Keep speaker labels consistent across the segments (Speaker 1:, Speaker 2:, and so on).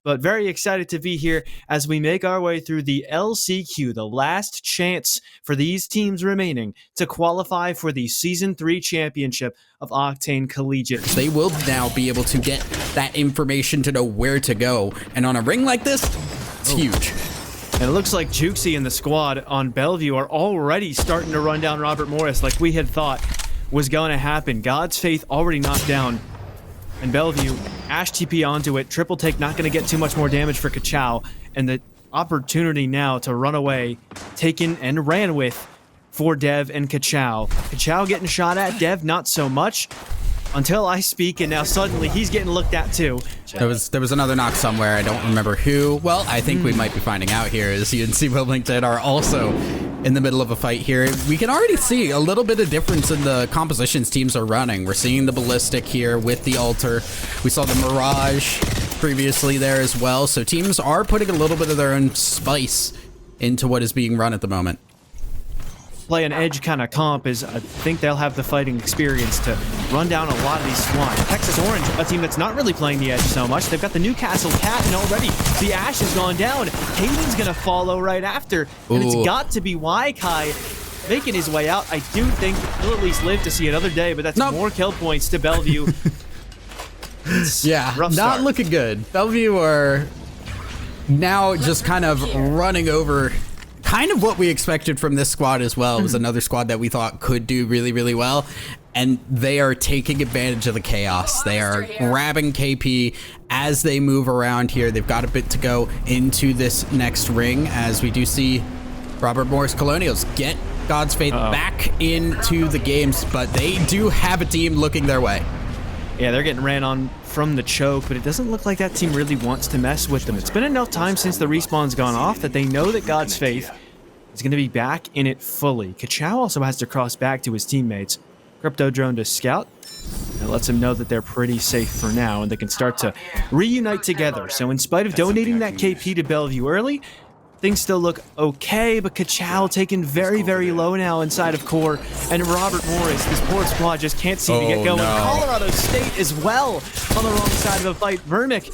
Speaker 1: but very excited to be here as we make our way through the LCQ, the last chance for these teams remaining to qualify for the Season 3 championship of Octane Collegiate.
Speaker 2: They will now be able to get that information to know where to go, and on a ring like this, it's huge.
Speaker 1: And it looks like Jukesy and the squad on Bellevue are already starting to run down Robert Morris like we had thought was going to happen. God's Faith already knocked down. And Bellevue, Ash TP onto it. Triple take not going to get too much more damage for Kachow. And the opportunity now to run away, taken and ran with for Dev and Kachow. Kachow getting shot at, Dev not so much. Until I speak, and now suddenly he's getting looked at too.
Speaker 2: There was another knock somewhere. I don't remember who. Well, I think we might be finding out here as UNC Wilmington are also in the middle of a fight here. We can already see a little bit of difference in the compositions teams are running. We're seeing the Ballistic here with the Altar. We saw the Mirage previously there as well. So teams are putting a little bit of their own spice into what is being run at the moment.
Speaker 1: Play an edge kind of comp is I think they'll have the fighting experience to run down a lot of these squads. Texas Orange, a team that's not really playing the edge so much. They've got the Newcastle Cat, and already the Ash has gone down. Hayden's going to follow right after, and it's got to be Waikai making his way out. I do think he'll at least live to see another day, but that's more kill points to Bellevue.
Speaker 2: Yeah, not looking good. Bellevue are now just kind of running over kind of what we expected from this squad as well. It was another squad that we thought could do really, really well, and they are taking advantage of the chaos. They are grabbing KP as they move around here. They've got a bit to go into this next ring as we do see Robert Morris Colonials get God's Faith back into the games, but they do have a team looking their way.
Speaker 1: Yeah, they're getting ran on from the choke, but it doesn't look like that team really wants to mess with them. It's been enough time since the respawn's gone off that they know that God's Faith is going to be back in it fully. Kachow also has to cross back to his teammates. Crypto drone to scout. It lets them know that they're pretty safe for now, and they can start to reunite together. So in spite of donating that KP to Bellevue early, things still look okay, but Kachow taken very, very low now inside of core. And Robert Morris, this poor squad just can't seem to get going. No. Colorado State as well on the wrong side of the fight. Vrimic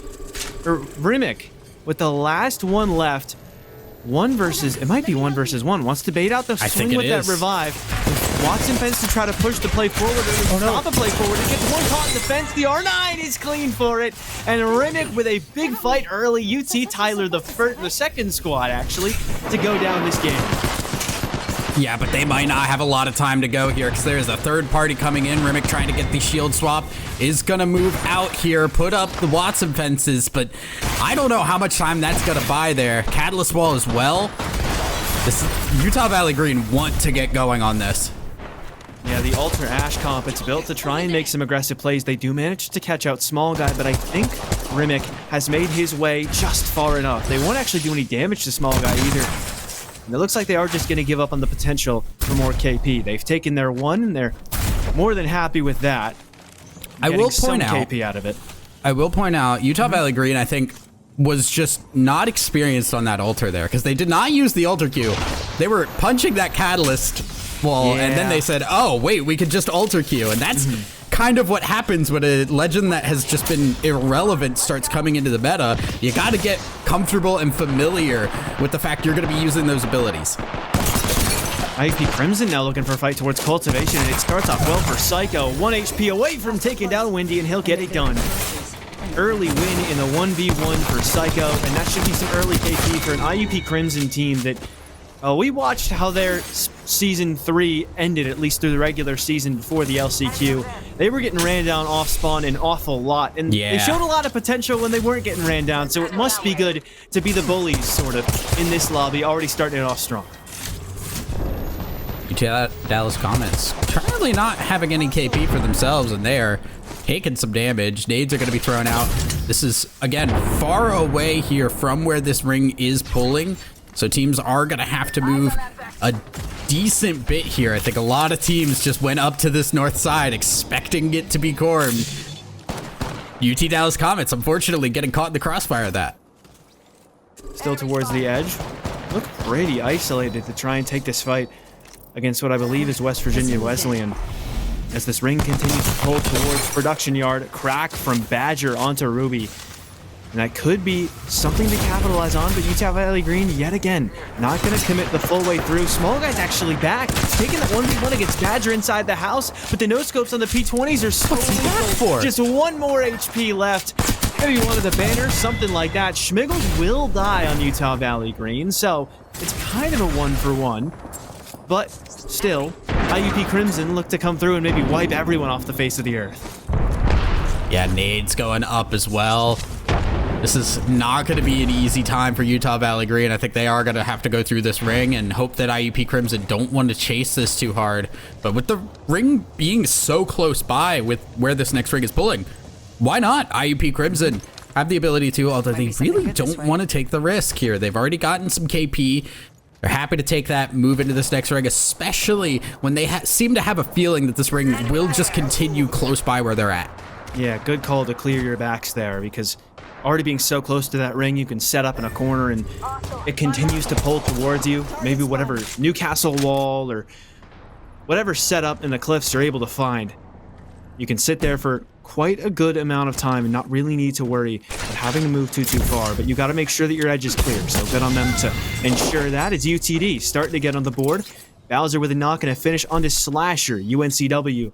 Speaker 1: with the last one left. It might be 1 versus 1. Wants to bait out the swing with that revive. Watson fence to try to push the play forward, or stop the play forward. It gets one caught in the fence. The R9 is clean for it. And Rimic with a big fight early. UT Tyler, the second squad, actually, to go down this game.
Speaker 2: Yeah, but they might not have a lot of time to go here because there's a third party coming in. Rimic trying to get the shield swap is going to move out here, put up the Watson fences, but I don't know how much time that's going to buy there. Catalyst wall as well. This Utah Valley Green want to get going on this.
Speaker 1: Yeah, the Alter Ash comp, it's built to try and make some aggressive plays. They do manage to catch out Small Guy, but I think Rimic has made his way just far enough. They won't actually do any damage to Small Guy either. And it looks like they are just going to give up on the potential for more KP. They've taken their one, and they're more than happy with that.
Speaker 2: I will point out
Speaker 1: KP out of it.
Speaker 2: I will point out Utah Valley Green, I think, was just not experienced on that Altar there because they did not use the Altar Q. They were punching that Catalyst wall, and then they said, oh, wait, we could just Altar Q. And that's kind of what happens when a legend that has just been irrelevant starts coming into the meta. You got to get comfortable and familiar with the fact you're going to be using those abilities.
Speaker 1: IUP Crimson now looking for a fight towards Cultivation, and it starts off well for Psycho. 1 HP away from taking down Windy, and he'll get it done. Early win in the 1v1 for Psycho, and that should be some early KP for an IUP Crimson team that we watched how their Season 3 ended, at least through the regular season before the LCQ. They were getting ran down off spawn an awful lot, and they showed a lot of potential when they weren't getting ran down, so it must be good to be the bullies, sort of, in this lobby, already starting it off strong.
Speaker 2: Dallas Comets currently not having any KP for themselves, and they are taking some damage. Nades are going to be thrown out. This is, again, far away here from where this ring is pulling. So teams are going to have to move a decent bit here. I think a lot of teams just went up to this north side expecting it to be core. UT Dallas Comets, unfortunately, getting caught in the crossfire of that.
Speaker 1: Still towards the edge. Look pretty isolated to try and take this fight against what I believe is West Virginia Wesleyan. As this ring continues to pull towards production yard, crack from Badger onto Ruby. And that could be something to capitalize on, but Utah Valley Green, yet again, not going to commit the full way through. Small Guy's actually back, taking that 1v1 against Badger inside the house, but the no-scopes on the P20s are slowly back for. Just one more HP left. Maybe one of the banners, something like that. Schmiggles will die on Utah Valley Green, so it's kind of a 1-for-1. But still, IUP Crimson look to come through and maybe wipe everyone off the face of the earth.
Speaker 2: Yeah, nades going up as well. This is not going to be an easy time for Utah Valley Green. I think they are going to have to go through this ring and hope that IUP Crimson don't want to chase this too hard. But with the ring being so close by with where this next ring is pulling, why not? IUP Crimson have the ability to, although they really don't want to take the risk here. They've already gotten some KP. They're happy to take that move into this next ring, especially when they seem to have a feeling that this ring will just continue close by where they're at.
Speaker 1: Yeah, good call to clear your backs there, because already being so close to that ring, you can set up in a corner and it continues to pull towards you. Maybe whatever Newcastle wall or whatever setup in the cliffs you're able to find. You can sit there for quite a good amount of time and not really need to worry about having to move too far, but you got to make sure that your edge is clear. So good on them to ensure that. It's UTD starting to get on the board. Bowser with a knock and a finish onto Slasher. UNCW.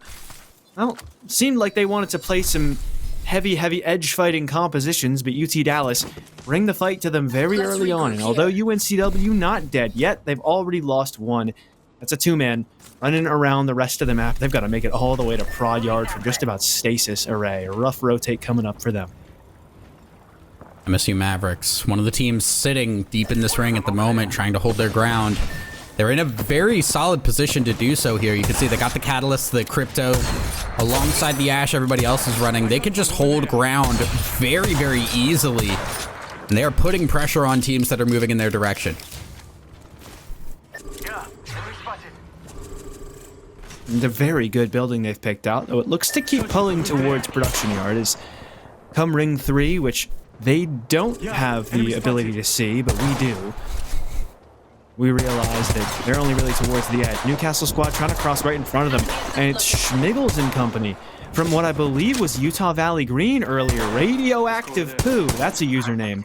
Speaker 1: Well, seemed like they wanted to play some heavy edge fighting compositions, but UT Dallas bring the fight to them very early on. And although UNCW not dead yet, they've already lost one. That's a two-man running around the rest of the map. They've got to make it all the way to Prod Yard for just about Stasis Array. A rough rotate coming up for them.
Speaker 2: MSU Mavericks, one of the teams sitting deep in this ring at the moment, trying to hold their ground. They're in a very solid position to do so here. You can see they got the Catalyst, the Crypto, alongside the Ash everybody else is running. They could just hold ground very easily. And they are putting pressure on teams that are moving in their direction.
Speaker 1: The very good building they've picked out, though it looks to keep pulling towards Production Yard, is come Ring 3, which they don't have the ability to see, but we do. We realize that they're only really towards the edge. Newcastle squad trying to cross right in front of them, and it's Schmiggles and company from what I believe was Utah Valley Green earlier. Radioactive Poo, that's a username,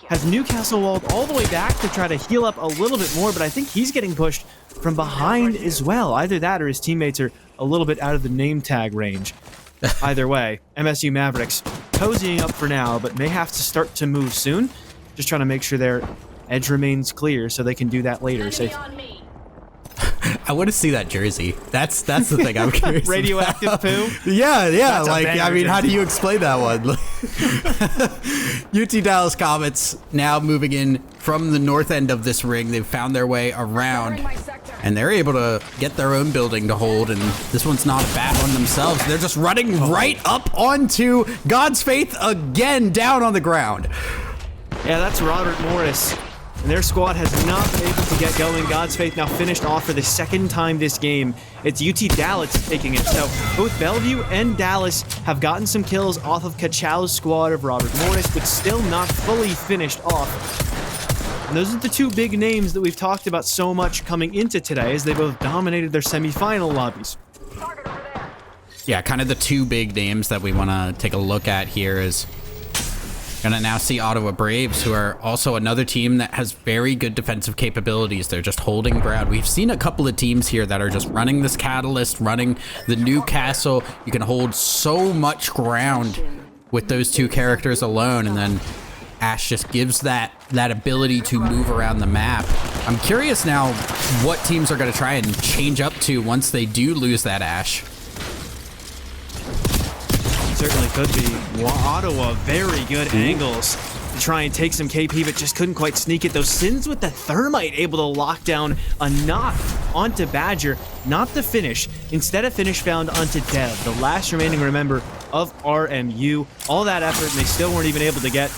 Speaker 1: has Newcastle walled all the way back to try to heal up a little bit more, but I think he's getting pushed from behind as well. Either that or his teammates are a little bit out of the name tag range. Either way, MSU Mavericks cozying up for now, but may have to start to move soon. Just trying to make sure their edge remains clear so they can do that later.
Speaker 2: I want to see that jersey. That's the thing I'm curious
Speaker 1: Radioactive
Speaker 2: about.
Speaker 1: Poo?
Speaker 2: Yeah.
Speaker 1: That's
Speaker 2: like, I mean,
Speaker 1: jersey.
Speaker 2: how do you explain that one? UT Dallas Comets now moving in from the north end of this ring. They've found their way around, and they're able to get their own building to hold, and this one's not a bad one themselves. They're just running right up onto God's Faith again, down on the ground.
Speaker 1: Yeah, that's Robert Morris. And their squad has not been able to get going. God's Faith now finished off for the second time this game. It's UT Dallas taking it. So both Bellevue and Dallas have gotten some kills off of Kachow's squad of Robert Morris, but still not fully finished off. And those are the two big names that we've talked about so much coming into today, as they both dominated their semifinal lobbies.
Speaker 2: Yeah, kind of the two big names that we want to take a look at here is gonna now see Ottawa Braves, who are also another team that has very good defensive capabilities. They're just holding ground. We've seen a couple of teams here that are just running this Catalyst, running the Newcastle. You can hold so much ground with those two characters alone, and then Ash just gives that ability to move around the map. I'm curious now what teams are gonna try and change up to once they do lose that Ash.
Speaker 1: Certainly could be. Ottawa, very good angles to try and take some KP, but just couldn't quite sneak it. Those Sins with the Thermite able to lock down a knock onto Badger. Not the finish. Instead, a finish found onto Dev, the last remaining member of RMU. All that effort, and they still weren't even able to get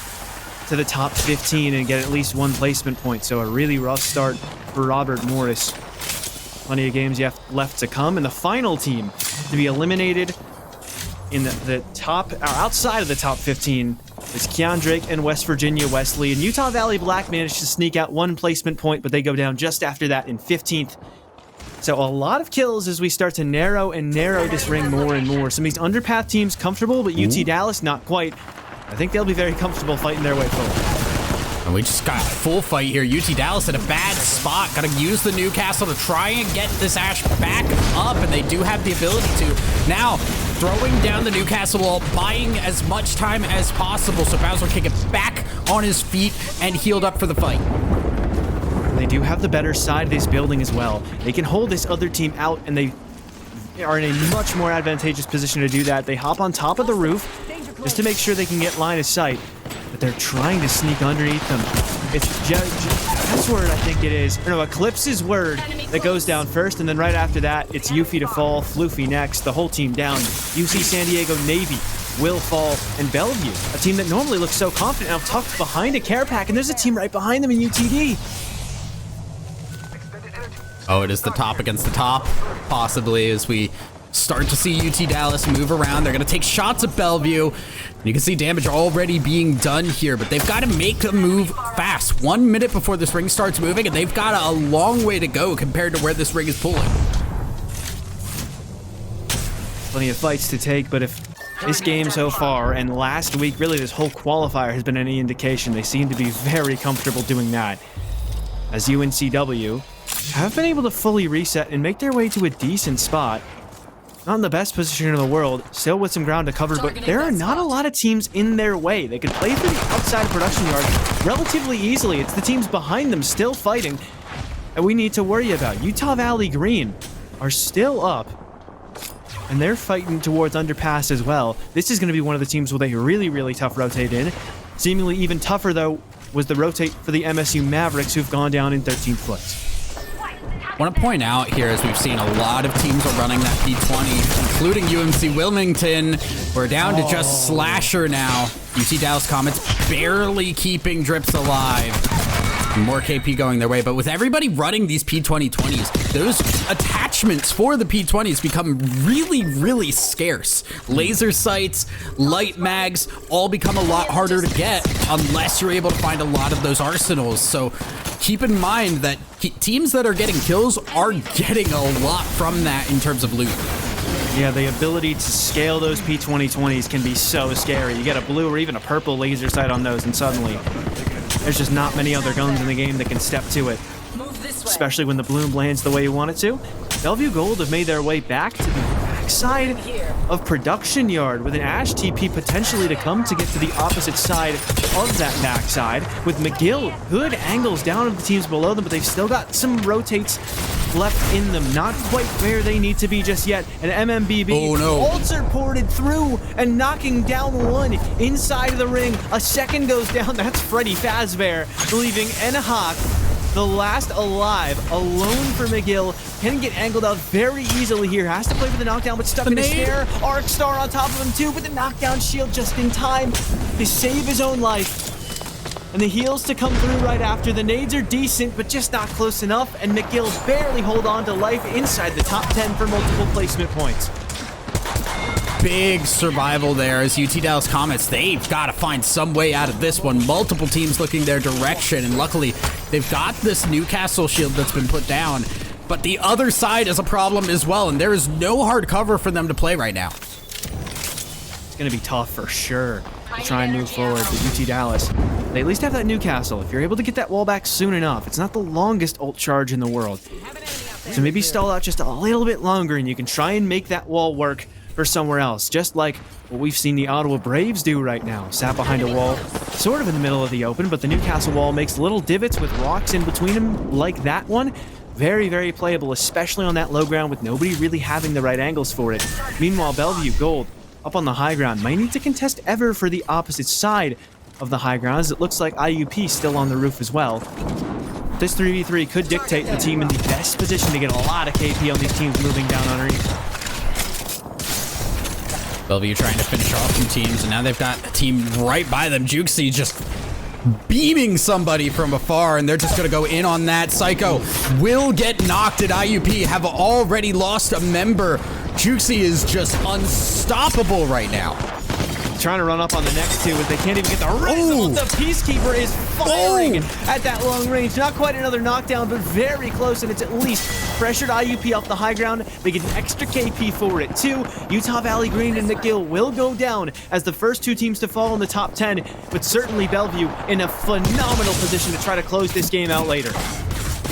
Speaker 1: to the top 15 and get at least one placement point. So a really rough start for Robert Morris. Plenty of games left to come, and the final team to be eliminated in the top, or outside of the top 15, is Keon Drake and West Virginia Wesley. And Utah Valley Black managed to sneak out one placement point, but they go down just after that in 15th. So a lot of kills as we start to narrow this ring more and more. Some of these underpath teams comfortable, but UT Dallas not quite. I think they'll be very comfortable fighting their way forward.
Speaker 2: And we just got a full fight here. UT Dallas in a bad spot. Got to use the Newcastle to try and get this Ashe back up, and they do have the ability to. Now, throwing down the Newcastle wall, buying as much time as possible so Bowser can get back on his feet and healed up for the fight.
Speaker 1: They do have the better side of this building as well. They can hold this other team out, and they are in a much more advantageous position to do that. They hop on top of the roof just to make sure they can get line of sight, but they're trying to sneak underneath them. It's Judge's word, I think it is. Or no, Eclipse's word that goes down first, and then right after that, it's Yuffie to fall, Floofy next, the whole team down. UC San Diego Navy will fall, and Bellevue, a team that normally looks so confident, now tucked behind a care pack, and there's a team right behind them in UTD.
Speaker 2: Oh, it is the top against the top, possibly, as we start to see UT Dallas move around. They're going to take shots at Bellevue. You can see damage already being done here, but they've got to make a move fast. 1 minute before this ring starts moving, and they've got a long way to go compared to where this ring is pulling.
Speaker 1: Plenty of fights to take, but if this game so far, and last week, really this whole qualifier has been any indication, they seem to be very comfortable doing that. As UNCW have been able to fully reset and make their way to a decent spot. Not in the best position in the world, still with some ground to cover, but there are not a lot of teams in their way. They could play through the outside production yard relatively easily. It's the teams behind them still fighting that we need to worry about. Utah Valley Green are still up, and they're fighting towards underpass as well. This is going to be one of the teams with a really, really tough rotate in. Seemingly even tougher, though, was the rotate for the MSU Mavericks, who've gone down in 13th place.
Speaker 2: I want to point out here, as we've seen a lot of teams are running that P20, including UMC Wilmington. We're down to just Slasher now. UT Dallas Comets barely keeping Drips alive. More KP going their way, but with everybody running these P2020s, those attachments for the P20s become really, really scarce. Laser sights, light mags, all become a lot harder to get unless you're able to find a lot of those arsenals. So keep in mind that teams that are getting kills are getting a lot from that in terms of loot.
Speaker 1: Yeah, the ability to scale those P2020s can be so scary. You get a blue or even a purple laser sight on those, and suddenly there's just not many other guns in the game that can step to it. Especially when the bloom lands the way you want it to. Bellevue Gold have made their way back to the backside of Production Yard with an Ashe TP potentially to come to get to the opposite side of that backside. With McGill, good angles down of the teams below them, but they've still got some rotates left in them. Not quite where they need to be just yet. And MMBB ulcer ported through and knocking down one inside of the ring. A second goes down. That's Freddy Fazbear, leaving Enhawk, the last alive, alone for McGill. Can get angled out very easily here. Has to play for the knockdown, but stuck in a snare. Arc Star on top of him too, with the knockdown shield just in time to save his own life. And the heals to come through right after. The nades are decent, but just not close enough. And McGill barely hold on to life inside the top 10 for multiple placement points.
Speaker 2: Big survival there as UT Dallas Comets. They've got to find some way out of this one. Multiple teams looking their direction, and luckily they've got this Newcastle shield that's been put down. But the other side is a problem as well, and there is no hard cover for them to play right now.
Speaker 1: It's going to be tough for sure to try and move forward, but UT Dallas, they at least have that Newcastle. If you're able to get that wall back soon enough, it's not the longest ult charge in the world. So maybe stall out just a little bit longer and you can try and make that wall work for somewhere else, just like what we've seen the Ottawa Braves do right now. Sat behind a wall, sort of in the middle of the open, but the Newcastle wall makes little divots with rocks in between them, like that one. Very, very playable, especially on that low ground with nobody really having the right angles for it. Meanwhile, Bellevue Gold up on the high ground might need to contest ever for the opposite side of the high ground, as it looks like IUP still on the roof as well. This 3v3 could dictate the team in the best position to get a lot of KP on these teams moving down underneath.
Speaker 2: Bellevue trying to finish off some teams, and now they've got a team right by them. Jukesy just beaming somebody from afar, and they're just going to go in on that. Psycho will get knocked at IUP, have already lost a member. Jukesy is just unstoppable right now.
Speaker 1: trying to run up on the next two, but they can't even get the result. The Peacekeeper is firing at that long range. Not quite another knockdown, but very close, and it's at least pressured IUP off the high ground. They get an extra KP forward at 2. Utah Valley Green and McGill will go down as the first 2 teams to fall in the top 10, but certainly Bellevue in a phenomenal position to try to close this game out later.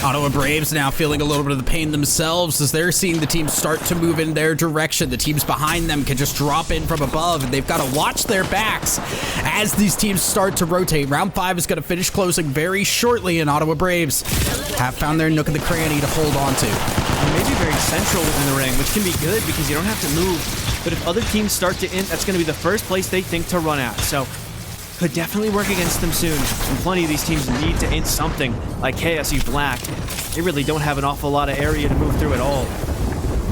Speaker 2: Ottawa Braves now feeling a little bit of the pain themselves as they're seeing the teams start to move in their direction. The teams behind them can just drop in from above, and they've got to watch their backs as these teams start to rotate. Round 5 is going to finish closing very shortly, and Ottawa Braves have found their nook in the cranny to hold on to.
Speaker 1: And maybe very central within the ring, which can be good because you don't have to move. But if other teams start to int, that's going to be the first place they think to run at. So could definitely work against them soon. And plenty of these teams need to int something, like KSU Black. They really don't have an awful lot of area to move through at all.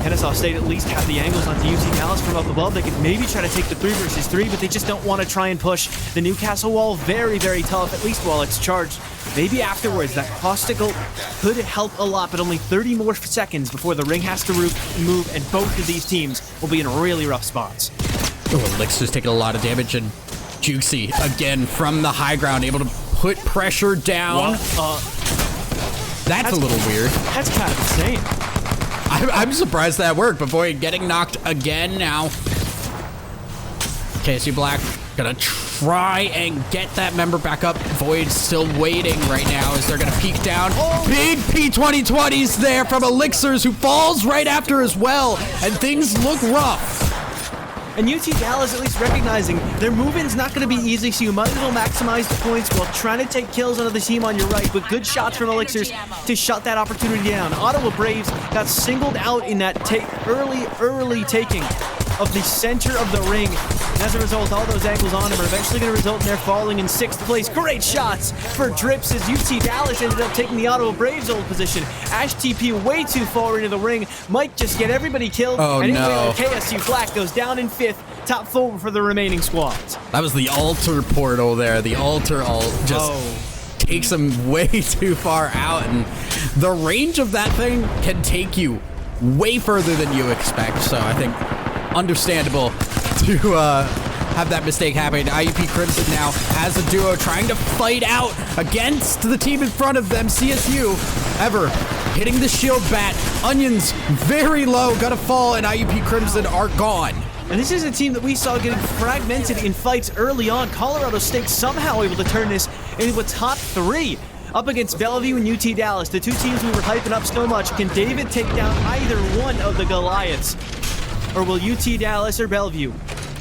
Speaker 1: Kennesaw State at least have the angles onto UT Dallas from up above. They could maybe try to take the 3 versus 3, but they just don't want to try and push the Newcastle wall. Very, very tough, at least while it's charged. Maybe afterwards, that Costicle could help a lot, but only 30 more seconds before the ring has to move, and both of these teams will be in really rough spots.
Speaker 2: Oh, Elixir's taking a lot of damage, and Juicy again from the high ground, able to put pressure down. That's a little weird.
Speaker 1: That's kind of insane.
Speaker 2: I'm surprised that worked, but Void getting knocked again now. KSU Black gonna try and get that member back up. Void still waiting right now as they're gonna peek down. Big P2020s there from Elixirs, who falls right after as well, and things look rough.
Speaker 1: And UT Dallas at least recognizing their move-in's not going to be easy, so you might as well maximize the points while trying to take kills on the team on your right, but good shots from Elixirs to shut that opportunity down. Ottawa Braves got singled out in that early taking of the center of the ring. And as a result, all those angles on him are eventually going to result in their falling in 6th place. Great shots for Drips as UT Dallas ended up taking the Ottawa Braves old position. Ash TP way too far into the ring. Might just get everybody killed.
Speaker 2: Oh,
Speaker 1: and
Speaker 2: no.
Speaker 1: KSU Black goes down in 5th. Top 4 for the remaining squads.
Speaker 2: That was the altar portal there. The altar ult just takes him way too far out, and the range of that thing can take you way further than you expect. So I think understandable to have that mistake happen. IUP Crimson now as a duo trying to fight out against the team in front of them. CSU Ever hitting the shield bat. Onions very low, gonna fall, and IUP Crimson are gone.
Speaker 1: And this is a team that we saw getting fragmented in fights early on. Colorado State somehow able to turn this into a top 3 up against Bellevue and UT Dallas. The 2 teams we were hyping up so much. Can David take down either one of the Goliaths? Or will UT Dallas or Bellevue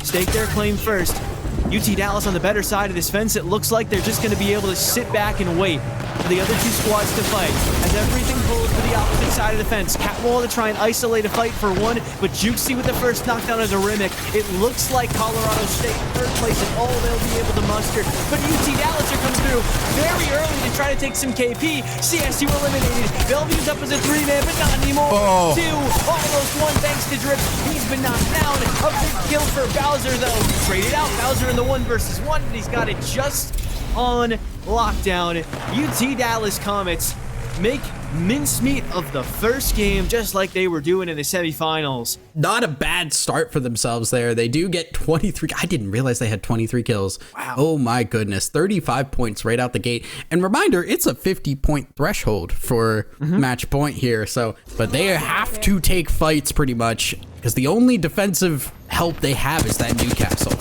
Speaker 1: stake their claim first? UT Dallas on the better side of this fence. It looks like they're just going to be able to sit back and wait for the other 2 squads to fight, as everything pulls to the opposite side of the fence. Catwall to try and isolate a fight for one, but Jukesy with the first knockdown as a Rimic. It looks like Colorado State third place is all they'll be able to muster, but UT Dallas are coming through very early to try to take some KP. CSU eliminated. Bellevue's up as a 3-man, but not anymore. 2, almost 1 thanks to Drip. He's been knocked down. A big kill for Bowser though. Traded out Bowser in the 1 versus 1, but he's got it just on lockdown. UT Dallas Comets make mincemeat of the first game, just like they were doing in the semifinals.
Speaker 2: Not a bad start for themselves there. They do get 23. I didn't realize they had 23 kills.
Speaker 1: Wow.
Speaker 2: Oh my goodness. 35 points right out the gate. And reminder, it's a 50-point threshold for match point here. So, but they have to take fights pretty much because the only defensive help they have is that Newcastle.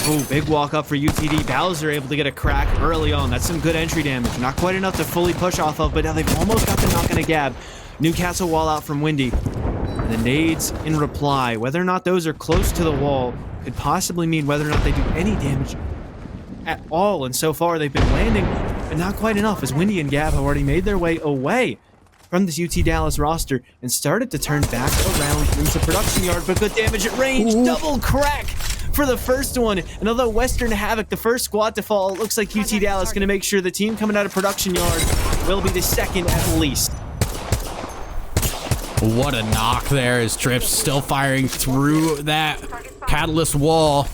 Speaker 1: Oh, big walk up for UTD. Bowser able to get a crack early on. That's some good entry damage. Not quite enough to fully push off of, but now they've almost got the knock and a gab. Newcastle wall out from Windy. And the nades in reply. Whether or not those are close to the wall could possibly mean whether or not they do any damage at all. And so far they've been landing, but not quite enough, as Windy and Gab have already made their way away from this UT Dallas roster and started to turn back around into production yard, but good damage at range. Double crack for the first one. And although Western Havoc, the first squad to fall, it looks like UT Dallas going to make sure the team coming out of production yard will be the second at least.
Speaker 2: What a knock there as Trips still firing through that catalyst wall.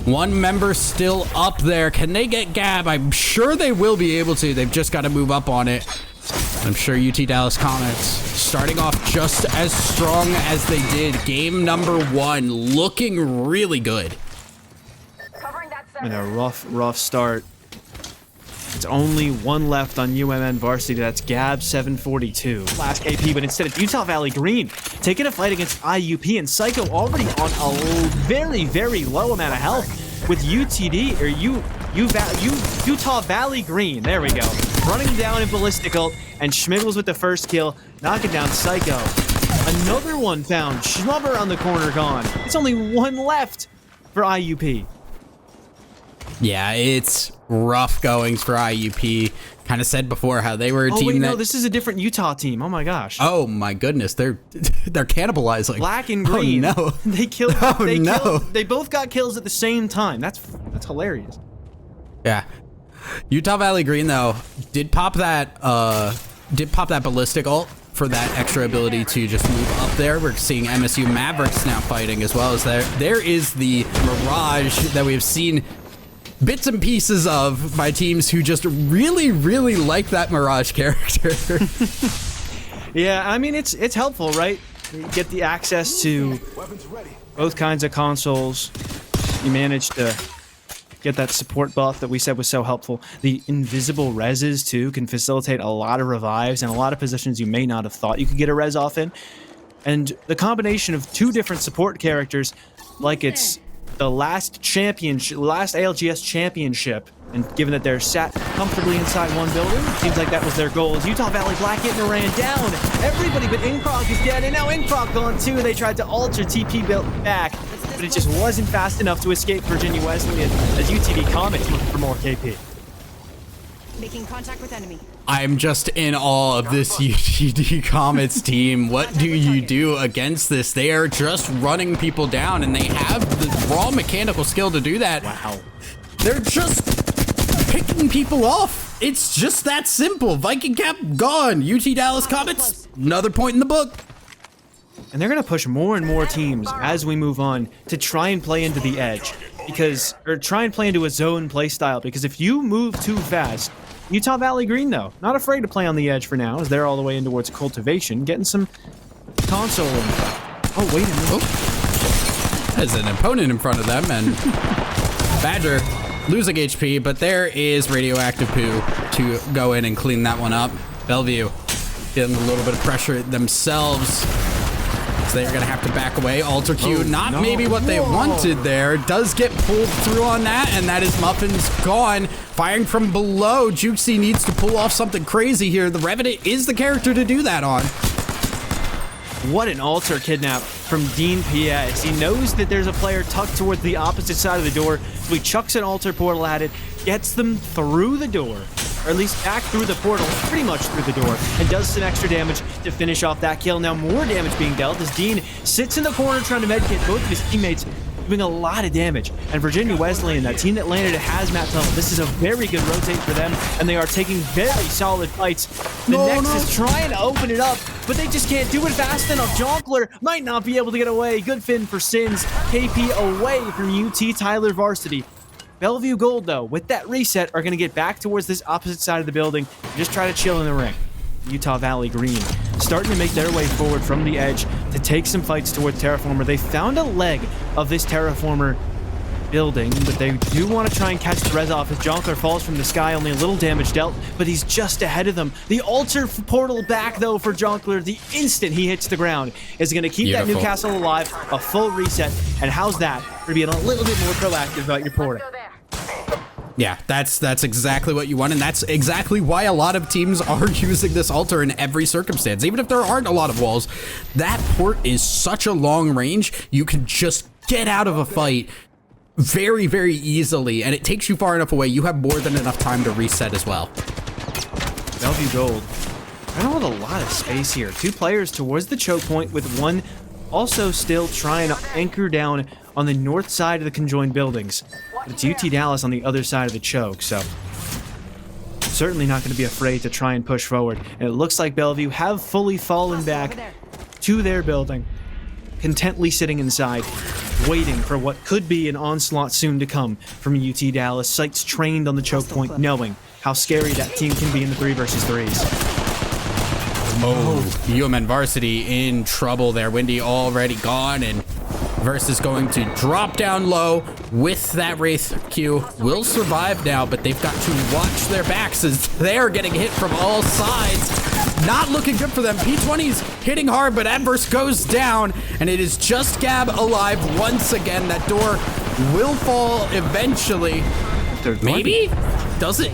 Speaker 2: 1 member still up there. Can they get Gab? I'm sure they will be able to. They've just got to move up on it. I'm sure UT Dallas Comets starting off just as strong as they did. Game number 1 looking really good.
Speaker 1: And a rough start. It's only one left on UMN varsity. That's Gab 742. Last KP, but instead it's Utah Valley Green taking a fight against IUP, and Psycho already on a very low amount of health with UTD or Utah Valley Green. There we go. Running down in ballistic ult, and Schmiggles with the first kill, knocking down Psycho. Another one found. Schmubber on the corner gone. It's only one left for IUP.
Speaker 2: Yeah, it's rough goings for IUP. Kind of said before how they were a team that...
Speaker 1: no, this is a different Utah team. Oh my gosh.
Speaker 2: Oh my goodness, they're cannibalizing.
Speaker 1: Black and green.
Speaker 2: Oh no.
Speaker 1: They killed.
Speaker 2: Oh,
Speaker 1: They both got kills at the same time. That's hilarious.
Speaker 2: Yeah. Utah Valley Green though did pop that ballistic ult for that extra ability to just move up there. We're seeing MSU Mavericks now fighting as well as there is the Mirage that we have seen bits and pieces of by teams who just really like that Mirage character.
Speaker 1: Yeah, I mean it's helpful, right? You get the access to both kinds of consoles. You manage to get that support buff that we said was so helpful. The invisible reses too can facilitate a lot of revives and a lot of positions you may not have thought you could get a res off in. And the combination of two different support characters, like it's the last ALGS championship, and given that they're sat comfortably inside one building, seems like that was their goal. As Utah Valley Black hitting a ran down. Everybody but Incroc is dead, and now Incroc gone too. They tried to alter TP built back, but it just wasn't fast enough to escape Virginia Wesleyan as UTV Comics looking for more KP.
Speaker 3: Making contact with enemy.
Speaker 2: I'm just in awe of this UTD Comets team. What do you do against this? They are just running people down, and they have the raw mechanical skill to do that.
Speaker 1: Wow.
Speaker 2: They're just picking people off. It's just that simple. Viking Cap gone. UT Dallas Comets, another point in the book.
Speaker 1: And they're going to push more and more teams as we move on to try and play into the edge, or try and play into a zone play style, because if you move too fast, Utah Valley Green, though, not afraid to play on the edge for now, as they're all the way in towards cultivation, getting some console in. Oh, wait a minute.
Speaker 2: Oh. There's an opponent in front of them, and Badger losing HP, but there is Radioactive Poo to go in and clean that one up. Bellevue getting a little bit of pressure themselves. So they're going to have to back away. Alter Q, maybe what they wanted there. Does get pulled through on that, and that is Muffin's gone. Firing from below. Jukesy needs to pull off something crazy here. The Revenant is the character to do that on.
Speaker 1: What an alter kidnap from Dean P.S. He knows that there's a player tucked towards the opposite side of the door, so he chucks an alter portal at it, gets them through the door, or at least back through the portal, pretty much through the door, and does some extra damage to finish off that kill. Now more damage being dealt as Dean sits in the corner trying to medkit both of his teammates, doing a lot of damage. And Virginia Wesleyan, that team that landed a hazmat tunnel, this is a very good rotate for them, and they are taking very solid fights. The Nex is trying to open it up, but they just can't do it fast enough. Jonkler might not be able to get away. Good fin for Sins. KP away from UT Tyler Varsity. Bellevue Gold, though, with that reset, are going to get back towards this opposite side of the building and just try to chill in the ring. Utah Valley Green starting to make their way forward from the edge to take some fights towards Terraformer. They found a leg of this Terraformer building, but they do want to try and catch the res off as Jonkler falls from the sky. Only a little damage dealt, but he's just ahead of them. The alter portal back, though, for Jonkler. The instant he hits the ground is going to keep that Newcastle alive. A full reset, and how's that for being a little bit more proactive about your porting?
Speaker 2: Yeah, that's exactly what you want, and that's exactly why a lot of teams are using this altar in every circumstance. Even if there aren't a lot of walls, that port is such a long range, you can just get out of a fight very, very easily, and it takes you far enough away, you have more than enough time to reset as well.
Speaker 1: Bellevue Gold, I don't have a lot of space here. Two players towards the choke point, with one also still trying to anchor down on the north side of the conjoined buildings. But it's UT Dallas on the other side of the choke, so certainly not going to be afraid to try and push forward. And it looks like Bellevue have fully fallen back to their building, contently sitting inside, waiting for what could be an onslaught soon to come from UT Dallas. Sights trained on the choke point, knowing how scary that team can be in the 3 versus 3s.
Speaker 2: Oh, UMN Varsity in trouble there. Windy already gone, and Versus going to drop down low with that Wraith Q. Will survive now, but they've got to watch their backs as they're getting hit from all sides. Not looking good for them. P20's hitting hard, but Adverse goes down, and it is just Gab alive once again. That door will fall eventually. Maybe? Does it?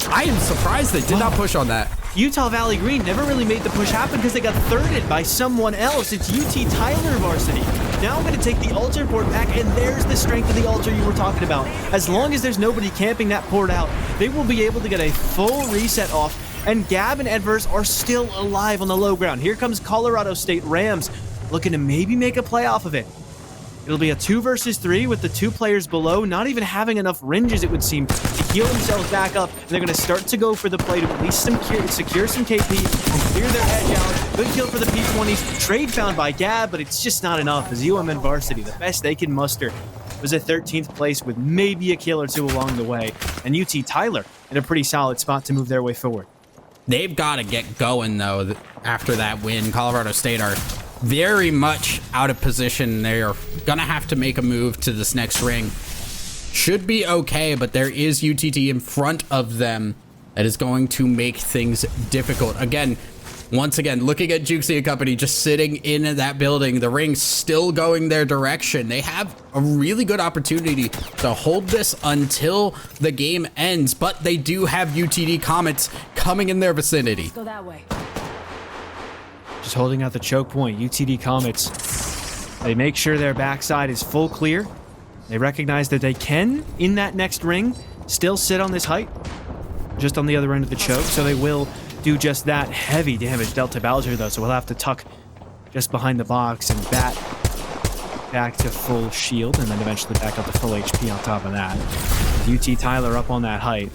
Speaker 2: I am surprised they did not push on that.
Speaker 1: Utah Valley Green never really made the push happen because they got thirded by someone else. It's UT Tyler Varsity. Now I'm going to take the altar port back, and there's the strength of the altar you were talking about. As long as there's nobody camping that port out, they will be able to get a full reset off, and Gab and Adverse are still alive on the low ground. Here comes Colorado State Rams, looking to maybe make a play off of it. It'll be a 2 versus 3 with the 2 players below not even having enough ranges, it would seem, to heal themselves back up. And they're going to start to go for the play to at least secure some KP and clear their edge out. Good kill for the P20s. Trade found by Gab, but it's just not enough as UMN Varsity, the best they can muster, was a 13th place with maybe a kill or 2 along the way. And UT Tyler in a pretty solid spot to move their way forward.
Speaker 2: They've got to get going, though, after that win. Colorado State are very much out of position. They're gonna have to make a move to this next ring. Should be okay, but there is UTT in front of them that is going to make things difficult. Again, once again, looking at Jukesy and company just sitting in that building, the ring's still going their direction. They have a really good opportunity to hold this until the game ends, but they do have UTD Comets coming in their vicinity.
Speaker 3: Go that way.
Speaker 1: Just holding out the choke point. UTD Comets, they make sure their backside is full clear. They recognize that they can, in that next ring, still sit on this height, just on the other end of the choke, so they will do just that. Heavy damage dealt to Bowser, though, so we'll have to tuck just behind the box and bat back to full shield, and then eventually back up to full HP on top of that. UT Tyler up on that height.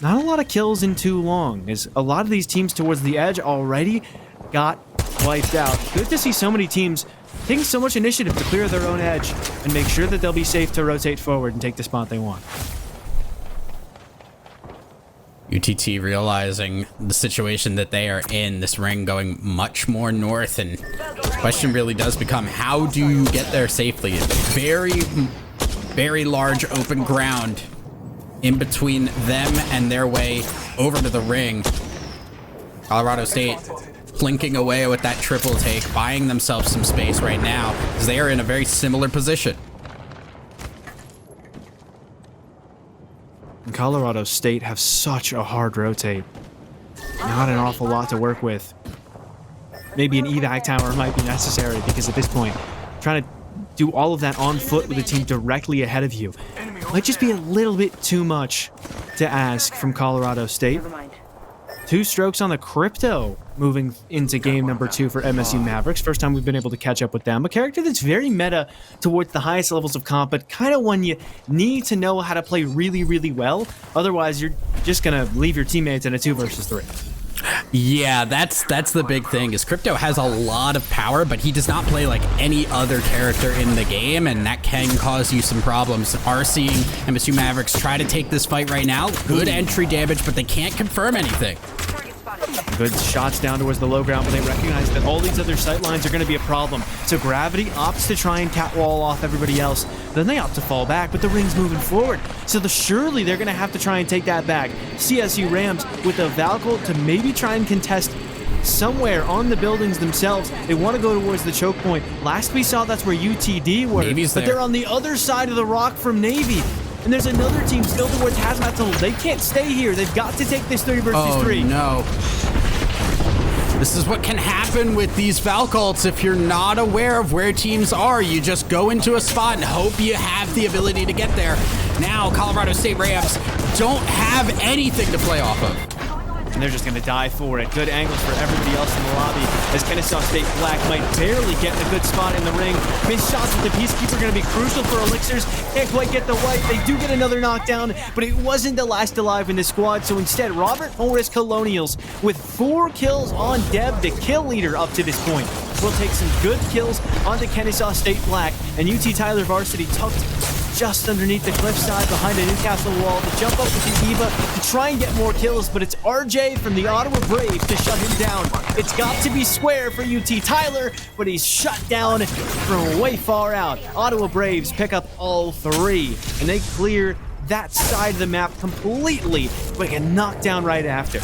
Speaker 1: Not a lot of kills in too long, as a lot of these teams towards the edge already got wiped out. Good to see so many teams taking so much initiative to clear their own edge and make sure that they'll be safe to rotate forward and take the spot they want.
Speaker 2: UTT realizing the situation that they are in, this ring going much more north, and the question really does become, how do you get there safely? It's very, very large open ground in between them and their way over to the ring. Colorado State plinking away with that triple take, buying themselves some space right now, as they are in a very similar position.
Speaker 1: And Colorado State have such a hard rotate. Not an awful lot to work with. Maybe an evac tower might be necessary, because at this point, trying to do all of that on foot with a team directly ahead of you might just be a little bit too much to ask from Colorado State.
Speaker 3: Never mind.
Speaker 1: 2 strokes on the Crypto moving into game number 2 for MSU Mavericks. First time we've been able to catch up with them. A character that's very meta towards the highest levels of comp, but kind of one you need to know how to play really, really well. Otherwise, you're just going to leave your teammates in a 2 versus 3.
Speaker 2: Yeah, that's the big thing, is Crypto has a lot of power, but he does not play like any other character in the game, and that can cause you some problems. Are seeing MSU Mavericks try to take this fight right now. Good entry damage, but they can't confirm anything.
Speaker 1: Good shots down towards the low ground, but they recognize that all these other sight lines are going to be a problem. So Gravity opts to try and catwall off everybody else. Then they opt to fall back, but the ring's moving forward. So surely they're going to have to try and take that back. CSU Rams with a Valkyrie to maybe try and contest somewhere on the buildings themselves. They want to go towards the choke point. Last we saw, that's where UTD were.
Speaker 2: Navy's
Speaker 1: but
Speaker 2: there.
Speaker 1: they're on the other side of the rock from Navy. And there's another team still towards Hazmat Tunnel. They can't stay here. They've got to take this 3 versus 3.
Speaker 2: Oh, no. This is what can happen with these Valkults if you're not aware of where teams are. You just go into a spot and hope you have the ability to get there. Now, Colorado State Rams don't have anything to play off of.
Speaker 1: And they're just going to die for it. Good angles for everybody else in the lobby, as Kennesaw State Black might barely get in a good spot in the ring. Missed shots with the Peacekeeper going to be crucial for Elixirs. Can't quite get the wipe. They do get another knockdown, but it wasn't the last alive in the squad. So instead, Robert Morris Colonials with 4 kills on Deb, the kill leader up to this point, will take some good kills onto Kennesaw State Black, and UT Tyler Varsity tucked just underneath the cliffside behind a Newcastle wall to jump up with the Eva to try and get more kills, but it's RJ from the Ottawa Braves to shut him down. It's got to be square for UT Tyler, but he's shut down from way far out. Ottawa Braves pick up all 3, and they clear that side of the map completely, but get knocked down right after.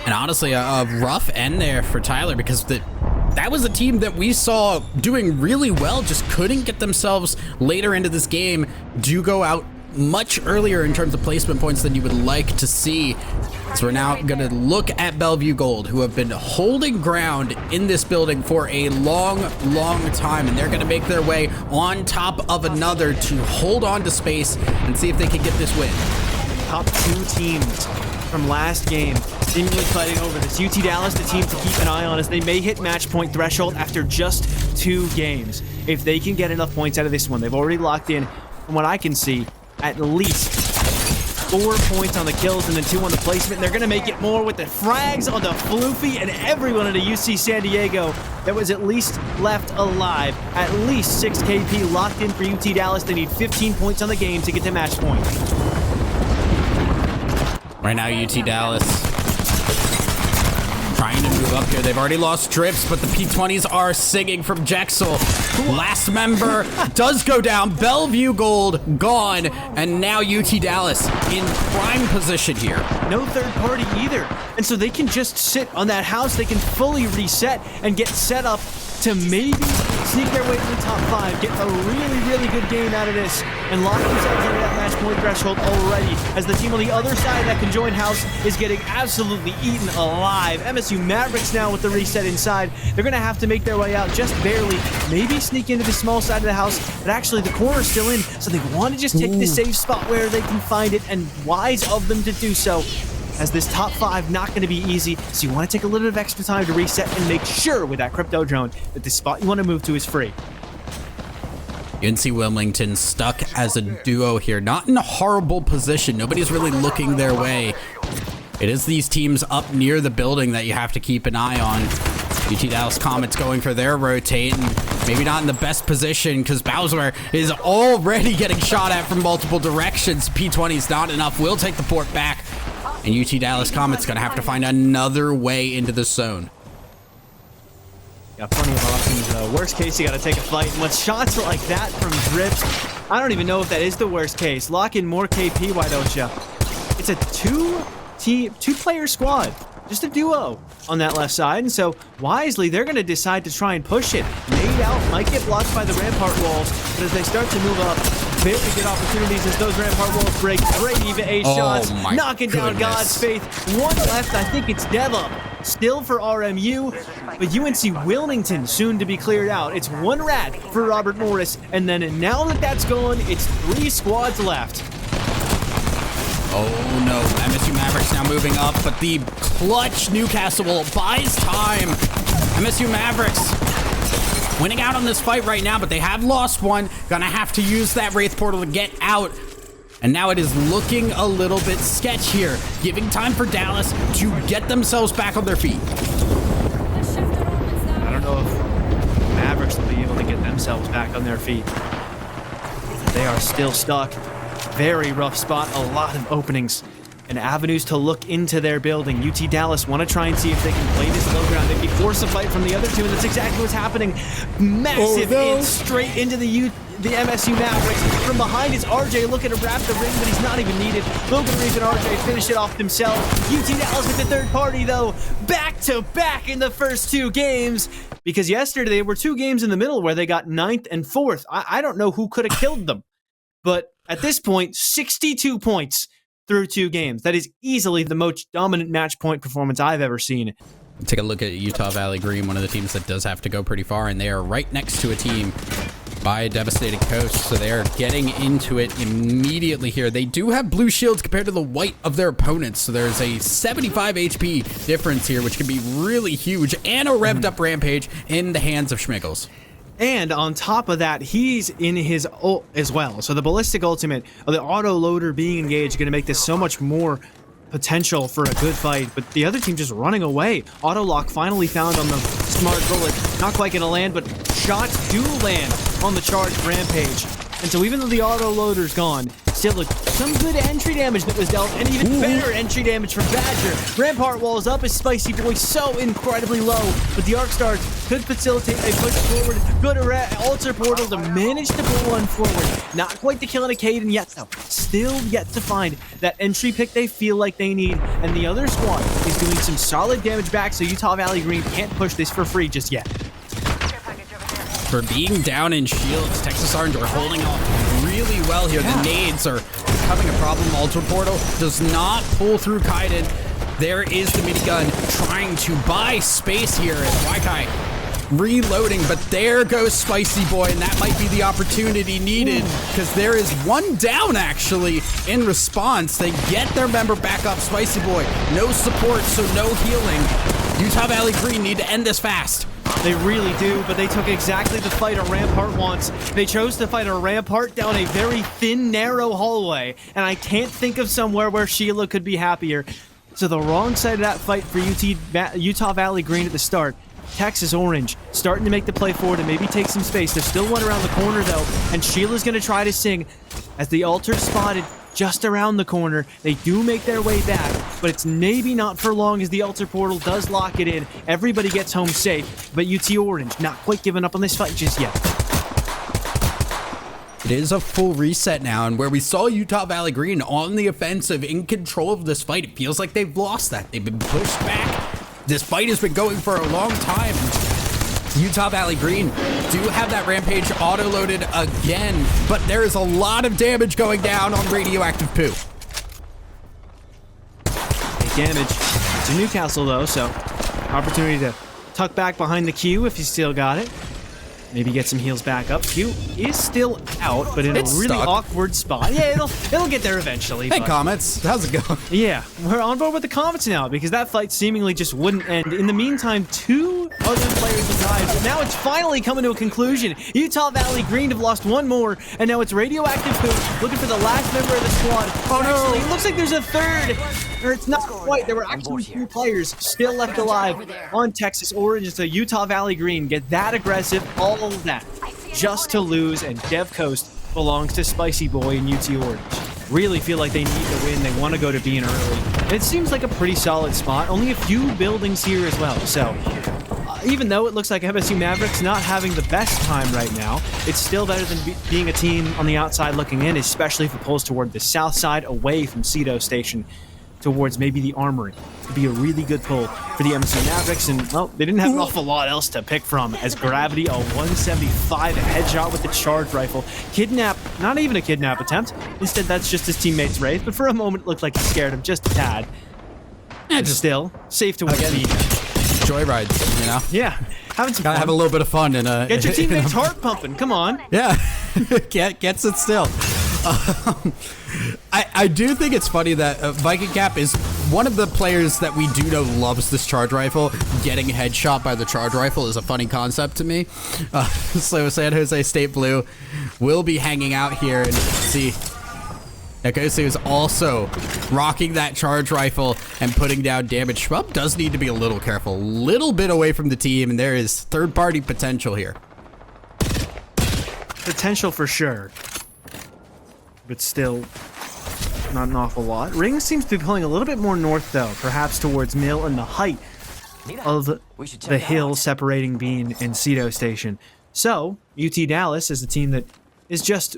Speaker 2: And honestly, a rough end there for Tyler, because that was a team that we saw doing really well, just couldn't get themselves later into this game do go out much earlier in terms of placement points than you would like to see. So we're now going to look at Bellevue Gold, who have been holding ground in this building for a long time, and they're going to make their way on top of another to hold on to space and see if they can get this win.
Speaker 1: Top 2 teams from last game seemingly fighting over this. UT Dallas, the team to keep an eye on, as they may hit match point threshold after just 2 games. If they can get enough points out of this one, they've already locked in, from what I can see, at least 4 points on the kills and then 2 on the placement. They're going to make it more with the frags on the Floofy and everyone at a UC San Diego that was at least left alive. At least 6 KP locked in for UT Dallas. They need 15 points on the game to get to match point.
Speaker 2: Right now, UT Dallas trying to move up here. They've already lost Drips, but the P20s are singing from Jexel. Last member does go down. Bellevue Gold gone, and now UT Dallas in prime position here.
Speaker 1: No third party either, and so they can just sit on that house. They can fully reset and get set up to maybe sneak their way to the top 5, get a really good game out of this, and lock themselves into that match point threshold already, as the team on the other side of that conjoined house is getting absolutely eaten alive. MSU Mavericks now with the reset inside. They're going to have to make their way out just barely, maybe sneak into the small side of the house, but actually the corner's still in, so they want to just take the safe spot where they can find it, and wise of them to do so, as this top 5 not going to be easy, so you want to take a little bit of extra time to reset and make sure with that crypto drone that the spot you want to move to is free.
Speaker 2: UNC Wilmington stuck as a duo here, not in a horrible position. Nobody's really looking their way. It is these teams up near the building that you have to keep an eye on. UT Dallas Comets going for their rotate, and maybe not in the best position because Bowser is already getting shot at from multiple directions. P20's not enough. Will take the port back. And UT Dallas Comets going to have to find another way into the zone.
Speaker 1: Got plenty of options. Worst case, you got to take a fight. And with shots like that from Drips, I don't even know if that is the worst case. Lock in more KP, why don't you? It's a two-player squad. Just a duo on that left side. And so, wisely, they're going to decide to try and push it. Made out, might get blocked by the rampart walls, but as they start to move up, very good opportunities as those rampart walls break. Great Eva A shots, knocking down God's Faith. 1 left, I think it's Dev up. Still for RMU, but UNC Wilmington soon to be cleared out. It's 1 rat for Robert Morris, and then now that that's gone, it's 3 squads left.
Speaker 2: Oh no, MSU Mavericks now moving up, but the clutch Newcastle buys time. MSU Mavericks winning out on this fight right now, but they have lost one. Gonna have to use that Wraith Portal to get out. And now it is looking a little bit sketch here, giving time for Dallas to get themselves back on their feet.
Speaker 1: I don't know if Mavericks will be able to get themselves back on their feet. They are still stuck. Very rough spot, a lot of openings and avenues to look into their building. UT Dallas want to try and see if they can play this low ground. They can force a fight from the other two, and that's exactly what's happening. Massive hit straight into the MSU Mavericks. From behind is RJ looking to wrap the ring, but he's not even needed. Logan Reeve and RJ finish it off themselves. UT Dallas with the third party, though, back to back in the first 2 games. Because yesterday there were 2 games in the middle where they got 9th and 4th. I don't know who could have killed them. But at this point, 62 points through 2 games. That is easily the most dominant match point performance I've ever seen.
Speaker 2: Take a look at Utah Valley Green, one of the teams that does have to go pretty far, and they are right next to a team by a devastated coast, so they are getting into it immediately here. They do have blue shields compared to the white of their opponents, so there's a 75 HP difference here, which can be really huge, and a revved up Rampage in the hands of Schmiggles.
Speaker 1: And on top of that, he's in his ult as well. So the Ballistic Ultimate, the auto loader being engaged, going to make this so much more potential for a good fight. But the other team just running away. Auto lock finally found on the smart bullet. Not quite going to land, but shots do land on the charged Rampage. And so even though the auto loader's gone, still some good entry damage that was dealt, and even better entry damage from Badger. Rampart walls up as Spicy Boy so incredibly low, but the Arc Stars could facilitate a push forward. Good altar portal to manage to pull one forward. Not quite the kill on a Caden yet, though. Still yet to find that entry pick they feel like they need, and the other squad is doing some solid damage back, so Utah Valley Green can't push this for free just yet.
Speaker 2: For being down in shields, Texas Orange are holding off really well here. The nades are becoming a problem. Altar Portal does not pull through Kaiden. There is the minigun trying to buy space here as Waikai reloading, but there goes Spicy Boy, and that might be the opportunity needed because there is one down actually in response. They get their member back up. Spicy Boy, no support, so no healing. Utah Valley Green need to end this fast.
Speaker 1: They really do, but they took exactly the fight a Rampart wants. They chose to fight a Rampart down a very thin, narrow hallway, and I can't think of somewhere where Sheila could be happier. So the wrong side of that fight for Utah Valley Green at the start. Texas Orange starting to make the play forward and maybe take some space. There's still one around the corner, though, and Sheila's going to try to sing as the altar's spotted just around the corner. They do make their way back, but it's maybe not for long as the altar portal does lock it in. Everybody gets home safe, but UT Orange not quite giving up on this fight just yet.
Speaker 2: It is a full reset now, and where we saw Utah Valley Green on the offensive in control of this fight, it feels like they've lost that. They've been pushed back. This fight has been going for a long time. Utah Valley Green do have that Rampage auto-loaded again, but there is a lot of damage going down on Radioactive Poo.
Speaker 1: Big damage to Newcastle, though, so opportunity to tuck back behind the Q if you still got it. Maybe get some heals back up. Q is still out, but in a really awkward spot. Yeah, it'll get there eventually.
Speaker 2: Hey, Comets, how's it going?
Speaker 1: Yeah, we're on board with the Comets now because that fight seemingly just wouldn't end. In the meantime, two other players have died, but now it's finally coming to a conclusion. Utah Valley Green have lost one more, and now it's Radioactive Poo looking for the last member of the squad. Oh no! Actually, it looks like there's a third. Or it's not quite. There were actually two players still left alive on Texas Orange. So Utah Valley Green get that aggressive, all of that, just to lose. And Dev Coast belongs to Spicy Boy and UT Orange. Really feel like they need to win. They want to go to being early. And it seems like a pretty solid spot. Only a few buildings here as well. So even though it looks like MSU Mavericks not having the best time right now, it's still better than being a team on the outside looking in, especially if it pulls toward the south side away from Cedo Station towards maybe the Armory. Could be a really good pull for the MSU Mavericks, and well, they didn't have an awful lot else to pick from as Gravity, a 175 headshot with the charge rifle. Kidnap, not even a kidnap attempt. Instead, that's just his teammate's Wraith, but for a moment it looked like he scared him just a tad. And just still, safe to win the
Speaker 2: joyrides, you know?
Speaker 1: Yeah, having some
Speaker 2: Gotta
Speaker 1: fun.
Speaker 2: have a little bit of fun in a...
Speaker 1: Get your teammate's heart pumping, come on.
Speaker 2: Yeah, gets it still. I do think it's funny that Viking Cap is one of the players that we do know loves this charge rifle. Getting headshot by the charge rifle is a funny concept to me. So San Jose State Blue will be hanging out here and see. Nekosu is also rocking that charge rifle and putting down damage. Schwab does need to be a little careful, a little bit away from the team, and there is third-party potential here.
Speaker 1: Potential for sure, but still not an awful lot. Ring seems to be pulling a little bit more north, though, perhaps towards Mill and the height of the hill separating Bean and Cedo Station. So, UT Dallas is the team that is just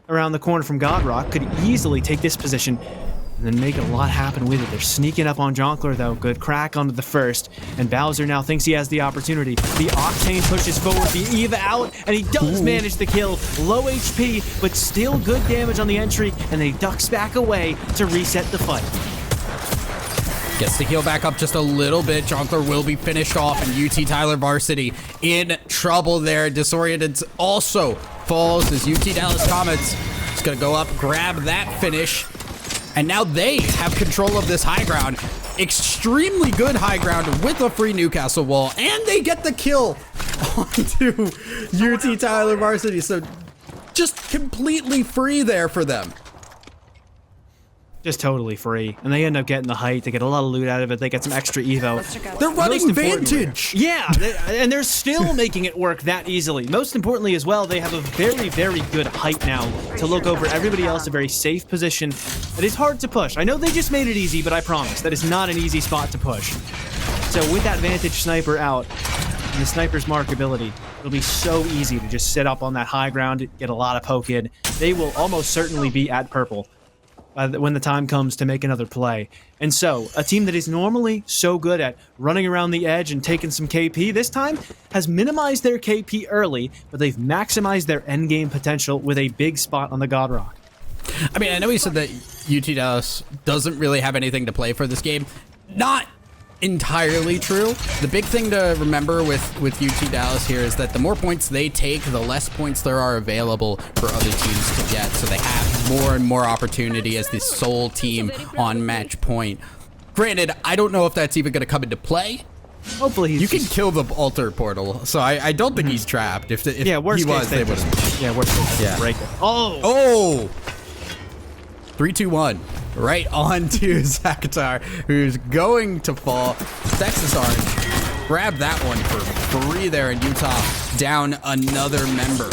Speaker 1: around the corner from Godrock, could easily take this position and then make a lot happen with it. They're sneaking up on Jonkler, though. Good crack onto the first, and Bowser now thinks he has the opportunity. The Octane pushes forward, the Eva out, and he does manage the kill. Low HP, but still good damage on the entry, and then he ducks back away to reset the fight.
Speaker 2: Gets the heal back up just a little bit. Jonkler will be finished off, and UT Tyler Varsity in trouble there. Disoriented also falls as UT Dallas Comets is going to go up, grab that finish, and now they have control of this high ground. Extremely good high ground with a free Newcastle wall, and they get the kill onto UT Tyler Varsity. So just completely free there for them.
Speaker 1: just totally free. And they end up getting the height. They get a lot of loot out of it. They get some extra evo.
Speaker 3: Let's check out.
Speaker 2: They're running
Speaker 1: Most importantly-
Speaker 2: Vantage.
Speaker 1: Yeah, and they're still making it work that easily. Most importantly as well, they have a very, very good height now to look over everybody else, a very safe position. It is hard to push. I know they just made it easy, but I promise that is not an easy spot to push. So with that Vantage sniper out, and the sniper's mark ability, it'll be so easy to just sit up on that high ground, get a lot of poke in. They will almost certainly be at purple when the time comes to make another play. And so, a team that is normally so good at running around the edge and taking some KP, this time has minimized their KP early, but they've maximized their endgame potential with a big spot on the God Rock.
Speaker 2: I mean, I know he said that UT Dallas doesn't really have anything to play for this game. Not entirely true. The big thing to remember with UT Dallas here is that the more points they take, the less points there are available for other teams to get. So they have more and more opportunity as the sole team on match point. Granted, I don't know if that's even going to come into play.
Speaker 1: Hopefully he's
Speaker 2: You can kill the altar portal, so I don't think he's trapped. If
Speaker 1: yeah, worst
Speaker 2: he
Speaker 1: case
Speaker 2: was, they would have.
Speaker 1: Yeah, worst case they
Speaker 2: Yeah.
Speaker 1: break it. Oh!
Speaker 2: Oh! 3, 2, 1. Right onto Zakatar, who's going to fall. Texas Orange. Grab that one for free there in Utah. Down another member.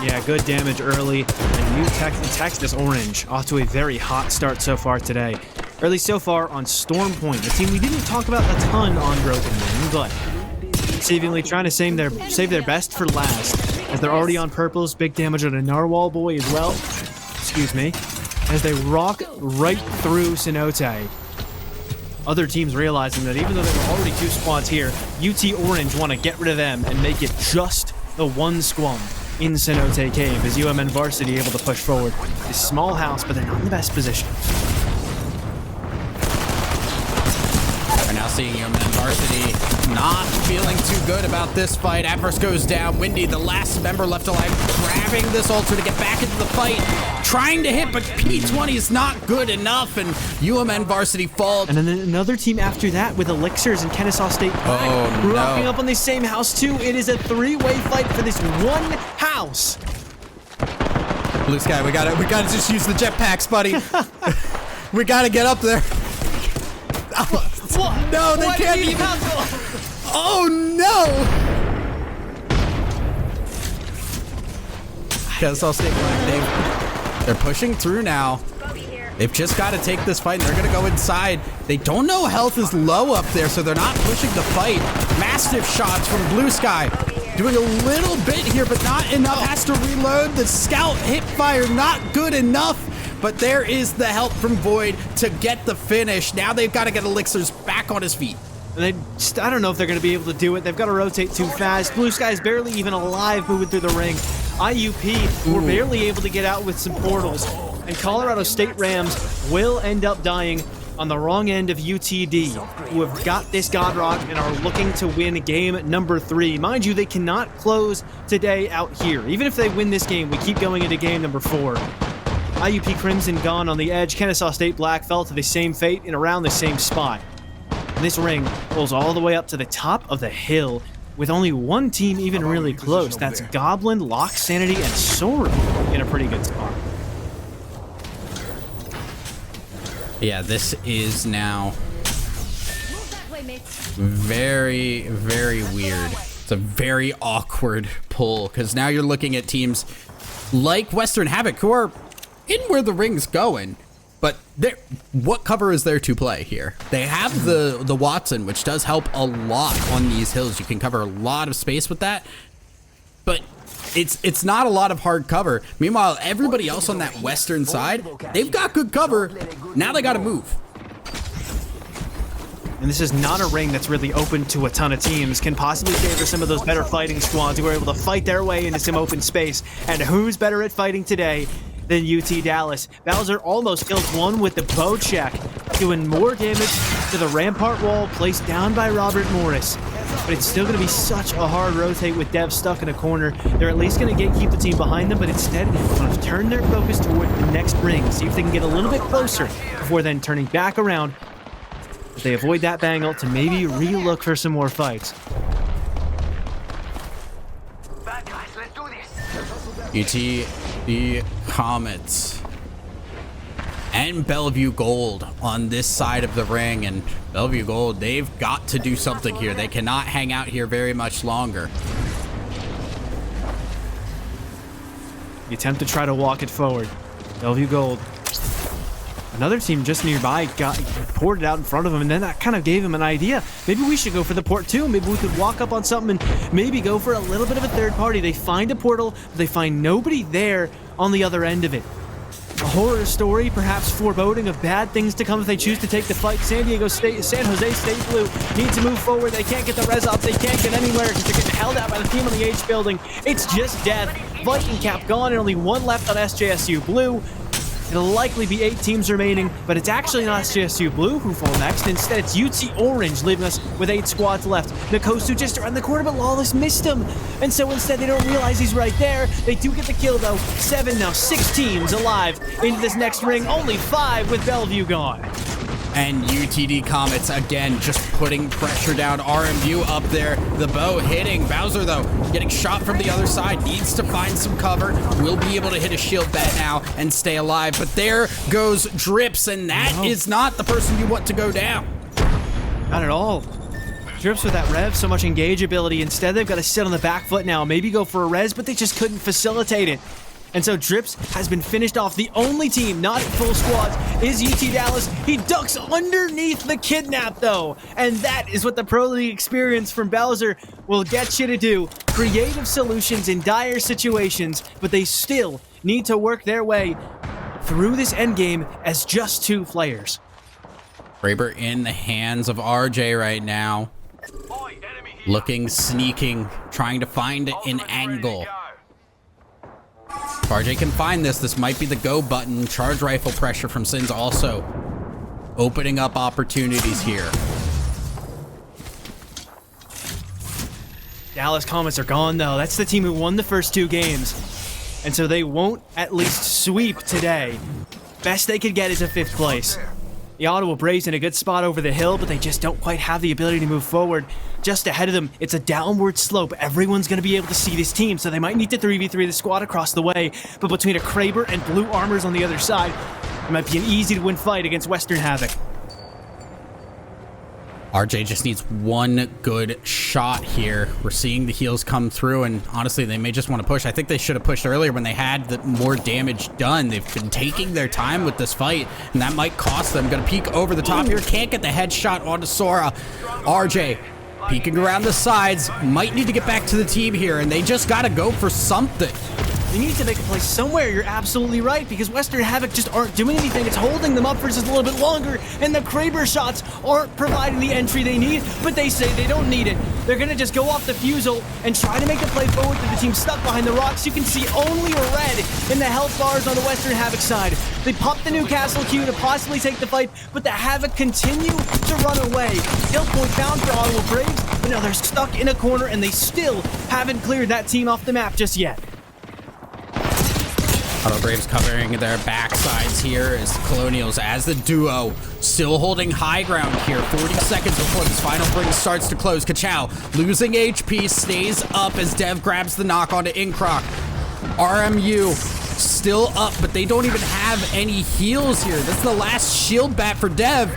Speaker 1: Yeah, good damage early. And Texas Orange off to a very hot start so far today. Or at least so far on Storm Point, the team we didn't talk about a ton on Broken Wing, but seemingly trying to save their best for last. As they're already on purples, big damage on a Narwhal boy as well. Excuse me. As they rock right through Cenote. Other teams realizing that even though there were already 2 squads here, UT Orange want to get rid of them and make it just the one squad in Cenote Cave, as UMN Varsity able to push forward. This small house, but they're not in the best position.
Speaker 2: We're now seeing UMN Varsity not feeling too good about this fight. Amherst goes down. Windy, the last member left alive, grabbing this altar to get back into the fight. Trying to hit, but P20 is not good enough, and UMN Varsity falls.
Speaker 1: And then another team after that with Elixirs and Kennesaw State.
Speaker 2: Oh, no.
Speaker 1: Rocking up on the same house too. It is a 3-way fight for this one house.
Speaker 2: Blue Sky, we gotta just use the jetpacks, buddy. We gotta get up there.
Speaker 1: What?
Speaker 2: No, they
Speaker 1: Why
Speaker 2: can't
Speaker 1: did he
Speaker 2: even.
Speaker 1: cancel?
Speaker 2: Oh no! Kennesaw State Black, they're pushing through now. They've just got to take this fight, and they're going to go inside. They don't know health is low up there, so they're not pushing the fight. Massive shots from Blue Sky. Doing a little bit here, but not enough. Has to reload. The scout hip fire, not good enough. But there is the help from Void to get the finish. Now they've got to get Elixirs back on his feet.
Speaker 1: And I don't know if they're going to be able to do it. They've got to rotate too fast. Blue Sky's barely even alive moving through the ring. IUP were barely able to get out with some portals. And Colorado State Rams will end up dying on the wrong end of UTD, who have got this God Rock and are looking to win game number 3. Mind you, they cannot close today out here. Even if they win this game, we keep going into game number 4. IUP Crimson gone on the edge. Kennesaw State Black fell to the same fate in around the same spot. And this ring rolls all the way up to the top of the hill with only one team even really close. That's Goblin, Lock Sanity, and Soru in a pretty good spot.
Speaker 2: Yeah, this is now
Speaker 3: Move that way, mates.
Speaker 2: very, very weird. It's a very awkward pull, because now you're looking at teams like Western Havoc, who are in where the ring's going, but what cover is there to play here? They have the Watson, which does help a lot on these hills. You can cover a lot of space with that, but it's not a lot of hard cover. Meanwhile, everybody else on that western side, they've got good cover. Now they got to move.
Speaker 1: And this is not a ring that's really open to a ton of teams. Can possibly favor some of those better fighting squads who are able to fight their way into some open space. And who's better at fighting today than UT Dallas? Bowser almost kills one with the bow check, doing more damage to the rampart wall placed down by Robert Morris. But it's still going to be such a hard rotate with Dev stuck in a corner. They're at least going to gatekeep the team behind them, but instead want to turn their focus toward the next ring, see if they can get a little bit closer before then turning back around. If they avoid that bang ult to maybe re-look for some more fights.
Speaker 4: Bad guys, let's do this.
Speaker 2: UT the Comets. and Bellevue Gold on this side of the ring. And Bellevue Gold, they've got to do something here. They cannot hang out here very much longer.
Speaker 1: The attempt to try to walk it forward. Bellevue Gold. Another team just nearby poured it out in front of him, and then that kind of gave him an idea. Maybe we should go for the port too. Maybe we could walk up on something and maybe go for a little bit of a third party. They find a portal, but they find nobody there on the other end of it. A horror story, perhaps foreboding of bad things to come if they choose to take the fight. San Jose State Blue need to move forward. They can't get the res off. They can't get anywhere because they're getting held out by the team on the H building. It's just death. Viking cap gone and only one left on SJSU Blue. It'll likely be 8 teams remaining, but it's actually not SJSU Blue who fall next. Instead, it's UT Orange, leaving us with 8 squads left. Nkosu just around the corner, but Lawless missed him. And so instead, they don't realize he's right there. They do get the kill, though. 7 now, 6 teams alive into this next ring. Only 5 with Bellevue gone.
Speaker 2: And UTD Comets again just putting pressure down. RMU up there. The bow hitting. Bowser, though, getting shot from the other side. Needs to find some cover. Will be able to hit a shield bat now and stay alive. But there goes Drips, and that is not the person you want to go down.
Speaker 1: Not at all. Drips with that rev, so much engage ability. Instead, they've got to sit on the back foot now. Maybe go for a res, but they just couldn't facilitate it. And so Drips has been finished off. The only team not at full squads is UT Dallas. He ducks underneath the kidnap, though. And that is what the Pro League experience from Bowser will get you to do. Creative solutions in dire situations, but they still need to work their way through this endgame as just 2 players.
Speaker 2: Kraber in the hands of RJ right now. Looking, sneaking, trying to find an angle. If RJ can find this might be the go button. Charge rifle pressure from Sins also opening up opportunities here.
Speaker 1: Dallas Comets are gone, though. That's the team who won the first 2 games. And so they won't at least sweep today. Best they could get is a 5th place. The Ottawa Braves in a good spot over the hill, but they just don't quite have the ability to move forward. Just ahead of them, it's a downward slope. Everyone's going to be able to see this team, so they might need to 3v3 the squad across the way. But between a Kraber and Blue Armors on the other side, it might be an easy-to-win fight against Western Havoc.
Speaker 2: RJ just needs one good shot here. We're seeing the heals come through, and honestly, they may just want to push. I think they should have pushed earlier when they had the more damage done. They've been taking their time with this fight, and that might cost them. Gonna peek over the top here. Can't get the headshot onto Sora. RJ peeking around the sides. Might need to get back to the team here, and they just gotta go for something.
Speaker 1: They need to make a play somewhere, you're absolutely right, because Western Havoc just aren't doing anything. It's holding them up for just a little bit longer, and the Kraber shots aren't providing the entry they need, but they say they don't need it. They're gonna just go off the fusel and try to make a play forward to the team stuck behind the rocks. You can see only red in the health bars on the Western Havoc side. They pop the Newcastle Q to possibly take the fight, but the Havoc continue to run away. Kill point found for Ottawa Braves, but now they're stuck in a corner, and they still haven't cleared that team off the map just yet.
Speaker 2: Ottawa Braves covering their backsides here as Colonials, as the duo, still holding high ground here. 40 seconds before this final ring starts to close. Kachow losing HP, stays up as Dev grabs the knock onto Incroc. RMU still up, but they don't even have any heals here. That's the last shield bat for Dev.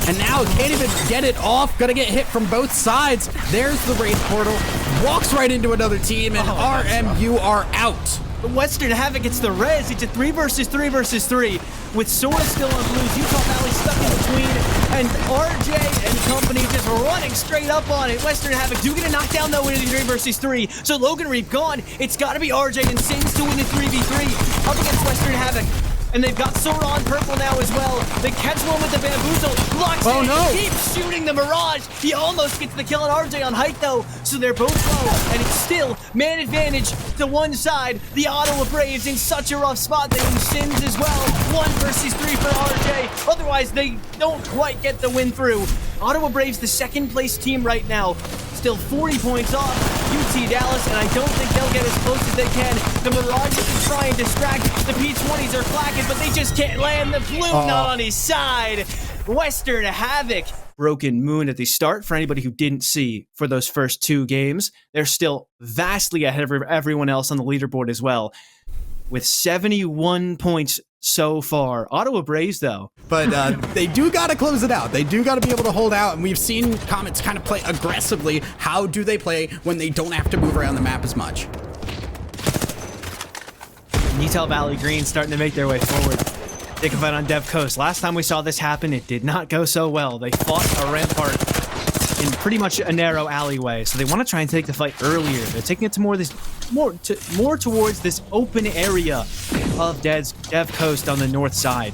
Speaker 2: And now can't even get it off. Gonna get hit from both sides. There's the Wraith Portal. Walks right into another team, and RMU are out.
Speaker 1: Western Havoc gets the res. It's a 3 versus 3 versus 3 with Sora still on Blues. Utah Valley stuck in between, and RJ and company just running straight up on it. Western Havoc do get a knockdown though into the 3 versus 3. So Logan Reap gone. It's got to be RJ and Sins to win the 3v3 up against Western Havoc. And they've got Sora on purple now as well. They catch one with the bamboozle. Locks in.
Speaker 2: No.
Speaker 1: Keeps shooting the Mirage. He almost gets the kill on RJ on height though. So they're both low. And it's still man advantage to one side. The Ottawa Braves in such a rough spot. They lose Sins as well. 1 versus 3 for RJ. Otherwise, they don't quite get the win through. Ottawa Braves, the second place team right now. Still 40 points off UT Dallas, and I don't think they'll get as close as they can. The Mirages can try and distract. The P-20s are flacking, but they just can't land. The Bloom not on his side. Western Havoc. Broken Moon at the start, for anybody who didn't see for those first 2 games. They're still vastly ahead of everyone else on the leaderboard as well, with 71 points so far. Ottawa Braves, though.
Speaker 2: But they do got to close it out. They do got to be able to hold out. And we've seen Comets kind of play aggressively. How do they play when they don't have to move around the map as much?
Speaker 1: Utah Valley Green starting to make their way forward. They can fight on Dev Coast. Last time we saw this happen, it did not go so well. They fought a rampart in pretty much a narrow alleyway, so they want to try and take the fight earlier. They're taking it to more towards this open area of Dev Coast on the north side.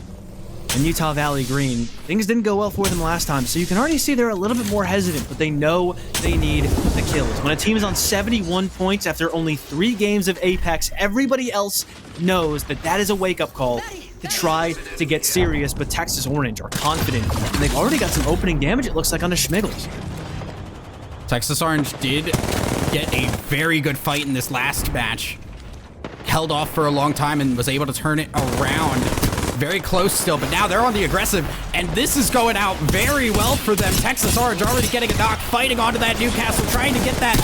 Speaker 1: And Utah Valley Green, things didn't go well for them last time, so you can already see they're a little bit more hesitant, but they know they need the kills. When a team is on 71 points after only 3 games of Apex, everybody else knows that that is a wake-up call to try to get serious, but Texas Orange are confident, and they've already got some opening damage, it looks like, on the Schmiggles.
Speaker 2: Texas Orange did get a very good fight in this last match. Held off for a long time and was able to turn it around. Very close still, but now they're on the aggressive, and this is going out very well for them. Texas Orange already getting a knock, fighting onto that Newcastle, trying to get that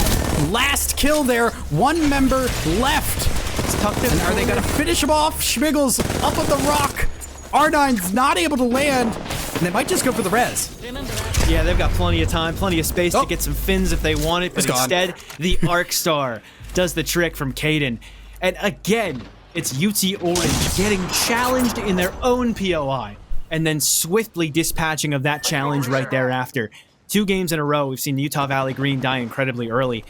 Speaker 2: last kill there. 1 member left.
Speaker 1: It's tucked in.
Speaker 2: And are they going to finish him off? Schmiggles up on the rock. R9's not able to land, and they might just go for the res.
Speaker 1: Yeah, they've got plenty of time, plenty of space to get some fins if they want it, but instead, the Arc Star does the trick from Caden. And again, it's UT Orange getting challenged in their own POI and then swiftly dispatching of that challenge right thereafter. 2 games in a row, we've seen Utah Valley Green die incredibly early.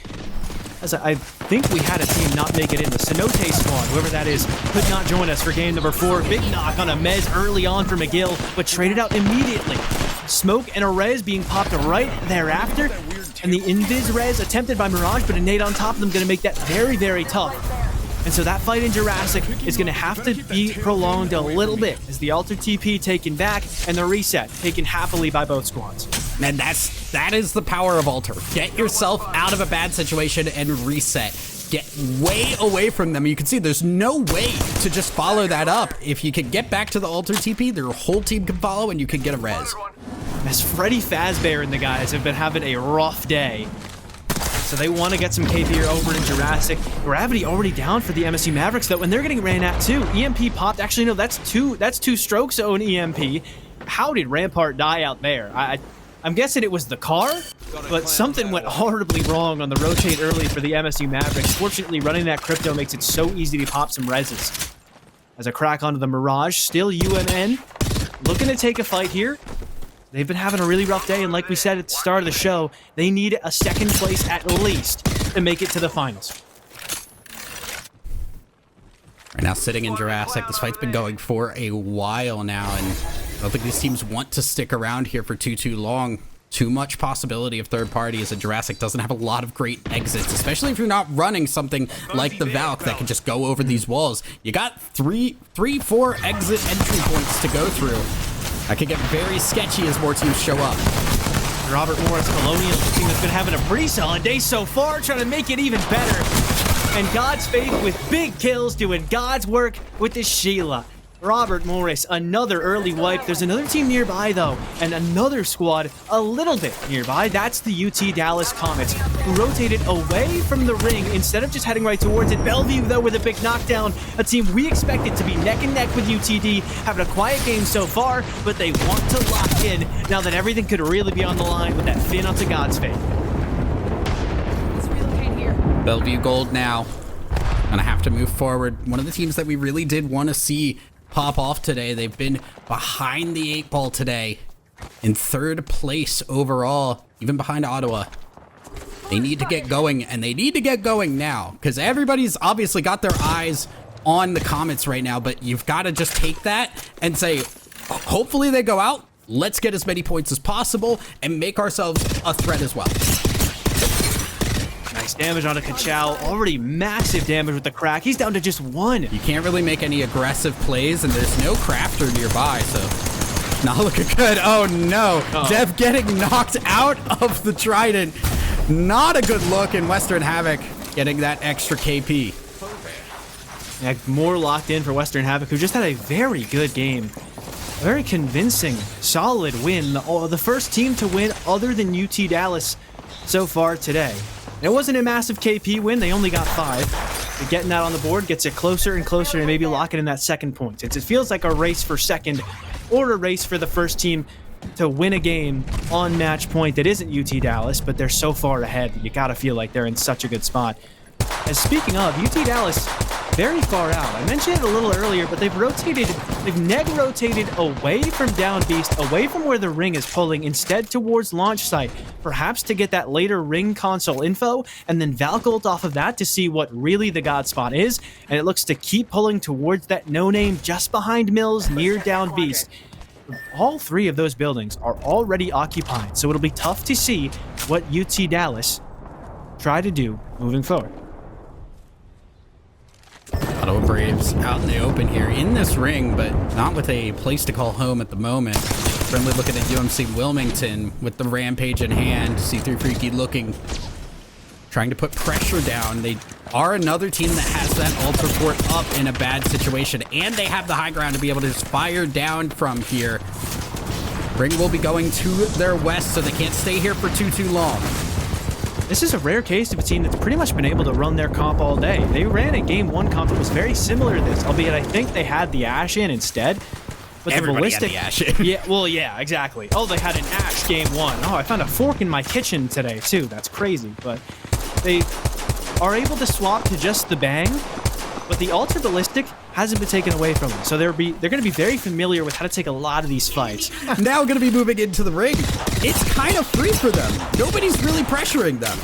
Speaker 1: As I think we had a team not make it in. The Cenote squad, whoever that is, could not join us for game number 4. Big knock on a Mez early on for McGill, but traded out immediately. Smoke and a res being popped right thereafter, and the invis res attempted by Mirage, but a nade on top of them going to make that very, very tough. And so that fight in Jurassic is going to have to be prolonged a little bit as the Alter TP taken back and the reset taken happily by both squads.
Speaker 2: And that is the power of Alter. Get yourself out of a bad situation and reset. Get way away from them. You can see there's no way to just follow that up. If you can get back to the Alter TP, their whole team can follow and you can get a res.
Speaker 1: As Freddy Fazbear and the guys have been having a rough day. So they want to get some KP here over in Jurassic. Gravity already down for the MSC Mavericks though, and they're getting ran at too. EMP popped. Actually, no, that's two strokes own EMP. How did Rampart die out there? I'm guessing it was the car, but something went horribly wrong on the rotate early for the MSC Mavericks. Fortunately, running that crypto makes it so easy to pop some reses. As a crack onto the Mirage, still UMN looking to take a fight here. They've been having a really rough day, and like we said at the start of the show, they need a second place at least to make it to the finals.
Speaker 2: Right now, sitting in Jurassic, this fight's been going for a while now, and I don't think these teams want to stick around here for too long. Too much possibility of third party, as a Jurassic doesn't have a lot of great exits, especially if you're not running something like the Valk that can just go over these walls. You got 4 exit entry points to go through. That could get very sketchy as more teams show up.
Speaker 1: Robert Morris, Colonial team has been having a pretty solid day so far, trying to make it even better. And God's Faith with big kills, doing God's work with the Sheila. Robert Morris, another early wipe. There's another team nearby, though, and another squad a little bit nearby. That's the UT Dallas Comets, who rotated away from the ring instead of just heading right towards it. Bellevue, though, with a big knockdown. A team we expected to be neck and neck with UTD, having a quiet game so far, but they want to lock in now that everything could really be on the line with that fin onto God's Faith.
Speaker 3: Let's relocate here.
Speaker 2: Bellevue Gold now. Gonna have to move forward. One of the teams that we really did want to see pop off today. They've been behind the 8 ball today, in 3rd place overall, even behind Ottawa. They need to get going, and they need to get going now, because everybody's obviously got their eyes on the Comets right now, but you've got to just take that and say, hopefully they go out, let's get as many points as possible, and make ourselves a threat as well.
Speaker 1: Nice damage on a Kachow. Already massive damage with the crack. He's down to just 1.
Speaker 2: You can't really make any aggressive plays, and there's no crafter nearby, so not looking good. Oh no, Dev getting knocked out of the Trident. Not a good look, and Western Havoc getting that extra KP.
Speaker 1: Yeah, more locked in for Western Havoc, who just had a very good game. A very convincing, solid win. The first team to win other than UT Dallas so far today. It wasn't a massive KP win, they only got 5. But getting that on the board gets it closer and closer to maybe locking in that second point. It feels like a race for second or a race for the first team to win a game on match point that isn't UT Dallas, but they're so far ahead that you gotta feel like they're in such a good spot. As speaking of, UT Dallas, very far out. I mentioned it a little earlier, but they've neg rotated away from down beast, away from where the ring is pulling, instead towards launch site, perhaps to get that later ring console info, and then Valk ult off of that to see what really the god spot is, and it looks to keep pulling towards that no-name just behind Mills near down beast. All three of those buildings are already occupied, so it'll be tough to see what UT Dallas try to do moving forward.
Speaker 2: Ottawa Braves out in the open here in this ring, but not with a place to call home at the moment. Friendly looking at UMC Wilmington with the rampage in hand. C3 Freaky looking, trying to put pressure down. They are another team that has that ultra port up in a bad situation, and they have the high ground to be able to just fire down from here. Ring will be going to their west, so they can't stay here for too long.
Speaker 1: This is a rare case of a team that's pretty much been able to run their comp all day. They ran a game one comp that was very similar to this, albeit I think they had the Ash in instead. But
Speaker 2: Everybody
Speaker 1: the ballistic,
Speaker 2: had the Ash in.
Speaker 1: Yeah, well, yeah, exactly. Oh, they had an Ash game one. Oh, I found a fork in my kitchen today too. That's crazy. But they are able to swap to just the Bang, but the Ultra Ballistic hasn't been taken away from them. So they're going to be very familiar with how to take a lot of these fights.
Speaker 2: Now going to be moving into the ring. It's kind of free for them. Nobody's really pressuring them.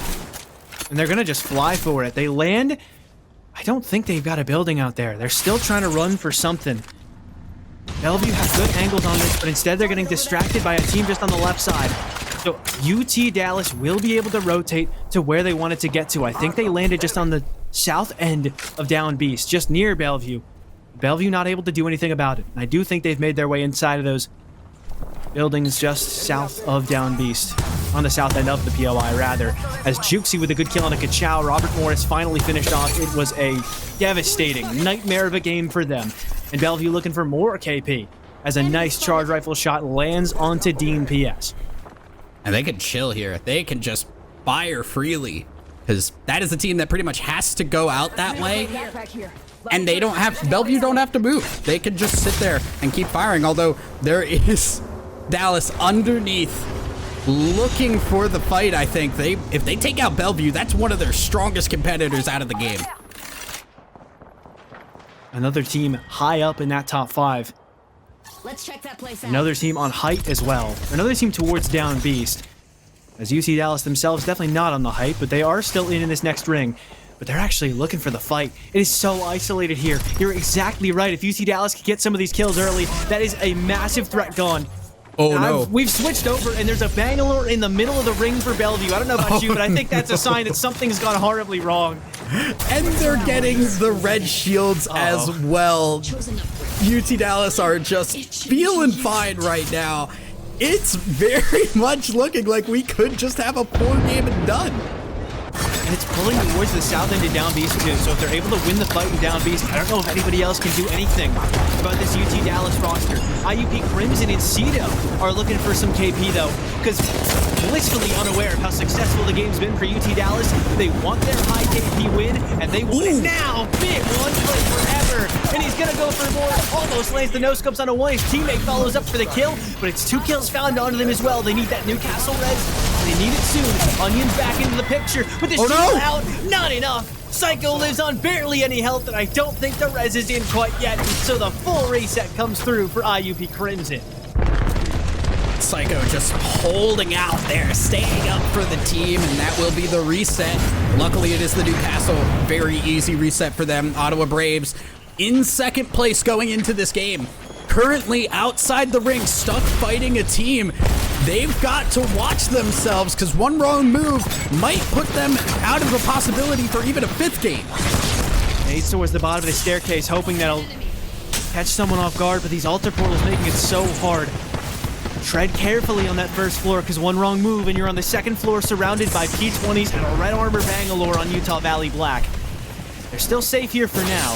Speaker 1: And they're going to just fly for it. They land. I don't think they've got a building out there. They're still trying to run for something. Bellevue has good angles on this, but instead they're getting distracted by a team just on the left side. So UT Dallas will be able to rotate to where they wanted to get to. I think they landed just on the south end of Down Beast, just near Bellevue. Bellevue not able to do anything about it. And I do think they've made their way inside of those buildings just south of Down Beast. On the south end of the POI, rather. As Jukesy with a good kill on a Kachow, Robert Morris finally finished off. It was a devastating nightmare of a game for them. And Bellevue looking for more KP as a nice charge rifle shot lands onto Dean PS.
Speaker 2: And they can chill here. They can just fire freely, because that is a team that pretty much has to go out that way. And they don't have, Bellevue don't have to move. They can just sit there and keep firing. Although there is Dallas underneath looking for the fight. I think if they take out Bellevue, that's one of their strongest competitors out of the game.
Speaker 1: Another team high up in that top five.
Speaker 3: Let's check that place out.
Speaker 1: Another team on height as well. Another team towards Down Beast. As UT Dallas themselves, definitely not on the height, but they are still in this next ring. But they're actually looking for the fight. It is so isolated here. You're exactly right. If UT Dallas can get some of these kills early, that is a massive threat gone.
Speaker 2: Oh, no.
Speaker 1: We've switched over, and there's a Bangalore in the middle of the ring for Bellevue. I don't know about you, but I think that's a sign that something's gone horribly wrong.
Speaker 2: And they're getting the red shields as well. UT Dallas are just feeling fine right now. It's very much looking like we could just have a 4-game and done.
Speaker 1: And it's pulling towards the south end of Down Beast too, so if they're able to win the fight in Down Beast, I don't know if anybody else can do anything about this UT Dallas roster. IUP Crimson and Cedo are looking for some KP though, because blissfully unaware of how successful the game's been for UT Dallas, they want their high KP win, and they want it now. Big one play forever, and he's gonna go for more. Almost lands the no-scopes on a one. His teammate follows up for the kill, but it's 2 kills found onto them as well. They need that Newcastle res. They need it soon. Onion's back into the picture, but the shield out, not enough. Psycho lives on barely any health, and I don't think the res is in quite yet, so the full reset comes through for IUP Crimson.
Speaker 2: Psycho just holding out there, staying up for the team, and that will be the reset. Luckily, it is the Newcastle. Very easy reset for them. Ottawa Braves in second place going into this game. Currently outside the ring, stuck fighting a team. They've got to watch themselves, because one wrong move might put them out of a possibility for even a 5th game.
Speaker 1: Nades towards the bottom of the staircase, hoping that he'll catch someone off guard, but these altar portals making it so hard. Tread carefully on that first floor, because one wrong move and you're on the second floor surrounded by P20s and a red armor Bangalore on Utah Valley Black. They're still safe here for now.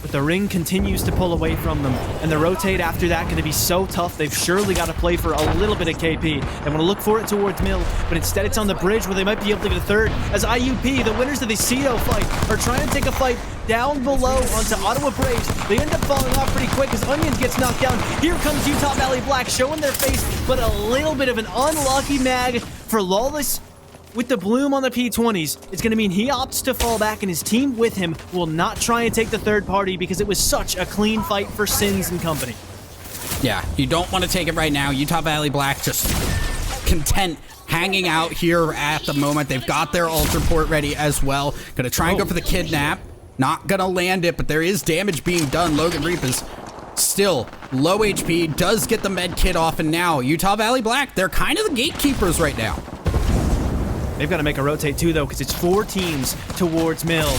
Speaker 1: but the ring continues to pull away from them. And the rotate after that going to be so tough. They've surely got to play for a little bit of KP. They want to look for it towards Mill, but instead it's on the bridge where they might be able to get a third. As IUP, the winners of the Cedo fight, are trying to take a fight down below onto Ottawa Braves. They end up falling off pretty quick as Onions gets knocked down. Here comes Utah Valley Black showing their face, but a little bit of an unlucky mag for Lawless. With the bloom on the P20s, it's going to mean he opts to fall back, and his team with him will not try and take the third party because it was such a clean fight for Sins and company.
Speaker 2: Yeah, you don't want to take it right now. Utah Valley Black just content hanging out here at the moment. They've got their altar port ready as well. Gonna try and go for the kidnap. Not gonna land it, but there is damage being done. Logan Reap is still low HP, does get the med kit off, and now Utah Valley Black, they're kind of the gatekeepers right now.
Speaker 1: They've got to make a rotate too, though, because it's 4 teams towards Mill.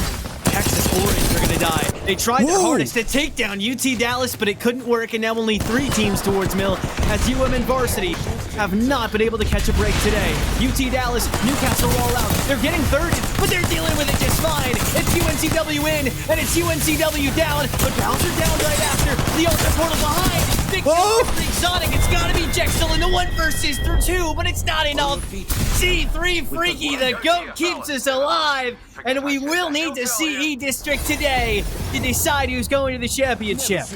Speaker 1: Texas Orange are going to die. They tried their hardest to take down UT Dallas, but it couldn't work, and now only 3 teams towards Mill, as UM and Varsity have not been able to catch a break today. UT Dallas, Newcastle all out. They're getting third, but they're dealing with it just fine. It's UNCW in, and it's UNCW down, but Bowser down right after. The ultra portal behind. Big kill for Exotic. It's got to be Jexel in the 1 versus 2, but it's not enough. C3 Freaky, the GOAT, keeps us alive, and we will need to see E-District today to decide who's going to the championship.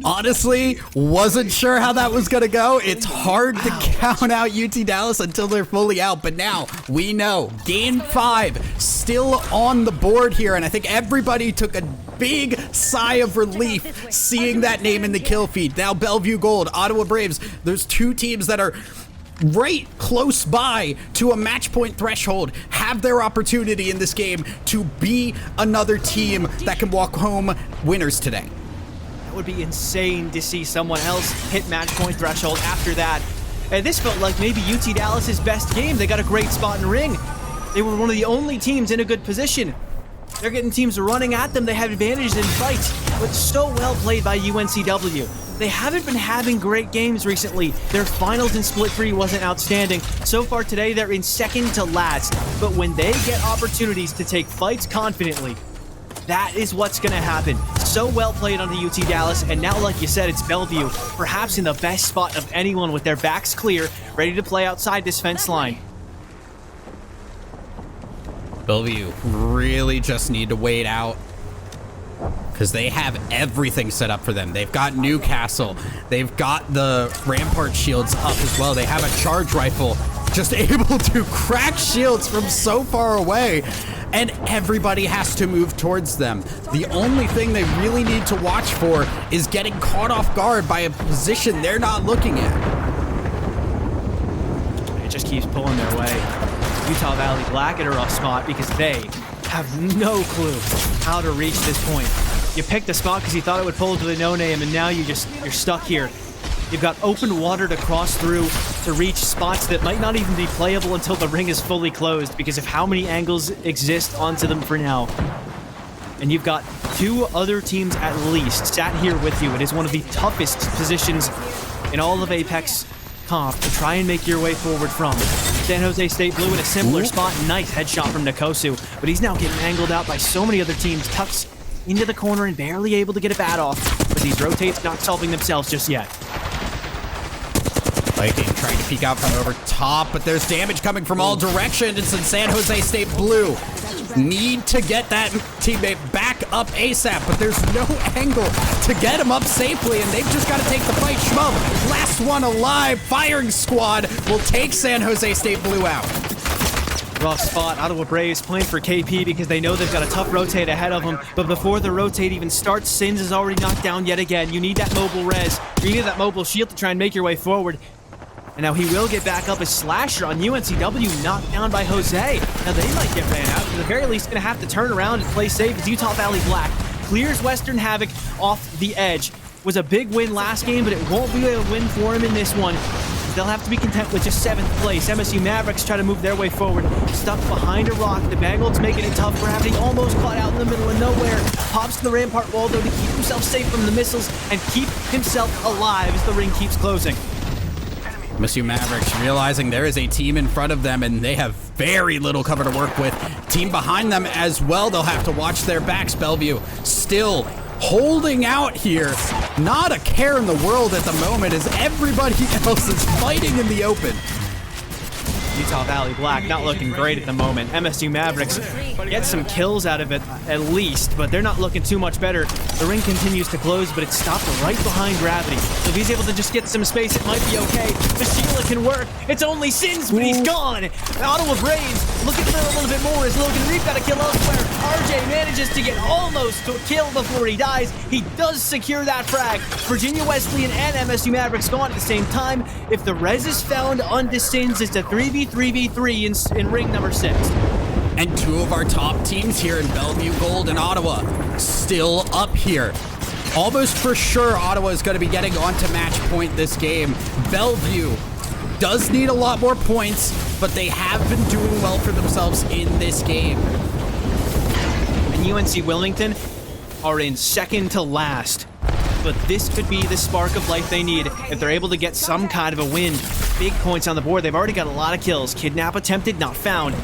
Speaker 2: Honestly, wasn't sure how that was gonna go. It's hard to count out UT Dallas until they're fully out, but now we know. Game 5 still on the board here, and I think everybody took a big sigh of relief seeing that name in the kill feed. Now Bellevue Gold, Ottawa Braves, there's 2 teams that are right close by to a match point threshold, have their opportunity in this game to be another team that can walk home winners today.
Speaker 1: That would be insane to see someone else hit match point threshold after that. And this felt like maybe UT Dallas's best game. They got a great spot in ring. They were one of the only teams in a good position. They're getting teams running at them. They have advantages in fights, but so well played by UNCW. They haven't been having great games recently. Their finals in Split 3 wasn't outstanding. So far today, they're in second to last. But when they get opportunities to take fights confidently, that is what's going to happen. So well played on the UT Dallas, and now, like you said, it's Bellevue, perhaps in the best spot of anyone with their backs clear, ready to play outside this fence line.
Speaker 2: Bellevue really just need to wait out because they have everything set up for them. They've got Newcastle. They've got the Rampart shields up as well. They have a charge rifle just able to crack shields from so far away, and everybody has to move towards them. The only thing they really need to watch for is getting caught off guard by a position they're not looking at.
Speaker 1: It just keeps pulling their way. Utah Valley Black at a rough spot because they have no clue how to reach this point. You picked a spot because you thought it would pull to the no-name, and now you're stuck here. You've got open water to cross through to reach spots that might not even be playable until the ring is fully closed because of how many angles exist onto them for now. And you've got 2 other teams at least sat here with you. It is one of the toughest positions in all of Apex comp to try and make your way forward from. San Jose State Blue in a similar spot. Nice headshot from Nkosu, but he's now getting angled out by so many other teams. Tucks into the corner and barely able to get a bat off, but these rotates not solving themselves just yet.
Speaker 2: Viking trying to peek out from over top, but there's damage coming from all directions. It's in San Jose State Blue. Need to get that teammate back up ASAP, but there's no angle to get him up safely, and they've just got to take the fight. Schmub, last one alive. Firing squad will take San Jose State Blue out.
Speaker 1: Rough spot. Ottawa Braves playing for KP because they know they've got a tough rotate ahead of them. But before the rotate even starts, Sins is already knocked down yet again. You need that mobile res. You need that mobile shield to try and make your way forward. And now he will get back up as Slasher on UNCW, knocked down by Jose. Now they might get ran out. At the very least, going to have to turn around and play safe as Utah Valley Black clears Western Havoc off the edge. Was a big win last game, but it won't be a win for him in this one. They'll have to be content with just 7th place. MSU Mavericks try to move their way forward. Stuck behind a rock. The Bengals making it tough. Gravity almost caught out in the middle of nowhere. Pops to the Rampart wall, though, to keep himself safe from the missiles and keep himself alive as the ring keeps closing.
Speaker 2: MSU Mavericks realizing there is a team in front of them and they have very little cover to work with. Team behind them as well, they'll have to watch their backs. Bellevue still holding out here. Not a care in the world at the moment as everybody else is fighting in the open.
Speaker 1: Utah Valley Black not looking great at the moment. MSU Mavericks get some kills out of it at least, but they're not looking too much better. The ring continues to close, but it's stopped right behind Gravity. So if he's able to just get some space, it might be okay. The Sheila can work. It's only Sins, but he's gone. The Ottawa Braves looking for a little bit more as Logan Reef got a kill elsewhere. RJ manages to get almost to a kill before he dies. He does secure that frag. Virginia Wesleyan and MSU Mavericks gone at the same time. If the res is found onto Sins, it's a 3v3v3 in ring number 6.
Speaker 2: And two of our top teams here in Bellevue Gold and Ottawa still up here. Almost for sure Ottawa is going to be getting onto match point this game. Bellevue does need a lot more points, but they have been doing well for themselves in this game.
Speaker 1: And UNC Wilmington are in second to last. But this could be the spark of life they need if they're able to get some kind of a win. Big points on the board. They've already got a lot of kills. Kidnap attempted, not found.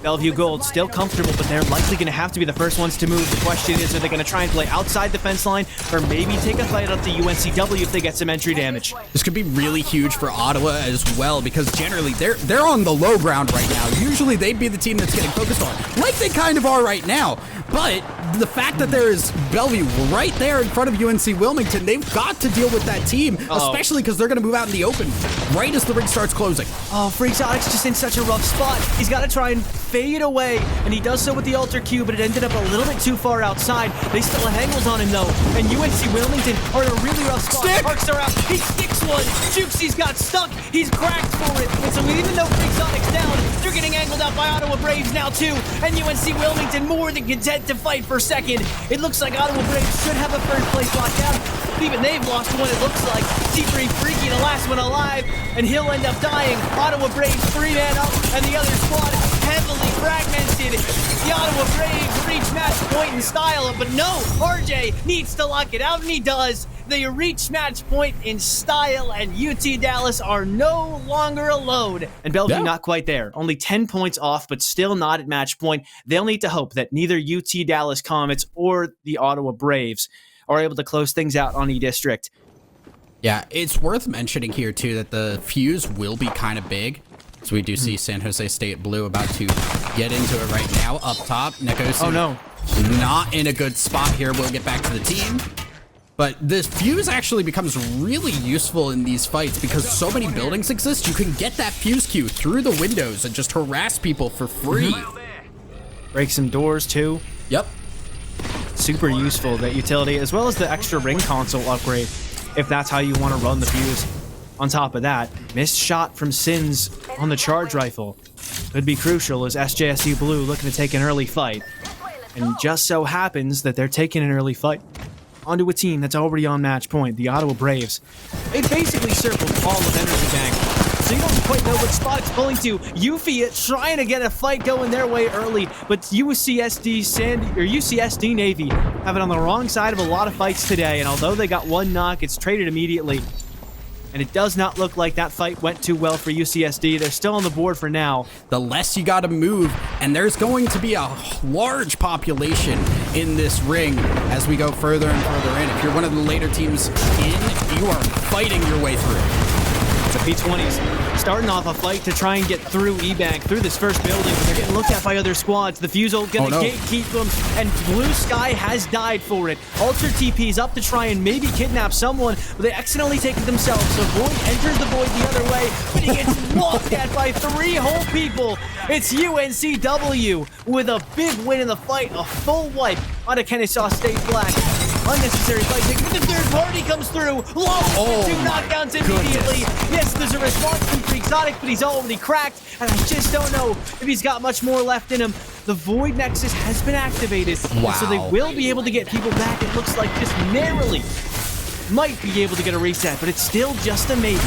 Speaker 1: Bellevue Gold still comfortable, but they're likely going to have to be the first ones to move. The question is, are they going to try and play outside the fence line or maybe take a fight up to UNCW if they get some entry damage?
Speaker 2: This could be really huge for Ottawa as well because generally they're on the low ground right now. Usually they'd be the team that's getting focused on, like they kind of are right now. But the fact that there is Bellevue right there in front of UNC Wilmington, they've got to deal with that team, especially because they're going to move out in the open right as the ring starts closing.
Speaker 1: Oh, Freakonic's just in such a rough spot. He's got to try and fade away, and he does so with the Alter Q, but it ended up a little bit too far outside. They still have angles on him, though, and UNC Wilmington are in a really rough spot. Parks are out. He sticks one. Jukesy's got stuck. He's cracked for it, and so even though Freakonic's down, they're getting angled out by Ottawa Braves now, too, and UNC Wilmington more than content to fight for second. It looks like Ottawa Braves should have a first place locked down. Even they've lost one, it looks like. T3 Freaky, the last one alive, and he'll end up dying. Ottawa Braves 3-man up, and the other squad heavily fragmented. The Ottawa Braves reach match point in style, but no, RJ needs to lock it out, and he does. They reach match point in style, and UT Dallas are no longer alone. And Bellevue not quite there. Only 10 points off, but still not at match point. They'll need to hope that neither UT Dallas Comets or the Ottawa Braves are able to close things out on E-District.
Speaker 2: Yeah, it's worth mentioning here, too, that the fuse will be kind of big. So we do see San Jose State Blue about to get into it right now. Up top, Nekosu.
Speaker 1: Oh, no.
Speaker 2: Not in a good spot here. We'll get back to the team. But this fuse actually becomes really useful in these fights because so many buildings exist. You can get that fuse queue through the windows and just harass people for free.
Speaker 1: Break some doors, too.
Speaker 2: Yep.
Speaker 1: Super useful, that utility, as well as the extra ring console upgrade, if that's how you want to run the fuse. On top of that, missed shot from Sins on the charge rifle could be crucial as SJSU Blue looking to take an early fight. And just so happens that they're taking an early fight onto a team that's already on match point, the Ottawa Braves. They basically circled all of Energy Bank, so you don't quite know what spot it's pulling to. Yuffie trying to get a fight going their way early, but UCSD Navy have it on the wrong side of a lot of fights today, and although they got one knock, it's traded immediately. And it does not look like that fight went too well for UCSD. They're still on the board for now.
Speaker 2: The less you got to move, and there's going to be a large population in this ring as we go further and further in. If you're one of the later teams in, you are fighting your way through.
Speaker 1: The P20s starting off a fight to try and get through E-Bank, through this first building, but they're getting looked at by other squads. The Fusel gonna gatekeep them, and Blue Sky has died for it. Alter TP's up to try and maybe kidnap someone, but they accidentally take it themselves. So Void enters the Void the other way, but he gets walked at by 3 whole people. It's UNCW with a big win in the fight, a full wipe on a Kennesaw State Black. Unnecessary fight taken, but the third party comes through. Low 2 knockdowns immediately. Yes, there's a response from Freakonomic, but he's already cracked, and I just don't know if he's got much more left in him. The Void Nexus has been activated, and so they will be able to get people back. It looks like just narrowly might be able to get a reset, but it's still just a maybe.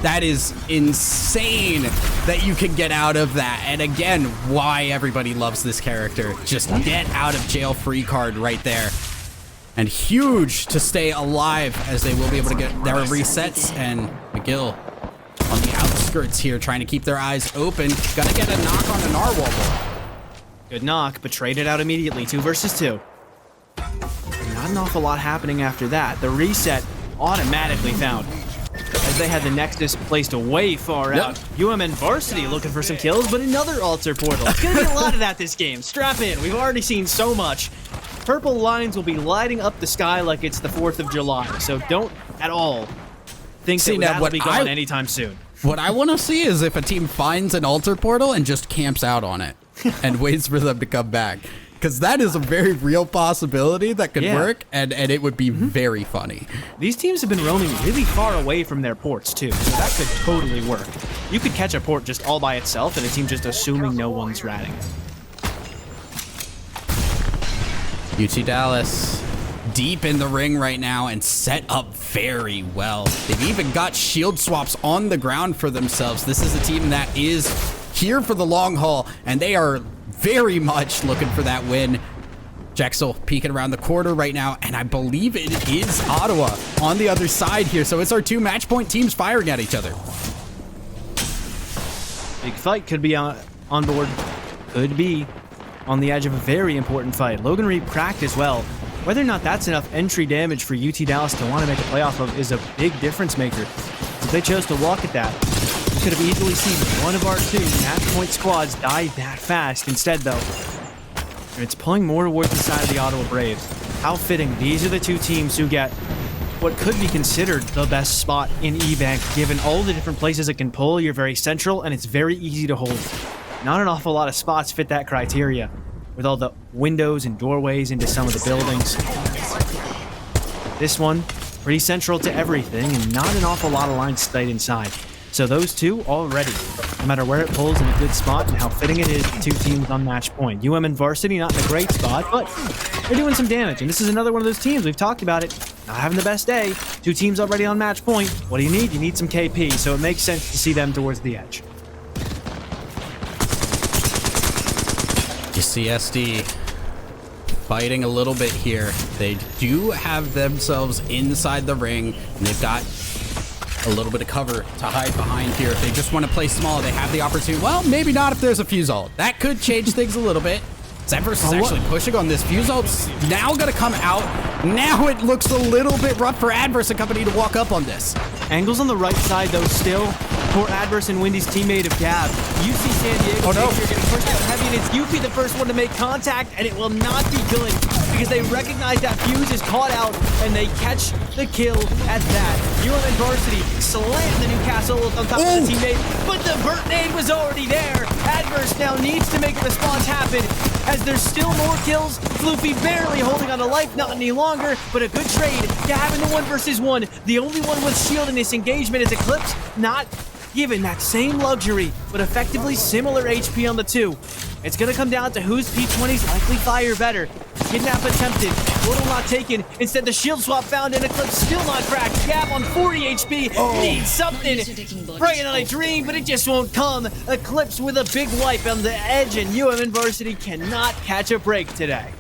Speaker 2: That is insane that you can get out of that. And again, why everybody loves this character. Just get out of jail free card right there. And huge to stay alive as they will be able to get their resets. And McGill on the outskirts here, trying to keep their eyes open. Gonna get a knock on a narwhal ball.
Speaker 1: Good knock, but traded out immediately. 2 versus 2. Not an awful lot happening after that. The reset automatically found, as they had the Nexus placed way far out. UMN Varsity looking for some kills, but another altar portal. It's going to be a lot of that this game. Strap in. We've already seen so much. Purple lines will be lighting up the sky like it's the 4th of July, so don't at all think that will be gone anytime soon.
Speaker 2: What I want to see is if a team finds an altar portal and just camps out on it and waits for them to come back. Because that is a very real possibility that could work, and it would be very funny.
Speaker 1: These teams have been roaming really far away from their ports, too, so that could totally work. You could catch a port just all by itself, and a team just assuming no one's ratting.
Speaker 2: UT Dallas deep in the ring right now and set up very well. They've even got shield swaps on the ground for themselves. This is a team that is here for the long haul, and they are very much looking for that win. Jexel peeking around the corner right now, and I believe it is Ottawa on the other side here. So it's our 2 match point teams firing at each other.
Speaker 1: Big fight could be on board. Could be on the edge of a very important fight. Logan Reed cracked as well. Whether or not that's enough entry damage for UT Dallas to want to make a playoff of is a big difference maker. If they chose to walk at that, we could have easily seen one of our 2 match point squads die that fast. Instead, though, it's pulling more towards the side of the Ottawa Braves. How fitting. These are the 2 teams who get what could be considered the best spot in E-Bank. Given all the different places it can pull, you're very central, and it's very easy to hold. Not an awful lot of spots fit that criteria, with all the windows and doorways into some of the buildings. This one, pretty central to everything, and not an awful lot of lines stayed inside. So those 2 already, no matter where it pulls in a good spot and how fitting it is, the 2 teams on match point. UMN Varsity not in a great spot, but they're doing some damage. And this is another one of those teams, we've talked about it, not having the best day. 2 teams already on match point. What do you need? You need some KP, so it makes sense to see them towards the edge.
Speaker 2: UCSD fighting a little bit here. They do have themselves inside the ring, and they've got a little bit of cover to hide behind here. If they just want to play small, they have the opportunity. Well, maybe not if there's a fuse ult. That could change things a little bit. Zevers is actually pushing on this. Fuse ult's now going to come out. Now it looks a little bit rough for Adverse and company to walk up on this.
Speaker 1: Angles on the right side, though, still for Adverse and Wendy's teammate of Gab. UC San Diego, you're getting pushed out heavy, and it's UP the first one to make contact, and it will not be good because they recognize that Fuse is caught out, and they catch the kill at that. UMN Varsity slammed the Newcastle on top of the teammate, but the vert nade was already there. Adverse now needs to make a response happen, as there's still more kills. Floofy barely holding on to life, not any longer, but a good trade to having the 1 versus 1. The only one with shield in this engagement is Eclipse, not given that same luxury, but effectively similar HP on the 2. It's going to come down to whose P20s likely fire better. Kidnap attempted, portal not taken. Instead, the shield swap found, and Eclipse still not cracked. Gap on 40 HP, needs something. Praying on a dream, but it just won't come. Eclipse with a big wipe on the edge, and UMN Varsity cannot catch a break today.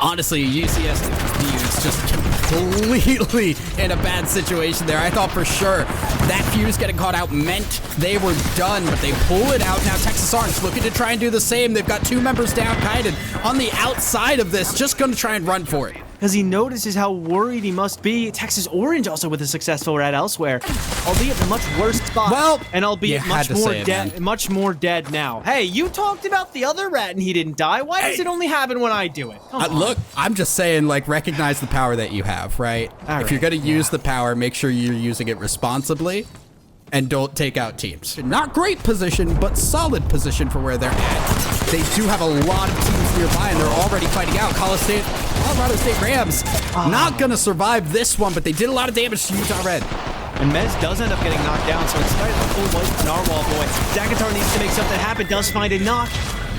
Speaker 2: Honestly, UCSD is just completely in a bad situation there. I thought for sure that fuse getting caught out meant they were done, but they pull it out. Now Texas Orange looking to try and do the same. They've got 2 members down, Kaiden on the outside of this, just going to try and run for it.
Speaker 1: Because he notices how worried he must be. Texas Orange also with a successful rat elsewhere, albeit in a much worse spot.
Speaker 2: Well,
Speaker 1: and albeit much more dead now. Hey, you talked about the other rat and he didn't die. Why does it only happen when I do it?
Speaker 2: Look, I'm just saying, like, recognize the power that you have, right? If you're going to use the power, make sure you're using it responsibly and don't take out teams. Not great position, but solid position for where they're at. They do have a lot of teams nearby, and they're already fighting out. Colorado State Rams not going to survive this one, but they did a lot of damage to Utah Red.
Speaker 1: And Mez does end up getting knocked down, so it's starting to full wipe Narwhal boy. Zagatar needs to make something happen, does find a knock,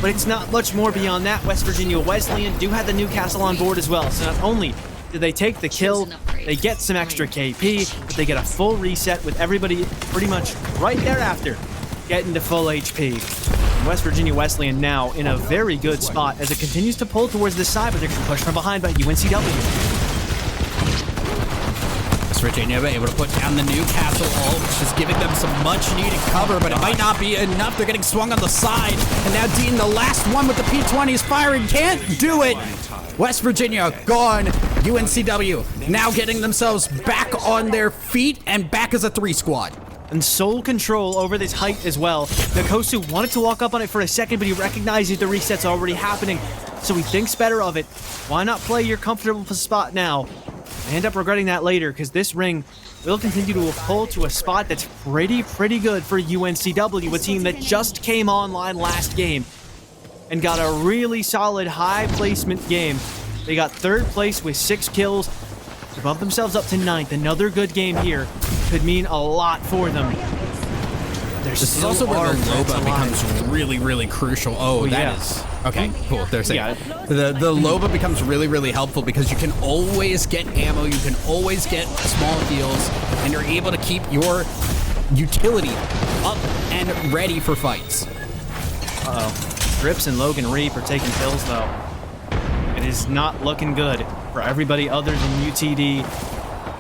Speaker 1: but it's not much more beyond that. West Virginia Wesleyan do have the Newcastle on board as well, so not only do they take the kill, they get some extra KP, but they get a full reset with everybody pretty much right thereafter getting to full HP. And West Virginia Wesleyan now in a very good spot as it continues to pull towards this side, but they're getting pushed from behind by UNCW.
Speaker 2: West Virginia able to put down the Newcastle ult, which is giving them some much needed cover, but it might not be enough. They're getting swung on the side, and now Dean, the last one with the P20, is firing, can't do it. West Virginia gone. UNCW now getting themselves back on their feet and back as a 3 squad.
Speaker 1: And sole control over this height as well. Nakosu wanted to walk up on it for a second, but he recognizes the reset's already happening, so he thinks better of it. Why not play your comfortable spot now? I end up regretting that later, because this ring will continue to pull to a spot that's pretty good for UNCW, a team that just came online last game and got a really solid high placement game. They got 3rd place with 6 kills to bump themselves up to 9th. Another good game here could mean a lot for them.
Speaker 2: This is also where the Loba becomes really crucial. Oh, that is... Okay, cool. There's it. The Loba becomes really helpful because you can always get ammo, you can always get small heals, and you're able to keep your utility up and ready for fights.
Speaker 1: Drips and Logan Reap are taking kills, though. It is not looking good for everybody other than UTD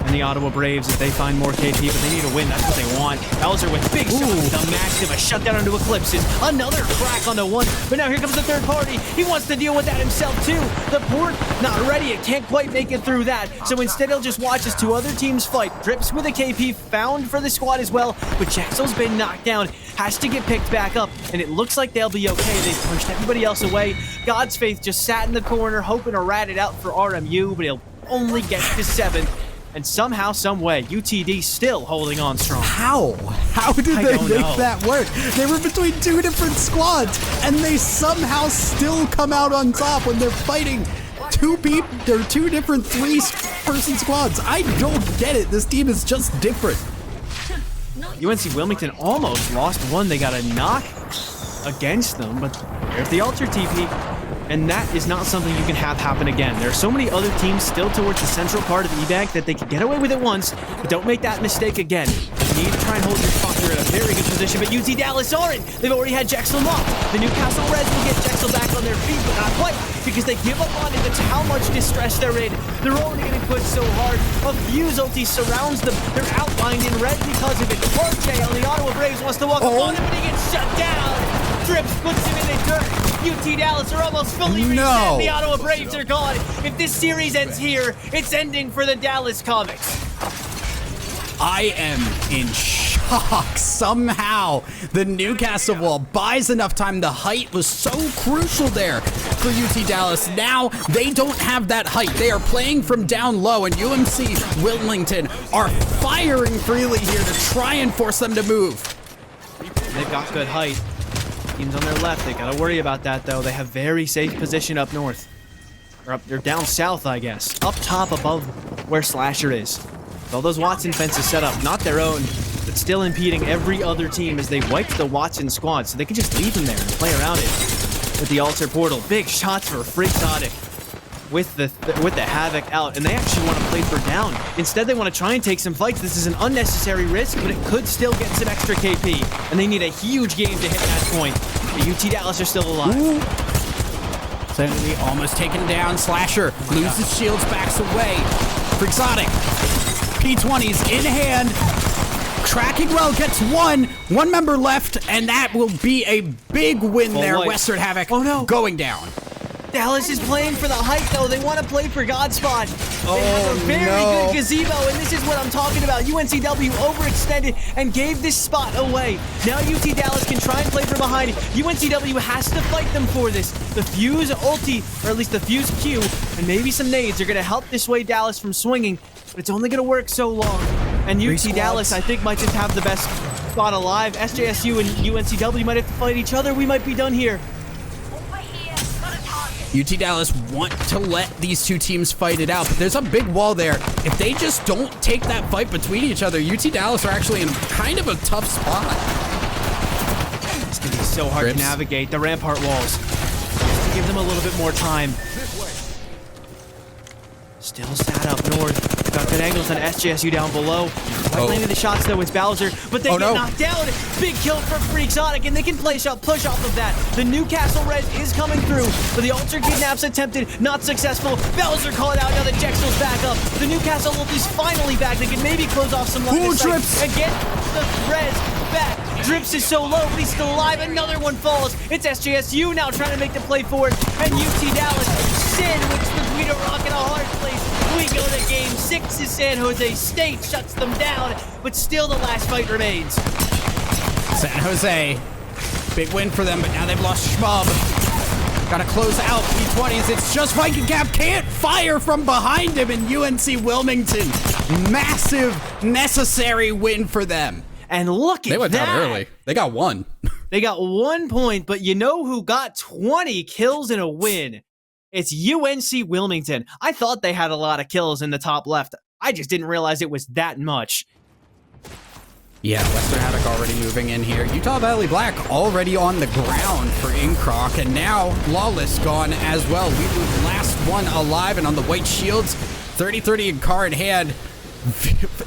Speaker 1: and the Ottawa Braves if they find more KP, but they need to win. That's what they want. Elzer with big shots, the massive, a shutdown onto Eclipses, another crack onto one, but now here comes the third party. He wants to deal with that himself too. The port not ready, it can't quite make it through that, so instead he'll just watch as 2 other teams fight. Drips with a KP found for the squad as well, but Jaxel's been knocked down, has to get picked back up, and it looks like they'll be okay. They pushed everybody else away. God's Faith just sat in the corner hoping to rat it out for RMU, but he'll only get to 7th. And somehow, some way, UTD still holding on strong.
Speaker 2: How? How did they make that work? They were between 2 different squads, and they somehow still come out on top when they're fighting 2 people. They're 2 different 3-person squads. I don't get it. This team is just different.
Speaker 1: UNC Wilmington almost lost one. They got a knock against them, but there's the Alter TP. And that is not something you can have happen again. There are so many other teams still towards the central part of the evac that they can get away with it once, but don't make that mistake again. You need to try and hold your spot. You're in a very good position, but UT Dallas aren't. They've already had Jaxel locked. The Newcastle Reds will get Jaxel back on their feet, but not quite, because they give up on it. That's how much distress they're in. They're already getting pushed so hard. A Fuse ulti surrounds them. They're outlined in red because of it. RJ on the Ottawa Braves wants to walk up on him, but he gets shut down. Drips puts him in the dirt. UT Dallas are almost fully reset. The Ottawa Braves are gone. If this series ends here, it's ending for the Dallas Comics.
Speaker 2: I am in shock. Somehow, the Newcastle wall buys enough time. The height was so crucial there for UT Dallas. Now, they don't have that height. They are playing from down low, and UMC Wilmington are firing freely here to try and force them to move.
Speaker 1: They've got good height. Teams on their left, they gotta worry about that though. They have very safe position up north. Or they're down south, I guess. Up top above where Slasher is. With all those Watson fences set up, not their own, but still impeding every other team as they wiped the Watson squad, so they can just leave them there and play around it. With the Alter Portal, big shots for Freakotic with the Havoc out, and they actually want to play for down. Instead, they want to try and take some fights. This is an unnecessary risk, but it could still get some extra KP, and they need a huge game to hit that point. The UT Dallas are still alive.
Speaker 2: Sanity almost taken down. Slasher loses shields, backs away. Freakotic, P20s in hand. Tracking well, gets one member left, and that will be a big win there. Western Havoc going down.
Speaker 1: Dallas is playing for the height, though. They want to play for Godspot. They have a very good gazebo, and this is what I'm talking about. UNCW overextended and gave this spot away. Now UT Dallas can try and play from behind. UNCW has to fight them for this. The Fuse ulti, or at least the Fuse Q, and maybe some nades are going to help dissuade Dallas from swinging, but it's only going to work so long. And UT Dallas, I think, might just have the best spot alive. SJSU and UNCW might have to fight each other. We might be done here.
Speaker 2: UT Dallas want to let these 2 teams fight it out, but there's a big wall there. If they just don't take that fight between each other, UT Dallas are actually in kind of a tough spot.
Speaker 1: It's going to be so hard to navigate the rampart walls. Just to give them a little bit more time. Still sat up north. Got good angles on SJSU down below. Right landing the shots though with Bowser, but they get knocked down. Big kill for Freakotic, and they can push off of that. The Newcastle res is coming through, but the Alter kidnaps attempted, not successful. Bowser called out now that Jexel's back up. The Newcastle Wolf is finally back. They can maybe close off some line of sight and get the res back. Drips is so low, but he's still alive. Another one falls. It's SJSU now trying to make the play for it, and UT Dallas sandwiched between a rock and a hard place. We go to game 6 as San Jose State shuts them down, but still the last fight remains.
Speaker 2: San Jose, big win for them, but now they've lost Schmub. Gotta close out P20s. It's just Viking Cap can't fire from behind him, and UNC Wilmington, massive, necessary win for them.
Speaker 1: And look at that.
Speaker 2: They went down early. They got 1.
Speaker 1: They got 1 point, but you know who got 20 kills in a win? It's UNC Wilmington. I thought they had a lot of kills in the top left. I just didn't realize it was that much.
Speaker 2: Yeah, Western Haddock already moving in here. Utah Valley Black already on the ground for Inkroc, and now Lawless gone as well. We move last one alive, and on the white shields, 30-30 in car in hand,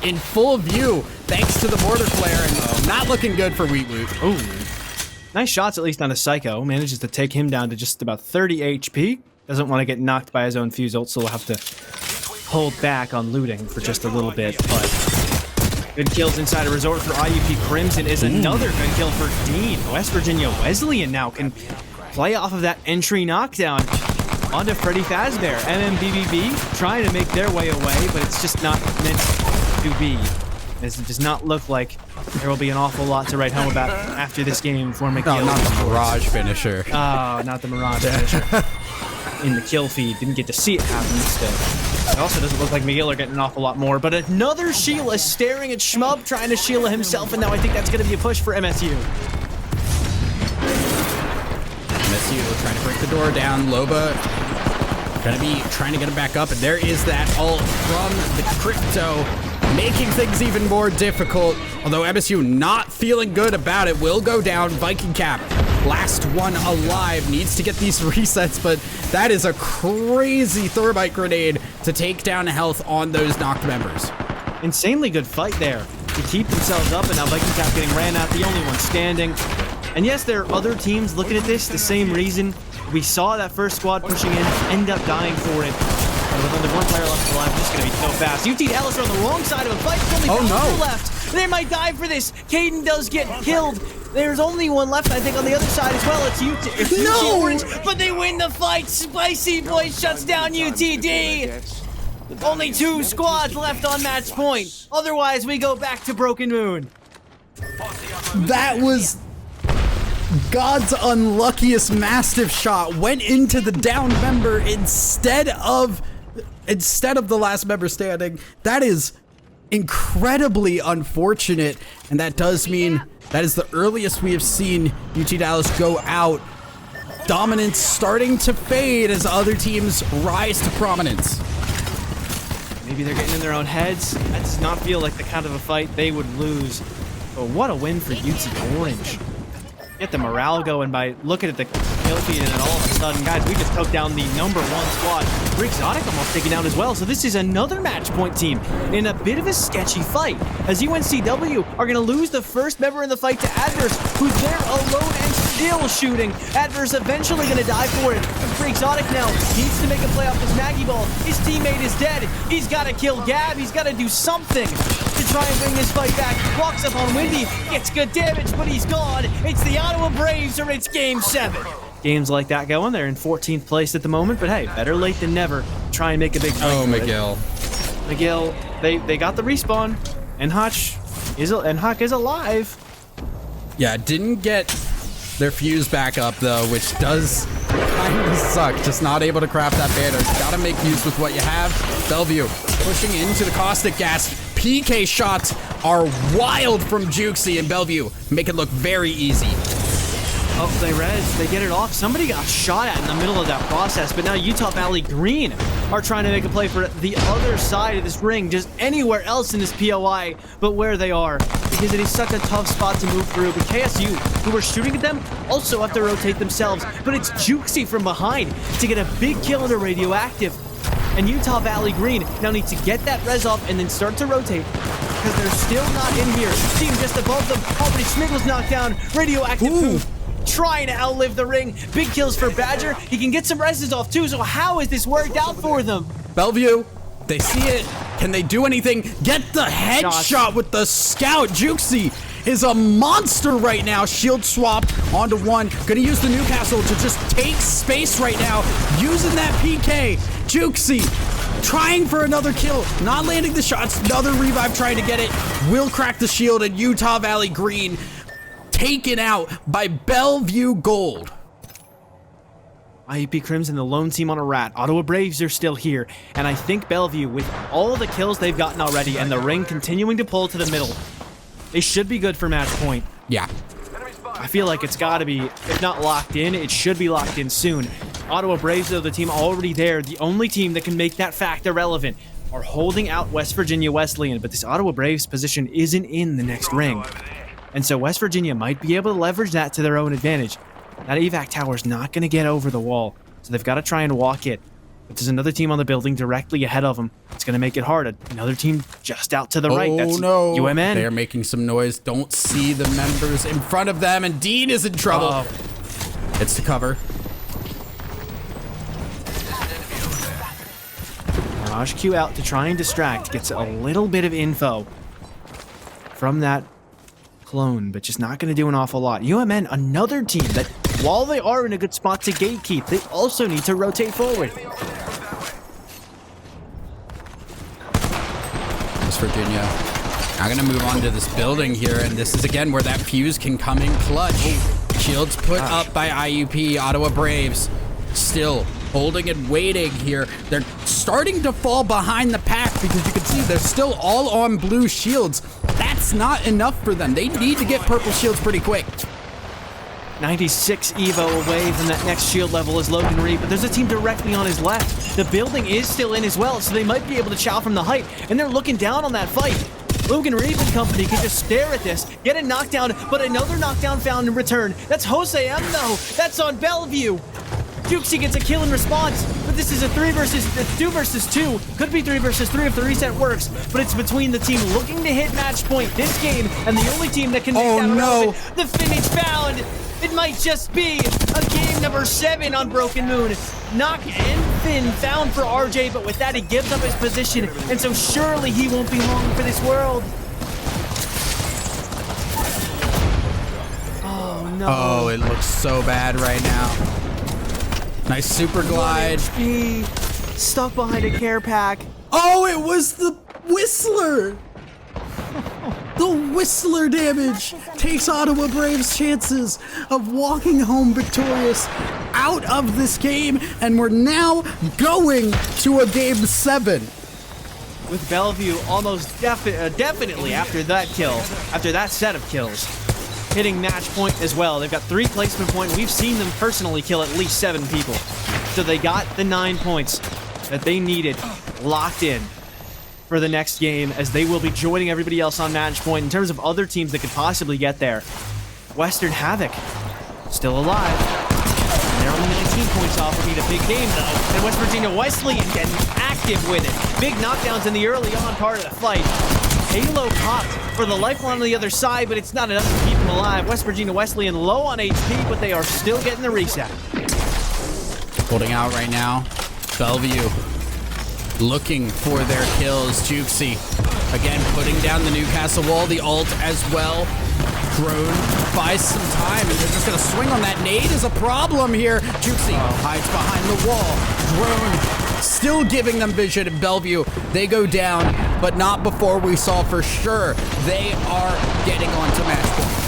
Speaker 2: in full view, thanks to the mortar flare, and not looking good for Wheatwood.
Speaker 1: Ooh. Nice shots, at least on a Psycho. Manages to take him down to just about 30 HP. Doesn't want to get knocked by his own fuse ult, so we'll have to hold back on looting for just a little bit, but good kills inside a resort for IUP Crimson is another good kill for Dean. West Virginia Wesleyan now can play off of that entry knockdown onto Freddy Fazbear. MMBBB trying to make their way away, but it's just not meant to be, as it does not look like there will be an awful lot to write home about after this game for McGill.
Speaker 2: No, not the Mirage finisher.
Speaker 1: Oh, not the Mirage finisher. In the kill feed, didn't get to see it happen still. It also doesn't look like McGill are getting an awful lot more, but another Sheila staring at Schmub, trying to Sheila himself, and now I think that's going to be a push for MSU.
Speaker 2: MSU trying to break the door down. Loba gonna be trying to get him back up, and there is that ult from the Crypto, making things even more difficult. Although MSU not feeling good about it, will go down. Viking Cap, last one alive, needs to get these resets, but that is a crazy thermite grenade to take down health on those knocked members.
Speaker 1: Insanely good fight there to keep themselves up, and now Viking Cap getting ran out, the only one standing. And yes, there are other teams looking at this the same reason. We saw that first squad pushing in, end up dying for it. And with only one player left alive, this is going to be so fast. UT Dallas are on the wrong side of a fight. There's only Bowser left. They might die for this. Caden does get killed. There's only one left, I think, on the other side as well. It's UT Orange, but they win the fight. Spicy Boy shuts down UTD. With only 2 squads left on match point. Otherwise, we go back to Broken Moon.
Speaker 2: That was God's unluckiest mastiff shot. Went into the down member instead of the last member standing. That is incredibly unfortunate, and that does mean that is the earliest we have seen UT Dallas go out. Dominance starting to fade as other teams rise to prominence.
Speaker 1: Maybe they're getting in their own heads. That does not feel like the kind of a fight they would lose. But what a win for UT Orange. Get the morale going by looking at the kill feed, and then all of a sudden, guys, we just took down the #1 squad. Exotic almost taken down as well, so this is another match point team in a bit of a sketchy fight, as UNCW are going to lose the first member in the fight to Adverse, who's there alone and still shooting. Adverse eventually going to die for it. Exotic now needs to make a play off this Maggie Ball. His teammate is dead. He's got to kill Gab. He's got to do something to try and bring this fight back. Walks up on Windy, gets good damage, but he's gone. It's the Ottawa Braves, or it's Game 7. Games like that going. They're in 14th place at the moment, but hey, better late than never. Try and make a big fight.
Speaker 2: Oh, McGill.
Speaker 1: McGill, they got the respawn, and Huck is alive.
Speaker 2: Yeah, didn't get their fuse back up though, which does kind of suck. Just not able to craft that banner. Gotta make use with what you have. Bellevue pushing into the caustic gas. PK shots are wild from Jukesy, and Bellevue make it look very easy.
Speaker 1: Oh, they res. They get it off. Somebody got shot at in the middle of that process, but now Utah Valley Green are trying to make a play for the other side of this ring, just anywhere else in this POI but where they are, because it is such a tough spot to move through. But KSU, who are shooting at them, also have to rotate themselves, but it's Jukesy from behind to get a big kill into Radioactive. And Utah Valley Green now needs to get that res off and then start to rotate because they're still not in here. Team just above them. Already Smiggle's knocked down. Radioactive Poop trying to outlive the ring. Big kills for Badger. He can get some reses off too, so how has this worked out for them?
Speaker 2: Bellevue, they see it. Can they do anything? Get the headshot with the scout. Juxi is a monster right now. Shield swap onto one. Gonna use the Newcastle to just take space right now. Using that PK. Juxi trying for another kill. Not landing the shots. Another revive trying to get it. Will crack the shield, and Utah Valley Green taken out by Bellevue Gold.
Speaker 1: IUP Crimson, the lone team on a rat. Ottawa Braves are still here. And I think Bellevue, with all the kills they've gotten already and the ring continuing to pull to the middle, they should be good for match point.
Speaker 2: Yeah.
Speaker 1: I feel like it's got to be, if not locked in, it should be locked in soon. Ottawa Braves, though, the team already there, the only team that can make that fact irrelevant, are holding out West Virginia Wesleyan, but this Ottawa Braves position isn't in the next ring. And so West Virginia might be able to leverage that to their own advantage. That evac tower's not going to get over the wall, so they've got to try and walk it. But there's another team on the building directly ahead of them. It's going to make it hard. Another team just out to the right. That's
Speaker 2: no.
Speaker 1: UMN.
Speaker 2: They're making some noise. Don't see the members in front of them, and Dean is in trouble. It's to cover.
Speaker 1: Mirage Q out to try and distract. Gets a little bit of info from that clone, but just not going to do an awful lot. UMN, another team that, while they are in a good spot to gatekeep, they also need to rotate forward.
Speaker 2: West Virginia now going to move on to this building here, and this is again where that fuse can come in clutch. Shields put up by IUP. Ottawa Braves still holding and waiting here. They're starting to fall behind the pack because you can see they're still all on blue shields. That's not enough for them. They need to get purple shields pretty quick.
Speaker 1: 96 Evo away from that next shield level is Logan Reed, but there's a team directly on his left. The building is still in as well, so they might be able to chow from the height, and they're looking down on that fight. Logan Reed and company can just stare at this, get a knockdown, but another knockdown found in return. That's Jose M, though. That's on Bellevue. Juxi gets a kill in response, but this is a 2 versus 2. Could be 3 versus 3 if the reset works, but it's between the team looking to hit match point this game and the only team that can make that relevant. The finish found. It might just be a game number 7 on Broken Moon. Knock and Finn found for RJ, but with that he gives up his position, and so surely he won't be long for this world. Oh no.
Speaker 2: Oh, it looks so bad right now. Nice super glide.
Speaker 1: HP, stuck behind a care pack.
Speaker 2: Oh, it was the Whistler. The Whistler damage takes Ottawa Braves' chances of walking home victorious out of this game, and we're now going to a game 7.
Speaker 1: With Bellevue almost definitely after that kill, after that set of kills, hitting match point as well. They've got 3 placement points. We've seen them personally kill at least 7 people. So they got the 9 points that they needed locked in for the next game, as they will be joining everybody else on match point. In terms of other teams that could possibly get there, Western Havoc still alive. They're only 19 points off of being a big game though, and West Virginia Wesleyan getting active with it. Big knockdowns in the early on part of the fight. Halo popped for the lifeline on the other side, but it's not enough to keep them alive. West Virginia Wesleyan low on HP, but they are still getting the reset.
Speaker 2: Holding out right now. Bellevue looking for their kills. Juxi again putting down the Newcastle wall, the ult as well. Drone buys some time, and they're just gonna swing on that. Nade is a problem here. Juxi hides behind the wall. Drone still giving them vision. In Bellevue, they go down, but not before we saw for sure they are getting onto match point.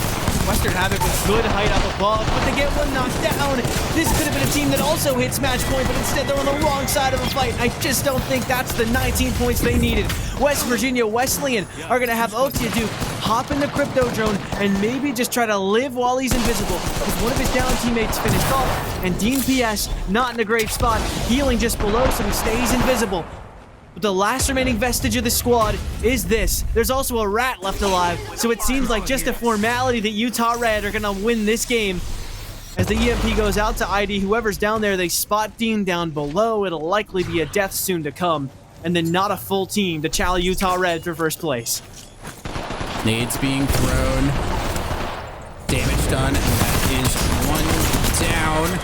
Speaker 1: Western Havoc with good height up above, but they get one knocked down. This could have been a team that also hits match point, but instead they're on the wrong side of the fight. I just don't think that's the 19 points they needed. West Virginia Wesleyan are going to have Otia Duke hop in the crypto drone and maybe just try to live while he's invisible, because one of his down teammates finished off, and Dean PS not in a great spot, healing just below, so he stays invisible. But the last remaining vestige of the squad is this. There's also a rat left alive, so it seems like just a formality that Utah Red are going to win this game. As the EMP goes out to ID, whoever's down there, they spot Dean down below. It'll likely be a death soon to come. And then not a full team to challenge Utah Red for first place.
Speaker 2: Nades being thrown. Damage done, and that is one down.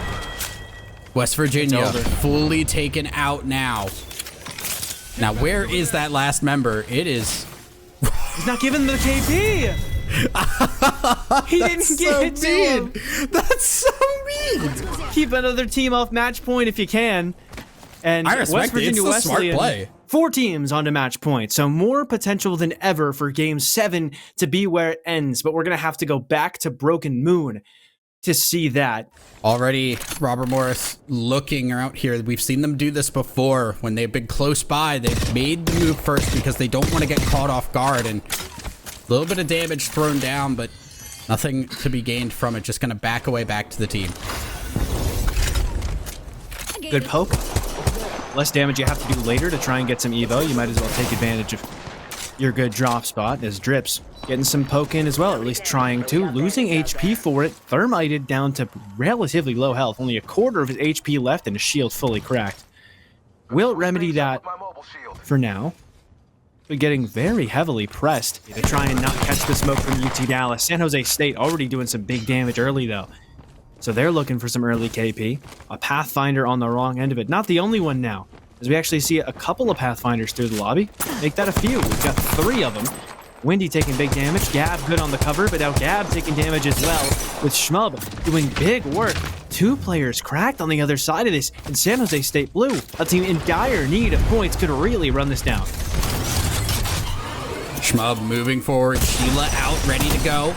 Speaker 2: West Virginia fully taken out now. Now, where is that last member? It is...
Speaker 1: He's not giving them the KP! He didn't give it to him!
Speaker 2: That's so mean!
Speaker 1: Keep another team off match point if you can. And
Speaker 2: I respect
Speaker 1: West Virginia
Speaker 2: it. It's the smart
Speaker 1: Wesleyan,
Speaker 2: play.
Speaker 1: 4 teams onto match point, so more potential than ever for Game 7 to be where it ends, but we're going to have to go back to Broken Moon to see that.
Speaker 2: Already, Robert Morris looking out here. We've seen them do this before. When they've been close by, they've made the move first because they don't want to get caught off guard, and a little bit of damage thrown down, but nothing to be gained from it. Just going to back away back to the team.
Speaker 1: Good poke. Less damage you have to do later to try and get some evo. You might as well take advantage of your good drop spot as Drips getting some poke in as well, or at least trying to. Losing HP for it. Thermited down to relatively low health. Only a quarter of his HP left and his shield fully cracked. Will remedy that for now. But getting very heavily pressed to try and not catch the smoke from UT Dallas. San Jose State already doing some big damage early though. So they're looking for some early KP. A Pathfinder on the wrong end of it. Not the only one now, as we actually see a couple of Pathfinders through the lobby. Make that a few. We've got 3 of them. Windy taking big damage. Gab good on the cover, but now Gab taking damage as well, with Schmub doing big work. 2 players cracked on the other side of this, and San Jose State Blue, a team in dire need of points, could really run this down.
Speaker 2: Schmub moving forward. Sheila out, ready to go.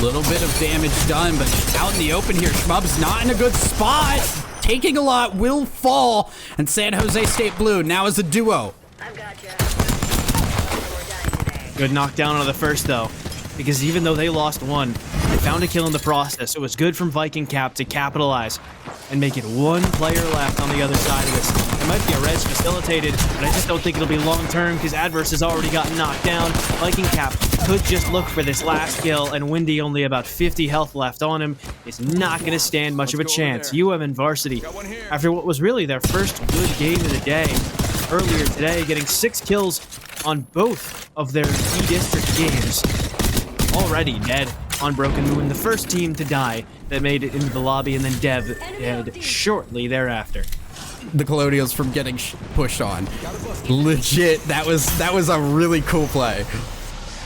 Speaker 2: Little bit of damage done, but out in the open here. Schmub's not in a good spot. Taking a lot, will fall. And San Jose State Blue now is a duo.
Speaker 3: I've got you.
Speaker 1: Good knockdown on the first, though, because even though they lost 1, they found a kill in the process. It was good from Viking Cap to capitalize and make it 1 player left on the other side of this. It might be a res facilitated, but I just don't think it'll be long-term because Adverse has already gotten knocked down. Viking Cap could just look for this last kill, and Windy, only about 50 health left on him, is not going to stand much of a chance. UM and Varsity, after what was really their first good game of the day, earlier today, getting 6 kills on both of their E-District games. Already dead on Broken Moon, the first team to die that made it into the lobby, and then Dev dead shortly thereafter.
Speaker 2: The Colonials from getting pushed on. Legit, that was a really cool play.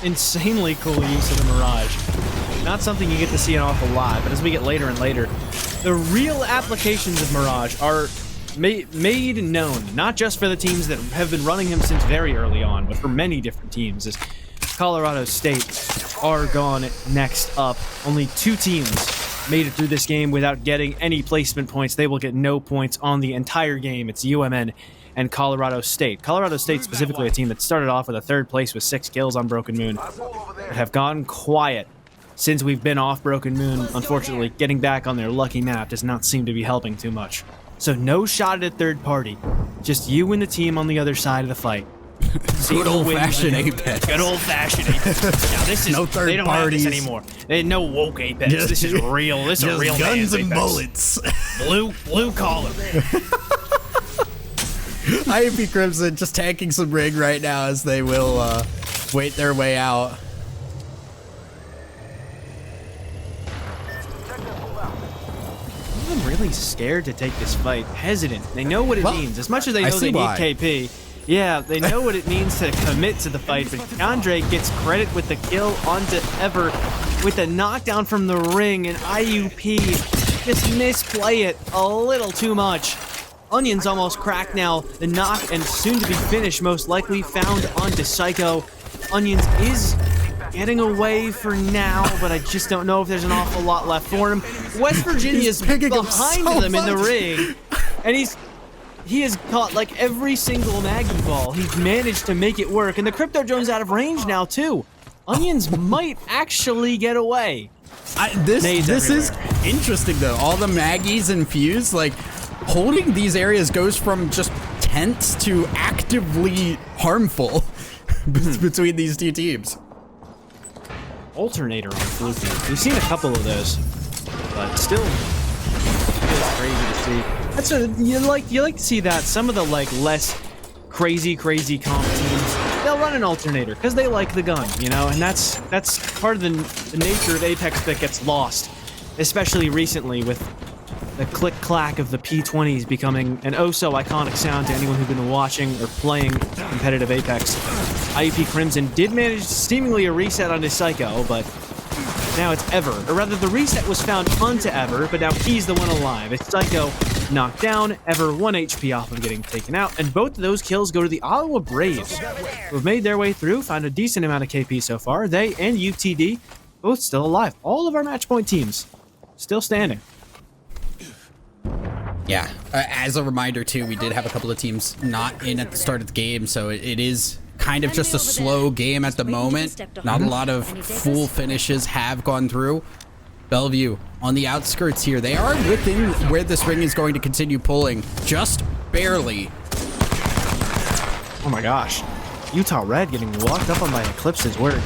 Speaker 1: Insanely cool use of the Mirage. Not something you get to see an awful lot, but as we get later and later, the real applications of Mirage are made known, not just for the teams that have been running him since very early on, but for many different teams, as Colorado State are gone next up. Only 2 teams made it through this game without getting any placement points. They will get no points on the entire game. It's UMN and Colorado State. Colorado State specifically a team that started off with a 3rd place with 6 kills on Broken Moon, but have gone quiet since we've been off Broken Moon. Unfortunately, getting back on their lucky map does not seem to be helping too much. So no shot at a third party, just you and the team on the other side of the fight.
Speaker 2: Good old-fashioned Apex.
Speaker 1: Good old-fashioned Apex. Now this is
Speaker 2: no third
Speaker 1: they don't
Speaker 2: parties
Speaker 1: have this anymore. They no woke Apex. This is real. This is a real
Speaker 2: guns and
Speaker 1: Apex.
Speaker 2: bullets.
Speaker 1: Blue collar.
Speaker 2: IMP Crimson just tanking some ring right now as they will wait their way out.
Speaker 1: I'm really scared to take this fight. Hesitant. They know what it means. As much as they know they need KP. Yeah, they know what it means to commit to the fight, but Andre gets credit with the kill onto Ever with a knockdown from the ring, and IUP just misplay it a little too much. Onion's almost cracked now. The knock and soon to be finished most likely found onto Psycho. Onions is getting away for now, but I just don't know if there's an awful lot left for him. West Virginia's behind them in the ring, and he has caught like every single Maggie ball. He's managed to make it work, and the Crypto Drone's out of range now too. Onions might actually get away.
Speaker 2: This is interesting though. All the Maggies and Fuse, like holding these areas goes from just tense to actively harmful between these 2 teams.
Speaker 1: Alternator on Fluky. We've seen a couple of those. but still feels crazy to see. That's you like to see that. Some of the like less crazy comp teams, they'll run an alternator because they like the gun, you know, and that's part of the nature of Apex that gets lost, especially recently with the click-clack of the P20s becoming an oh-so iconic sound to anyone who's been watching or playing competitive Apex. IUP Crimson did manage seemingly a reset on his Psycho, but now it's Ever. Or rather, the reset was found onto Ever, but now he's the one alive. It's Psycho knocked down, Ever 1 HP off of getting taken out, and both of those kills go to the Ottawa Braves, who have made their way through, found a decent amount of KP so far. They and UTD, both still alive. All of our match point teams still standing.
Speaker 2: Yeah, as a reminder too, we did have a couple of teams not in at the start of the game, so it is kind of just a slow game at the moment. Not a lot of full finishes have gone through. Bellevue on the outskirts here. They are within where this ring is going to continue pulling, just barely.
Speaker 1: Oh my gosh. Utah Red getting walked up on by Eclipse's work.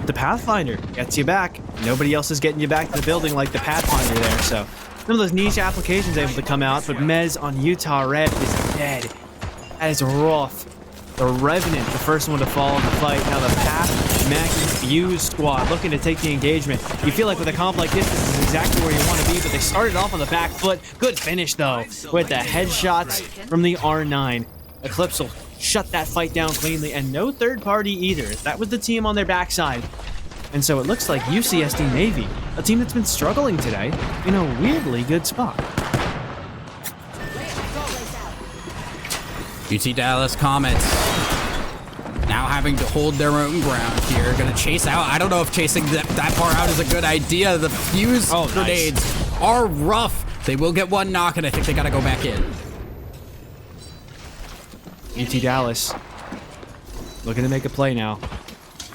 Speaker 1: The Pathfinder gets you back. Nobody else is getting you back to the building like the Pathfinder there, so some of those niche applications able to come out, but Mez on Utah Red is dead. That is rough. The Revenant, the first one to fall in the fight. Now the Path, Mac, Fuse squad looking to take the engagement. You feel like with a comp like this is exactly where you want to be, but they started off on the back foot. Good finish, though, with the headshots from the R9. Eclipse will shut that fight down cleanly, and no third party either. That was the team on their backside. And so it looks like UCSD Navy, a team that's been struggling today, in a weirdly good spot.
Speaker 2: UT Dallas Comets now having to hold their own ground here. Gonna chase out. I don't know if chasing that far out is a good idea. The fuse grenades are rough. They will get one knock, and I think they gotta go back in.
Speaker 1: UT Dallas looking to make a play now.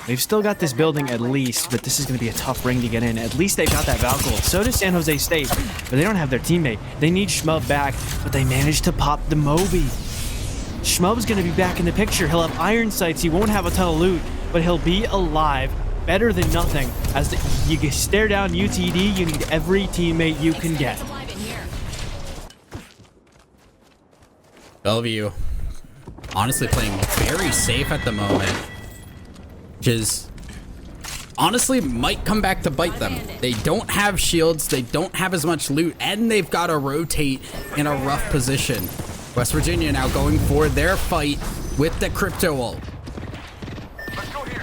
Speaker 1: They've still got this building at least, but this is going to be a tough ring to get in. At least they've got that Valkyrie. So does San Jose State, but they don't have their teammate. They need Shmub back, but they managed to pop the Moby. Shmub's going to be back in the picture. He'll have iron sights. He won't have a ton of loot, but he'll be alive. Better than nothing. As you stare down UTD, you need every teammate you can get.
Speaker 2: Bellevue honestly playing very safe at the moment, which is honestly might come back to bite them. They don't have shields, they don't have as much loot, and they've got to rotate in a rough position. West Virginia now going for their fight with the crypto ult.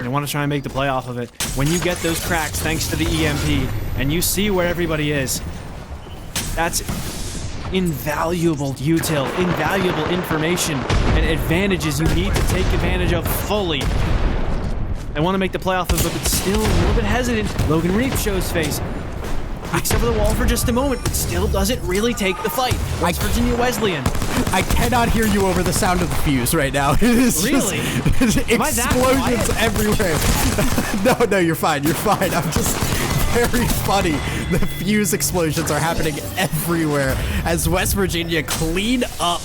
Speaker 1: They want to try and make the play off of it. When you get those cracks thanks to the EMP and you see where everybody is, that's invaluable util, invaluable information and advantages you need to take advantage of fully. They want to make the play off of it, but still a little bit hesitant. Logan Reap shows face. Peeks over the wall for just a moment, but still doesn't really take the fight. West Virginia Wesleyan.
Speaker 2: I cannot hear you over the sound of the fuse right now. It is
Speaker 1: really?
Speaker 2: Just explosions everywhere. No, you're fine. You're fine. I'm just very funny. The fuse explosions are happening everywhere as West Virginia clean up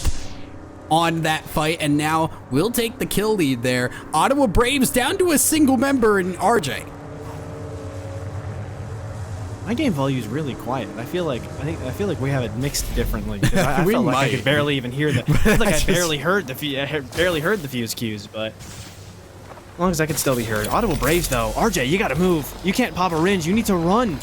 Speaker 2: on that fight, and now we'll take the kill lead there. Ottawa Braves down to a single member in RJ.
Speaker 1: My game volume is really quiet. I feel like we have it mixed differently. I
Speaker 2: We
Speaker 1: felt like I
Speaker 2: might.
Speaker 1: could barely even hear the. I feel like I barely heard the fuse cues, but as long as I can still be heard. Ottawa Braves though, RJ, you gotta move. You can't pop a ringe. You need to run.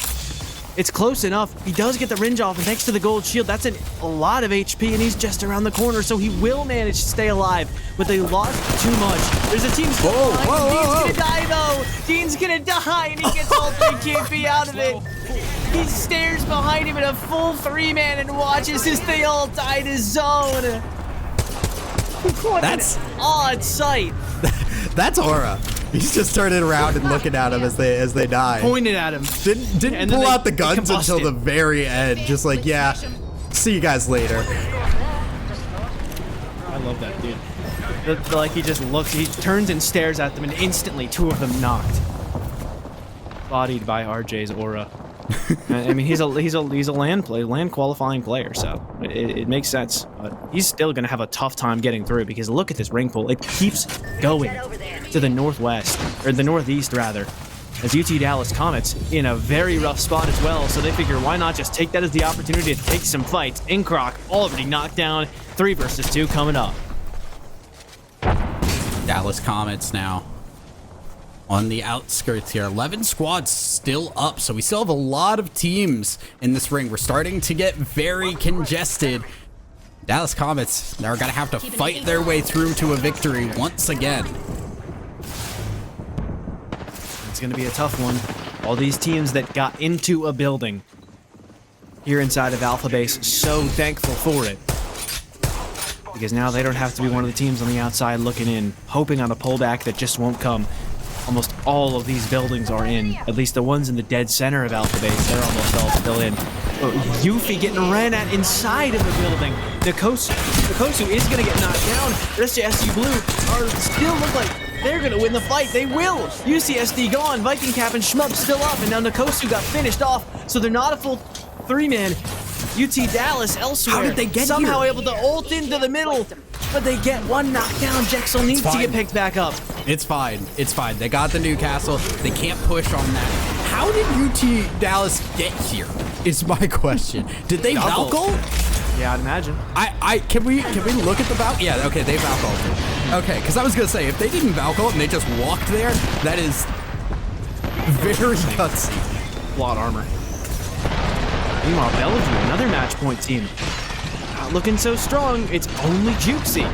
Speaker 1: It's close enough. He does get the ringe off, and thanks to the gold shield, that's a lot of HP, and he's just around the corner, so he will manage to stay alive. But they lost too much. There's a team. Dean's gonna die though. Dean's gonna die, and he gets all 3 KP out of it. He stares behind him in a full 3-man and watches as they all die to zone. What an odd sight.
Speaker 2: That's Aura. He's just turning around and looking at him as they die.
Speaker 1: Pointed at him.
Speaker 2: Didn't pull out the guns until the very end. Just like, yeah, see you guys later.
Speaker 1: I love that dude. Like he just looks, he turns and stares at them, and instantly 2 of them knocked. Bodied by RJ's Aura. I mean, he's a land qualifying player, so it makes sense. But he's still gonna have a tough time getting through because look at this ring pool. It keeps going to the northwest, or the northeast rather. as UT Dallas Comets in a very rough spot as well, so they figure why not just take that as the opportunity to take some fights. Inkroc already knocked down. 3 versus 2 coming up.
Speaker 2: Dallas Comets now on the outskirts here. 11 squads still up, so we still have a lot of teams in this ring. We're starting to get very congested. Dallas Comets, they're gonna have to fight their way through to a victory once again.
Speaker 1: It's going to be a tough one. All these teams that got into a building here inside of Alpha Base, so thankful for it. Because now they don't have to be one of the teams on the outside looking in, hoping on a pullback that just won't come. Almost all of these buildings are in. At least the ones in the dead center of Alpha Base, they're almost all still in. Yuffie getting ran at inside of the building. Nikosu is going to get knocked down. The rest of SU Blue are still look like they're going to win the fight. They will. UCSD gone. Viking Cap and Shmup still up. And now Nikosu got finished off. So they're not a full 3-man. UT Dallas elsewhere.
Speaker 2: How did they get
Speaker 1: somehow
Speaker 2: here?
Speaker 1: able to ult into the middle. But they get one knockdown. Jexel needs to get picked back up.
Speaker 2: It's fine. It's fine. They got the Newcastle. They can't push on that. How did UT Dallas get here? Is my question. Did they Valkyl?
Speaker 1: Yeah, I'd imagine.
Speaker 2: Can we look at the Valkyl? Yeah, okay, they Valkyl. Okay, because I was gonna say if they didn't Valkyl and they just walked there, that is very gutsy.
Speaker 1: Plot armor. Meanwhile, Bellevue, another match point team. Not looking so strong. It's only Jukesy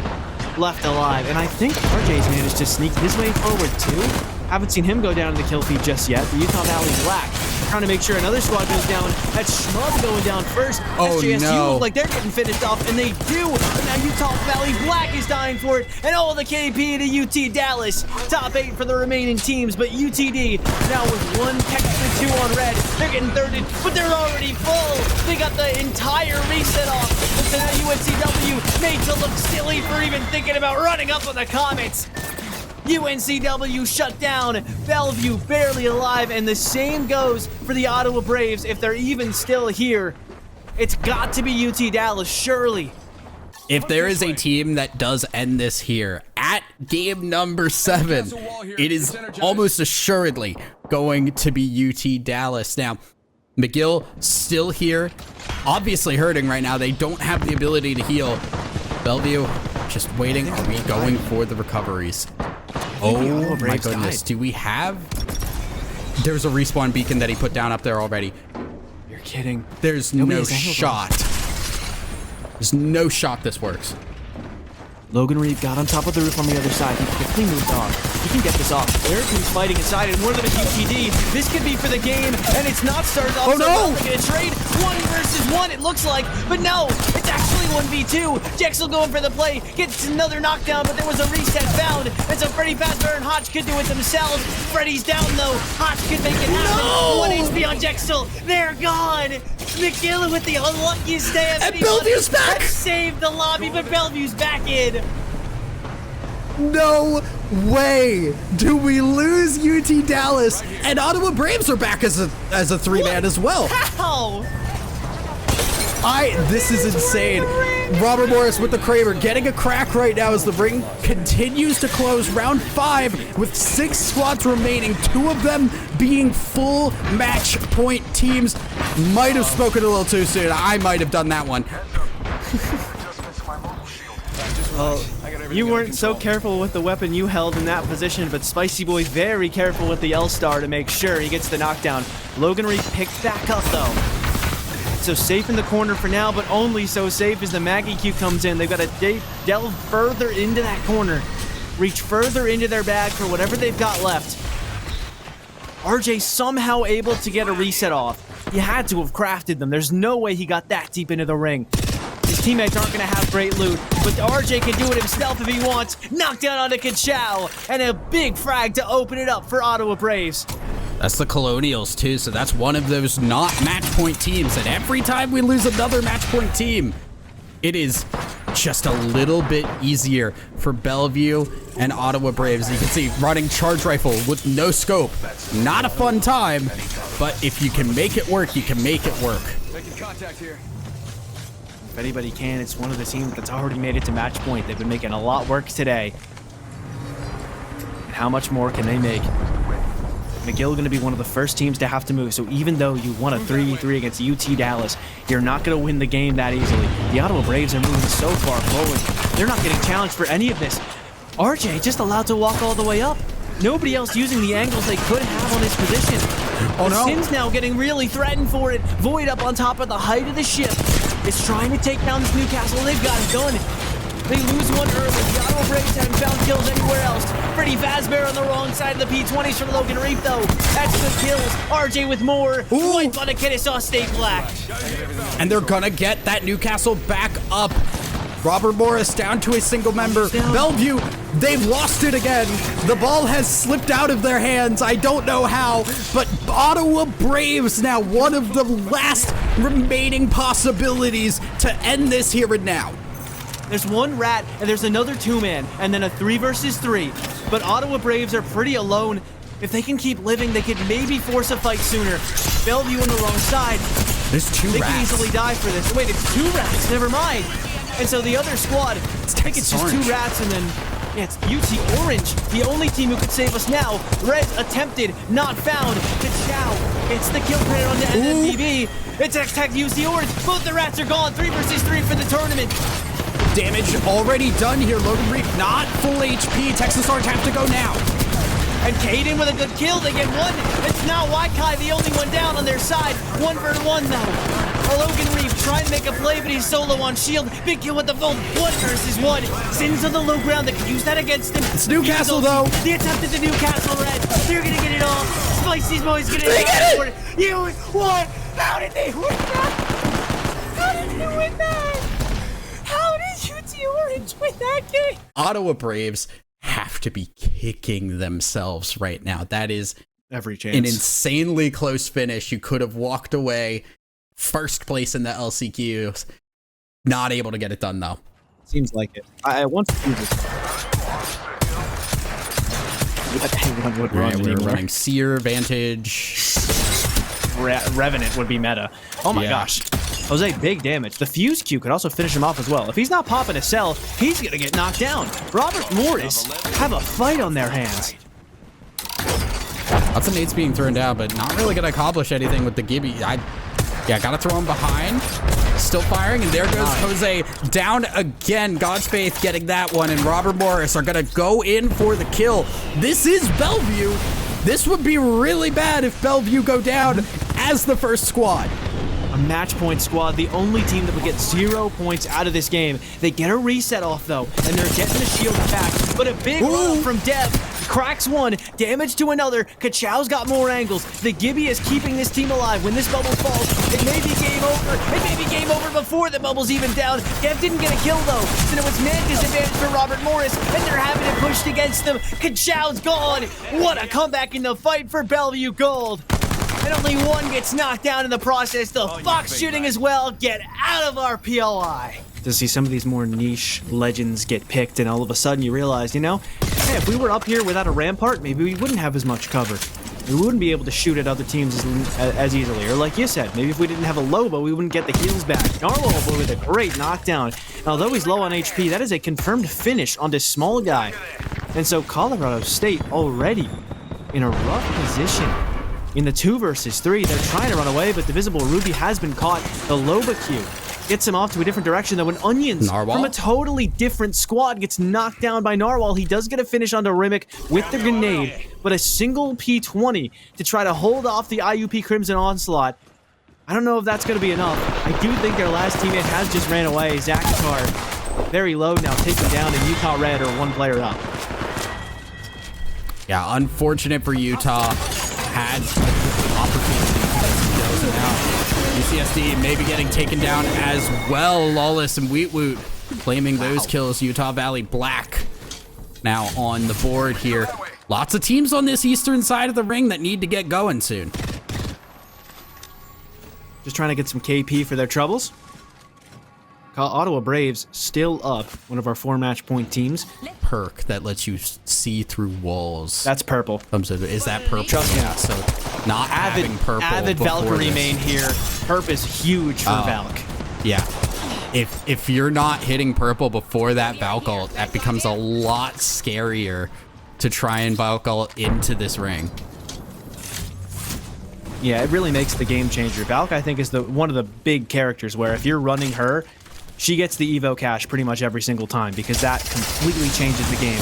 Speaker 1: left alive, and I think RJ's managed to sneak his way forward too. Haven't seen him go down in the kill feed just yet. The Utah Valley Black trying to make sure another squad goes down. That's Schmub going down first.
Speaker 2: Oh,
Speaker 1: SJSU
Speaker 2: no.
Speaker 1: look like they're getting finished off, and they do. But now Utah Valley Black is dying for it, and all the KP to UT Dallas. Top 8 for the remaining teams, but UTD now with 1, technically 2 on red. They're getting thirded, but they're already full. They got the entire reset off. And so now UNCW made to look silly for even thinking about running up on the Comets. UNCW shut down, Bellevue barely alive, and the same goes for the Ottawa Braves if they're even still here. It's got to be UT Dallas, surely.
Speaker 2: If there is a team that does end this here at game number 7, it is almost assuredly going to be UT Dallas. Now, McGill still here, obviously hurting right now. They don't have the ability to heal. Bellevue just waiting. Are we going for the recoveries? Oh my goodness, do we have? There's a respawn beacon that he put down up there already.
Speaker 1: You're kidding.
Speaker 2: There's no shot. There's no shot this works.
Speaker 1: Logan Reed got on top of the roof on the other side. He quickly moved on. He can get this off. Americans fighting inside, and one of them is UTD. This could be for the game, and it's not started off.
Speaker 2: Oh, no!
Speaker 1: They're gonna trade 1 versus 1, it looks like. But no, it's actually 1v2. Jexel going for the play. Gets another knockdown, but there was a reset found. And so Freddy Fazbear and Hotch could do it themselves. Freddy's down, though. Hotch could make it happen.
Speaker 2: No!
Speaker 1: 1 HP on Jexel. They're gone. McGill with the unluckiest day of
Speaker 2: And Bellevue's back!
Speaker 1: Saved the lobby, but Bellevue's back in.
Speaker 2: No way do we lose UT Dallas, and Ottawa Braves are back as a 3-man as well.
Speaker 1: How?
Speaker 2: This is insane. Robert Morris with the Kramer getting a crack right now as the ring continues to close. Round 5 with 6 squads remaining, 2 of them being full match point teams. Might have spoken a little too soon. I might have done that one.
Speaker 1: Well, you weren't so careful with the weapon you held in that position, but Spicy Boy very careful with the L-Star to make sure he gets the knockdown. Logan Reed picked back up, though. So safe in the corner for now, but only so safe as the Maggie Q comes in. They've got to delve further into that corner, reach further into their bag for whatever they've got left. RJ somehow able to get a reset off. He had to have crafted them. There's no way he got that deep into the ring. His teammates aren't going to have great loot, but RJ can do it himself if he wants. Knockdown onto Kachow, and a big frag to open it up for Ottawa Braves.
Speaker 2: That's the Colonials too, so that's one of those not match point teams, and every time we lose another match point team, it is just a little bit easier for Bellevue and Ottawa Braves. You can see running charge rifle with no scope. Not a fun time, but if you can make it work, you can make it work.
Speaker 4: Making contact here.
Speaker 1: If anybody can, it's one of the teams that's already made it to match point. They've been making a lot work today. And how much more can they make? McGill going to be one of the first teams to have to move. So even though you won a 3v3 against UT Dallas, you're not going to win the game that easily. The Ottawa Braves are moving so far forward. They're not getting challenged for any of this. RJ just allowed to walk all the way up. Nobody else using the angles they could have on his position.
Speaker 2: Oh no.
Speaker 1: Sin's now getting really threatened for it. Void up on top of the height of the ship is trying to take down this Newcastle. They've got it done. They lose one early. The Ottawa Braves haven't found kills anywhere else. Freddie Fazbear on the wrong side of the P20s for Logan Reef, though. That's the kills. RJ with more.
Speaker 2: Ooh.
Speaker 1: White on a Kennesaw State Black.
Speaker 2: And they're gonna get that Newcastle back up. Robert Morris down to a single member. Bellevue, they've lost it again. The ball has slipped out of their hands. I don't know how, but Ottawa Braves now one of the last remaining possibilities to end this here and now.
Speaker 1: There's one rat, and there's another two-man, and then a 3 versus 3. But Ottawa Braves are pretty alone. If they can keep living, they could maybe force a fight sooner. Bellevue on the wrong side.
Speaker 2: There's two
Speaker 1: They
Speaker 2: rats.
Speaker 1: can easily die for this. Wait, it's 2 rats. Never mind. And so the other squad, I think it's just
Speaker 2: Orange.
Speaker 1: 2 rats, and then yeah, it's UT Orange, the only team who could save us now. Red attempted, not found. Chow. It's the kill credit on the NMDB. It's attacked UC Orange. Both the rats are gone. 3 versus 3 for the tournament.
Speaker 2: Damage already done here. Logan Reef not full HP. Texas Orange have to go now.
Speaker 1: And Caden with a good kill. They get one. It's now Waikai, the only one down on their side. 1 for 1 though. Logan Reef trying to make a play, but he's solo on shield. Big kill with the full 1 versus 1. Sins on the low ground. They could use that against him.
Speaker 2: It's Newcastle though.
Speaker 1: The attempt at the Newcastle Red. They're gonna get it all. Spicy's boys gonna get it. You won. How did they win that? How did you win that? How did UT Orange win that game?
Speaker 2: Ottawa Braves have to be kicking themselves right now. That is
Speaker 1: Every chance.
Speaker 2: an insanely close finish. You could have walked away first place in the LCQs. Not able to get it done though.
Speaker 1: Seems like it. I want to do this. One would run
Speaker 2: We're
Speaker 1: anymore.
Speaker 2: running Seer, Vantage.
Speaker 1: Revenant would be meta. Oh my
Speaker 2: Yeah.
Speaker 1: gosh. Jose, big damage. The Fuse Q could also finish him off as well. If he's not popping a cell, he's gonna get knocked down. Robert Morris have a fight on their hands.
Speaker 2: Lots of nades being thrown down, but not really gonna accomplish anything with the Gibby. Gotta throw him behind. Still firing, and there goes Jose down again. God's Faith getting that one, and Robert Morris are gonna go in for the kill. This is Bellevue. This would be really bad if Bellevue go down as the first squad.
Speaker 1: A match point squad, the only team that would get 0 points out of this game. They get a reset off though, and they're getting the shield back. But a big run from Dev. Cracks one, damage to another. Kachow's got more angles. The Gibby is keeping this team alive. When this bubble falls, it may be game over. It may be game over before the bubble's even down. Dev didn't get a kill though, so it was man disadvantage for Robert Morris, and they're having it pushed against them. Kachow's gone. What a comeback in the fight for Bellevue Gold. And only one gets knocked down in the process. The Fox shooting as well. Get out of our PLI. To see some of these more niche legends get picked, and all of a sudden you realize, you know, hey, if we were up here without a rampart, maybe we wouldn't have as much cover. We wouldn't be able to shoot at other teams as easily. Or like you said, maybe if we didn't have a Loba, we wouldn't get the heals back. Narwhal with a great knockdown. Although he's low on HP, that is a confirmed finish on this small guy. And so Colorado State already in a rough position. In the 2 versus 3, they're trying to run away, but the Visible Ruby has been caught. The Loba Q gets him off to a different direction, though, when Onions
Speaker 2: Narwhal?
Speaker 1: from a totally different squad gets knocked down by Narwhal. He does get a finish onto Rimic with the grenade, but a single P20 to try to hold off the IUP Crimson Onslaught. I don't know if that's going to be enough. I do think their last teammate has just ran away. Zakatar, very low now, taken down, and Utah Red are 1 player up.
Speaker 2: Yeah, unfortunate for Utah. Had opportunity now. UCSD maybe getting taken down as well. Lawless and Wheatwoot claiming those kills. Utah Valley Black now on the board here. Lots of teams on this eastern side of the ring that need to get going soon.
Speaker 1: Just trying to get some KP for their troubles. Ottawa Braves still up, one of our 4 match point teams.
Speaker 2: Perk that lets you see through walls.
Speaker 1: That's purple.
Speaker 2: Is that purple?
Speaker 1: Trust me.
Speaker 2: Yeah, so not
Speaker 1: Avid,
Speaker 2: having purple.
Speaker 1: avid
Speaker 2: before
Speaker 1: Valkyrie
Speaker 2: this.
Speaker 1: main here. Perp is huge for Valk.
Speaker 2: Yeah. If you're not hitting purple before that Valk ult, that becomes a lot scarier to try and Valk ult into this ring.
Speaker 1: Yeah, it really makes the game changer. Valk, I think, is one of the big characters where if you're running her, she gets the Evo cash pretty much every single time because that completely changes the game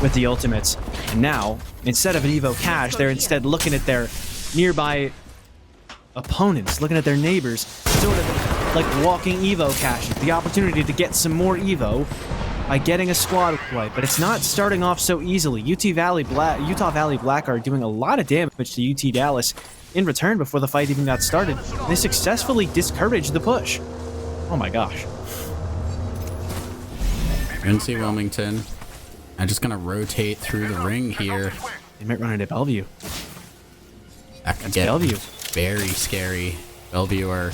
Speaker 1: with the ultimates. And now, instead of an Evo cash, they're instead looking at their nearby opponents, looking at their neighbors, sort of like walking Evo caches, the opportunity to get some more Evo by getting a squad wipe. But it's not starting off so easily. Utah Valley Black are doing a lot of damage to UT Dallas in return before the fight even got started. They successfully discouraged the push. Oh my gosh.
Speaker 2: UNC Wilmington. I'm just gonna rotate through the ring here.
Speaker 1: They might run into Bellevue.
Speaker 2: That could get
Speaker 1: Bellevue.
Speaker 2: very scary. Bellevue are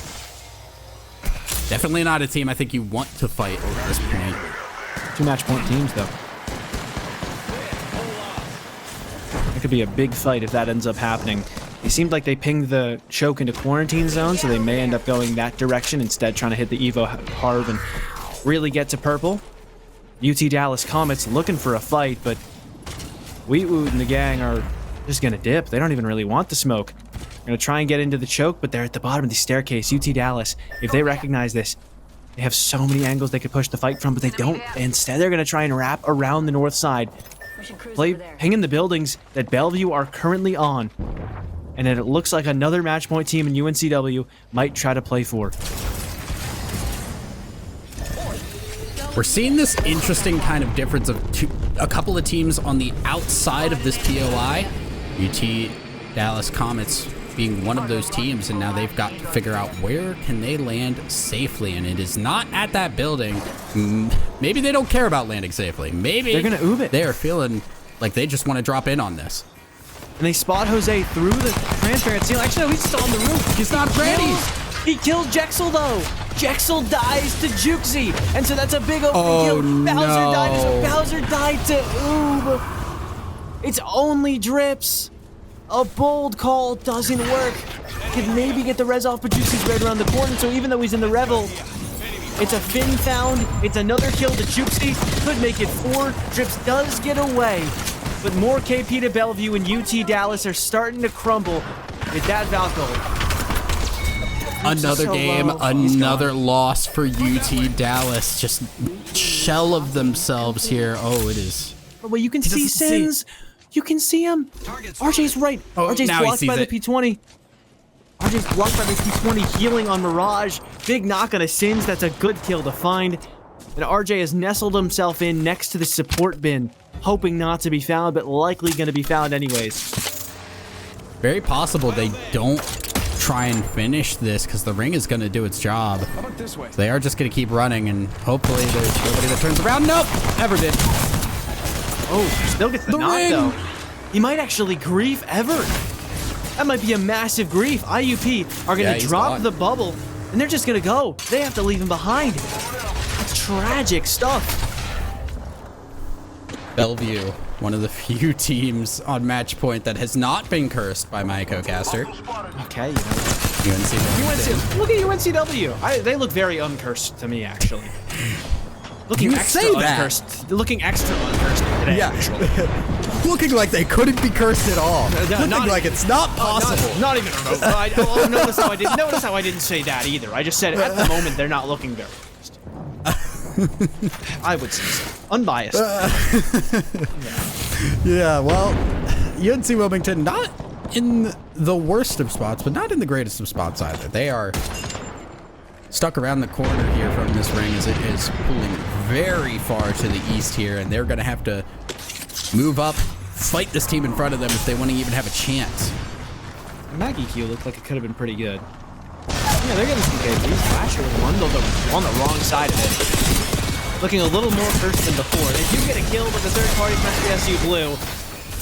Speaker 2: definitely not a team I think you want to fight over this point.
Speaker 1: 2 match point teams, though. It could be a big fight if that ends up happening. It seemed like they pinged the choke into quarantine zone, so they may end up going that direction instead, trying to hit the Evo hard and really get to purple. UT Dallas Comets looking for a fight, but Wheatwood and the gang are just going to dip. They don't even really want the smoke. They're going to try and get into the choke, but they're at the bottom of the staircase. UT Dallas, if they recognize this, they have so many angles they could push the fight from, but they don't. Instead, they're going to try and wrap around the north side. Pinging the buildings that Bellevue are currently on. And then it looks like another match point team in UNCW might try to play for.
Speaker 2: We're seeing this interesting kind of difference of a couple of teams on the outside of this POI. UT Dallas Comets being one of those teams, and now they've got to figure out where can they land safely, and it is not at that building. Maybe they don't care about landing safely. Maybe
Speaker 1: they're gonna oob it.
Speaker 2: They are feeling like they just want to drop in on this.
Speaker 1: And they spot Jose through the transparent ceiling. Actually, no, he's still on the roof.
Speaker 2: He's not ready.
Speaker 1: He killed Jexel, though. Jexel dies to Juxi. And so that's a big opening kill. Bowser died to Oob. It's only drips. A bold call doesn't work. Could maybe get the res off, but Juxi's right around the corner. So even though he's in the Revel, it's a Finn found. It's another kill to Juxi. Could make it 4. Drips does get away. But more KP to Bellevue and UT Dallas are starting to crumble with that Valkyrie.
Speaker 2: Another game, another loss for UT Dallas. Just shell of themselves here. Oh, it is.
Speaker 1: Well, you can see Sins. You can see him. RJ's right.
Speaker 2: Oh,
Speaker 1: RJ's blocked by the P20. RJ's blocked by the P20, healing on Mirage. Big knock on a Sins. That's a good kill to find. And RJ has nestled himself in next to the support bin, hoping not to be found, but likely going to be found anyways.
Speaker 2: Very possible they don't try and finish this because the ring is going to do its job. So they are just going to keep running, and hopefully there's nobody that turns around. Nope, Ever did.
Speaker 1: Oh, still gets the knock
Speaker 2: ring.
Speaker 1: though. He might actually grief Ever. That might be a massive grief. IUP are going to drop the bubble, and they're just going to go. They have to leave him behind. That's tragic stuff. Bellevue,
Speaker 2: One of the few teams on match point that has not been cursed by my co-caster.
Speaker 1: Okay, you know.
Speaker 2: UNCW.
Speaker 1: Look at UNCW. They look very uncursed to me, actually. Looking
Speaker 2: You
Speaker 1: extra
Speaker 2: say that.
Speaker 1: uncursed. Looking extra uncursed today, actually.
Speaker 2: Looking like they couldn't be cursed at all. Looking like it's not possible.
Speaker 1: Not even remote. Notice how I didn't say that either. I just said at the moment they're not looking very cursed. I would say so. Unbiased.
Speaker 2: Yeah, well, UNC Wilmington, not in the worst of spots, but not in the greatest of spots either. They are stuck around the corner here from this ring as it is pulling very far to the east here, and they're going to have to move up, fight this team in front of them if they want to even have a chance.
Speaker 1: Maggie Q looked like it could have been pretty good. Yeah, they're getting some KPs. Flasher was on the wrong side of it. Looking a little more cursed than before. If you get a kill with the third party from SU Blue,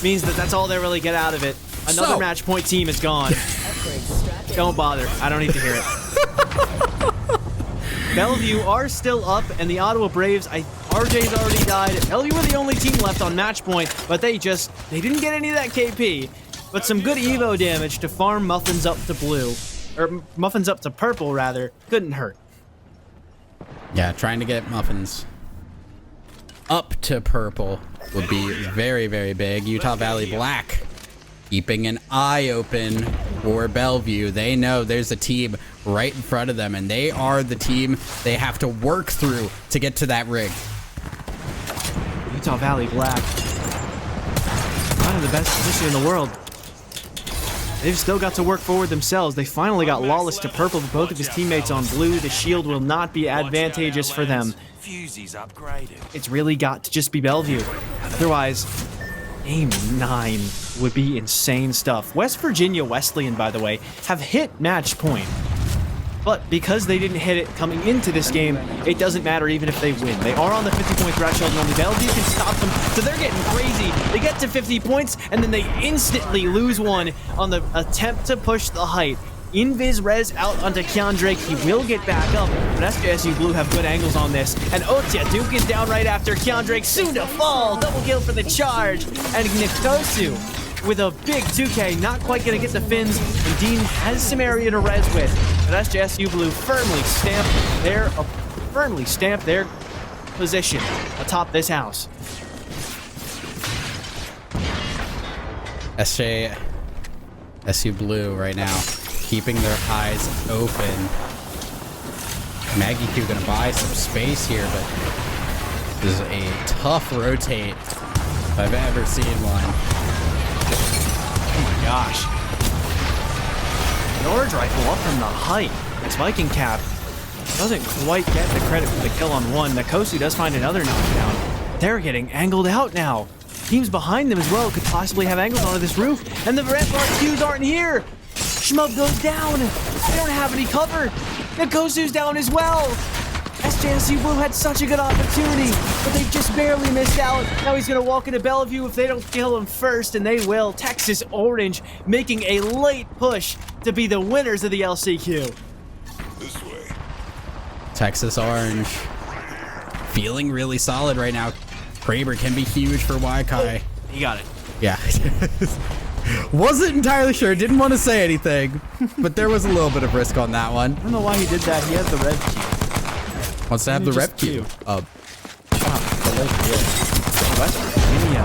Speaker 1: means that that's all they really get out of it. Another match point team is gone. Don't bother. I don't need to hear it. Bellevue are still up, and the Ottawa Braves, RJ's already died. Bellevue were the only team left on match point, but they didn't get any of that KP. But some good Evo damage to farm Muffins up to blue. Or Muffins up to purple, rather. Couldn't hurt.
Speaker 2: Yeah, trying to get Muffins up to purple would be very, very big. Utah Valley Black keeping an eye open for Bellevue. They know there's a team right in front of them, and they are the team they have to work through to get to that ring.
Speaker 1: Utah Valley Black, not in the best position in the world. They've still got to work forward themselves. They finally got Lawless to purple, but both of his teammates on blue. The shield will not be advantageous for them. It's really got to just be Bellevue. Otherwise, Game 9 would be insane stuff. West Virginia Wesleyan, by the way, have hit match point. But because they didn't hit it coming into this game, it doesn't matter even if they win. They are on the 50-point threshold, and only Bellevue can stop them. So they're getting crazy. They get to 50 points, and then they instantly lose one on the attempt to push the height. Invis res out onto Keandre. He will get back up, but SJSU Blue have good angles on this. And Otia Duke is down right after Keandre, soon to fall. Double kill for the charge. And Nikosu with a big 2K, not quite going to get the fins. And Dean has some area to res with. But SJSU Blue firmly stamp their position atop this house.
Speaker 2: SJSU Blue right now, keeping their eyes open. Maggie Q gonna buy some space here, but this is a tough rotate if I've ever seen one.
Speaker 1: Oh my gosh. An orange rifle up from the height. It's Viking Cap doesn't quite get the credit for the kill on one. Nikosu does find another knockdown. They're getting angled out now. Teams behind them as well could possibly have angles onto this roof. And the Rampart Qs aren't here. Shmub goes down. They don't have any cover. Nikosu's down as well. SJSU Blue had such a good opportunity, but they just barely missed out. Now he's going to walk into Bellevue if they don't kill him first, and they will. Texas Orange making a late push to be the winners of the LCQ.
Speaker 4: This way.
Speaker 2: Texas Orange feeling really solid right now. Kraber can be huge for Waikai.
Speaker 1: Oh, he got it.
Speaker 2: Yeah. Wasn't entirely sure, didn't want to say anything, but there was a little bit of risk on that one.
Speaker 1: I don't know why he did that. He has the red key.
Speaker 2: Wants to have the rep queue.
Speaker 1: West Virginia.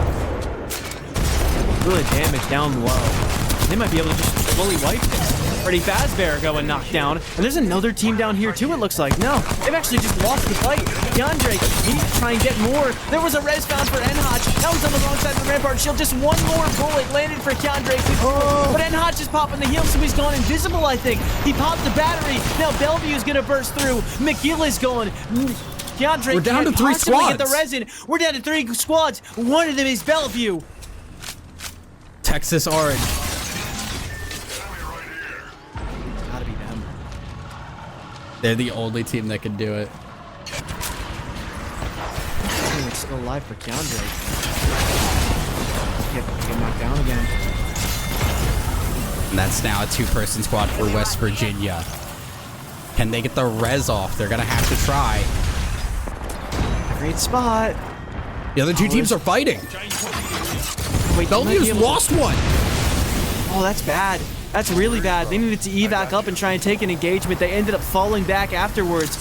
Speaker 1: Really damage down low. They might be able to just fully wipe this. Freddie Fazbear going knocked down. And there's another team down here too, it looks like. No, they've actually just lost the fight. Keandre, he needs to try and get more. There was a res found for Enhotch. Now he's on the wrong side of the Rampart shield. Just one more bullet landed for Keandre. But Enhotch is popping the heal, so he's gone invisible, I think. He popped the battery. Now Bellevue's gonna burst through. McGill is going. Keandre,
Speaker 2: we're down to 3 squads.
Speaker 1: Get the resin. We're down to 3 squads. One of them is Bellevue.
Speaker 2: Texas Orange.
Speaker 1: Gotta be them.
Speaker 2: They're the only team that can do it.
Speaker 1: Oh, it's still alive for Keandre. Get knocked down again.
Speaker 2: And that's now a 2-person squad for West Virginia. Can they get the res off? They're gonna have to try.
Speaker 1: Great spot.
Speaker 2: The other 2 teams are fighting.
Speaker 1: Wait,
Speaker 2: Bellevue's lost one.
Speaker 1: Oh, that's bad. That's really bad. They needed to evac up and try and take an engagement. They ended up falling back afterwards.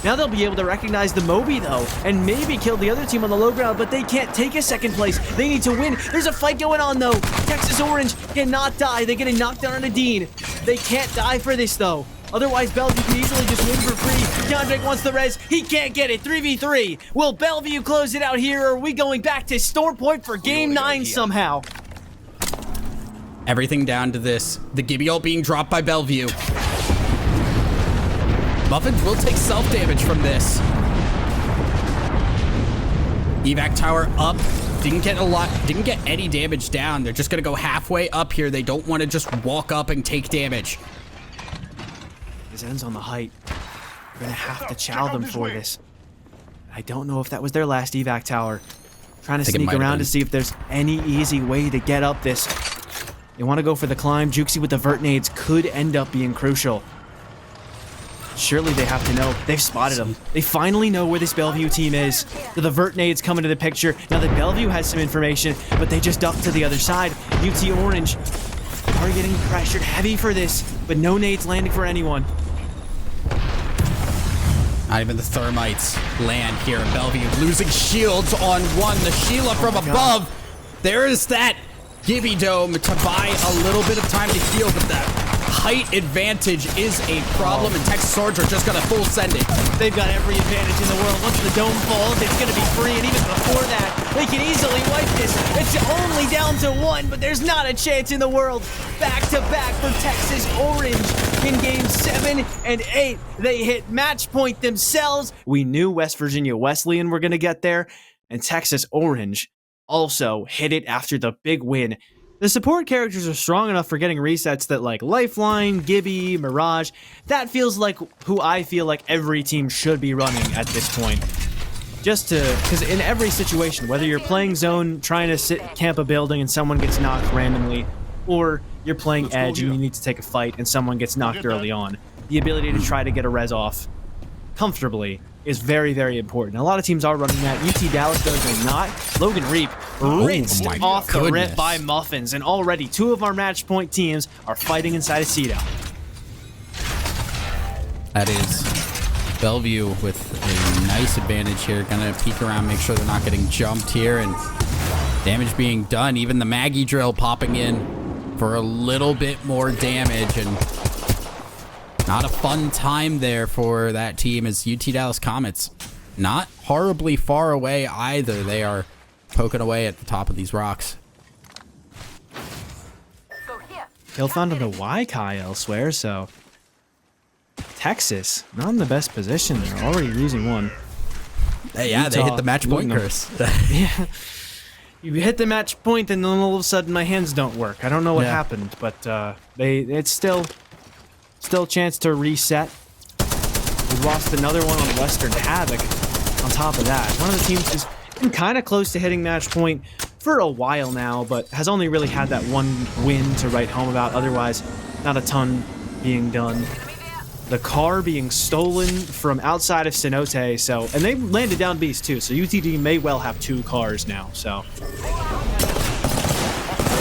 Speaker 1: Now they'll be able to recognize the Moby, though, and maybe kill the other team on the low ground, but they can't take a second place. They need to win. There's a fight going on, though. Texas Orange cannot die. They're getting knocked down on a Dean. They can't die for this, though. Otherwise, Bellevue can easily just win for free. Keandre wants the res. He can't get it. 3v3. Will Bellevue close it out here, or are we going back to Storm Point for Game 9 somehow?
Speaker 2: Everything down to this. The Gibby ult being dropped by Bellevue. Muffins will take self-damage from this. Evac tower up. Didn't get any damage down. They're just gonna go halfway up here. They don't want to just walk up and take damage.
Speaker 1: His ends on the height. We're gonna have to chow them for this. I don't know if that was their last evac tower. Trying to sneak around to see if there's any easy way to get up this. They want to go for the climb. Juxie with the vert nades could end up being crucial. Surely they have to know. They've spotted them. They finally know where this Bellevue team is. So the vert nades come into the picture. Now that Bellevue has some information, but they just duck to the other side. UT Orange are getting pressured heavy for this, but no nades landing for anyone.
Speaker 2: Not even the thermites land here in Bellevue. Losing shields on one. The Sheila from above. There is that Gibby Dome to buy a little bit of time to heal, but that height advantage is a problem, and Texas Orange are just going to full send it.
Speaker 1: They've got every advantage in the world. Once the dome falls, it's going to be free, and even before that, they can easily wipe this. It's only down to 1, but there's not a chance in the world. Back-to-back for Texas Orange in games 7 and 8. They hit match point themselves. We knew West Virginia Wesleyan were going to get there, and Texas Orange also hit it after the big win. The support characters are strong enough for getting resets that like Lifeline, Gibby, Mirage, that feels like who I feel like every team should be running at this point. Just to, because in every situation, whether you're playing zone, trying to camp a building and someone gets knocked randomly, or you're playing edge and you need to take a fight and someone gets knocked early on, the ability to try to get a res off comfortably is very, very important. A lot of teams are running that. UT Dallas does not. Logan Reap rinsed off the rip by Muffins, and already 2 of our match point teams are fighting inside of Cedo.
Speaker 2: That is Bellevue with a nice advantage here. Gonna peek around, make sure they're not getting jumped here, and damage being done. Even the Maggie drill popping in for a little bit more damage, and not a fun time there for that team as UT Dallas Comets not horribly far away either. They are poking away at the top of these rocks.
Speaker 1: Kill found on the Y Kai elsewhere, so Texas not in the best position. They're already losing 1.
Speaker 2: Yeah, they hit the match point curse.
Speaker 1: Yeah. You hit the match point and then all of a sudden my hands don't work. I don't know what happened, but it's still a chance to reset. We lost another one on Western Havoc on top of that. One of the teams has been kind of close to hitting match point for a while now, but has only really had that 1 win to write home about. Otherwise, not a ton being done. The car being stolen from outside of Cenote, so, and they landed down Beast too, so UTD may well have 2 cars now, so.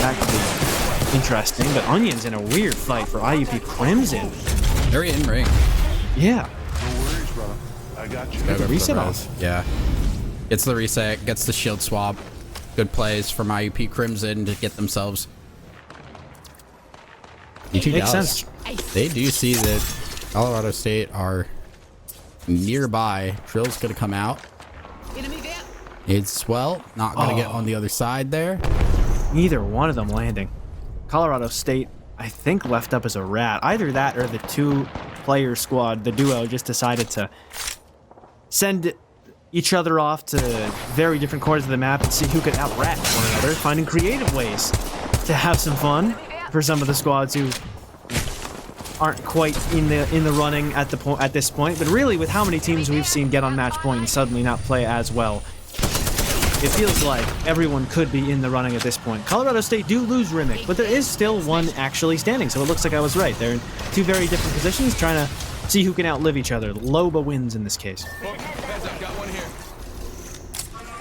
Speaker 1: That could be interesting, but Onion's in a weird fight for IUP Crimson.
Speaker 2: Very in ring.
Speaker 1: Yeah.
Speaker 4: No worries, brother. I got you.
Speaker 1: The reset off.
Speaker 2: Yeah. Gets the reset, gets the shield swap. Good plays from IUP Crimson to get themselves.
Speaker 1: Makes sense.
Speaker 2: They do see that Colorado State are nearby. Trill's gonna come out. It's, well, not gonna get on the other side there.
Speaker 1: Neither one of them landing. Colorado State, I think, left up as a rat. Either that or the 2-player squad, the duo, just decided to send each other off to very different corners of the map and see who could out-rat one another, finding creative ways to have some fun for some of the squads who aren't quite in the running at this point. But really, with how many teams we've seen get on match point and suddenly not play as well, it feels like everyone could be in the running at this point. Colorado State do lose Rimic, but there is still 1 actually standing, so it looks like I was right. They're in 2 very different positions, trying to see who can outlive each other. Loba wins in this case.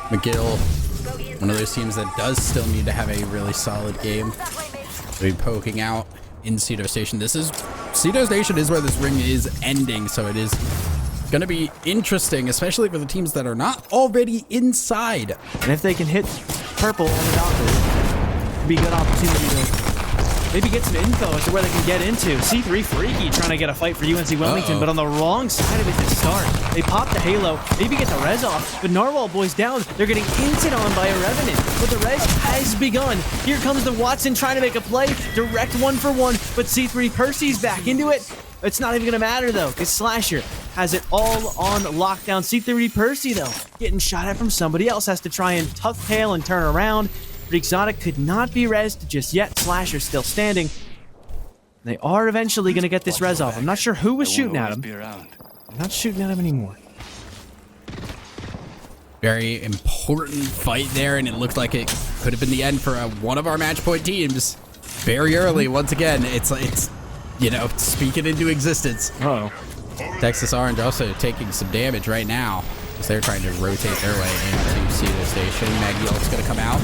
Speaker 2: McGill, one of those teams that does still need to have a really solid game. They'll be poking out in Cedo Station. Cedo Station is where this ring is ending, so it is going to be interesting, especially for the teams that are not already inside.
Speaker 1: And if they can hit purple on the doctor, it'd be a good opportunity to maybe get some info as to where they can get into. C3 Freaky trying to get a fight for UNC Wilmington, but on the wrong side of it to start. They pop the Halo, maybe get the res off, but Narwhal boys down. They're getting inted on by a Revenant, but the res has begun. Here comes the Watson trying to make a play, direct 1-for-1, but C3 Percy's back into it. It's not even going to matter, though, because Slasher has it all on lockdown. C3 Percy, though, getting shot at from somebody else, has to try and tuck tail and turn around. But Exotic could not be rezzed just yet. Slasher's still standing. They are eventually going to get this res off. I'm not sure who was shooting at him. I'm not shooting at him anymore.
Speaker 2: Very important fight there, and it looked like it could have been the end for one of our match point teams. Very early, once again, it's you know, speaking into existence.
Speaker 1: Uh-oh.
Speaker 2: Texas Orange also taking some damage right now as they're trying to rotate their way into Cedo Station. Maggie Ult's going to come out.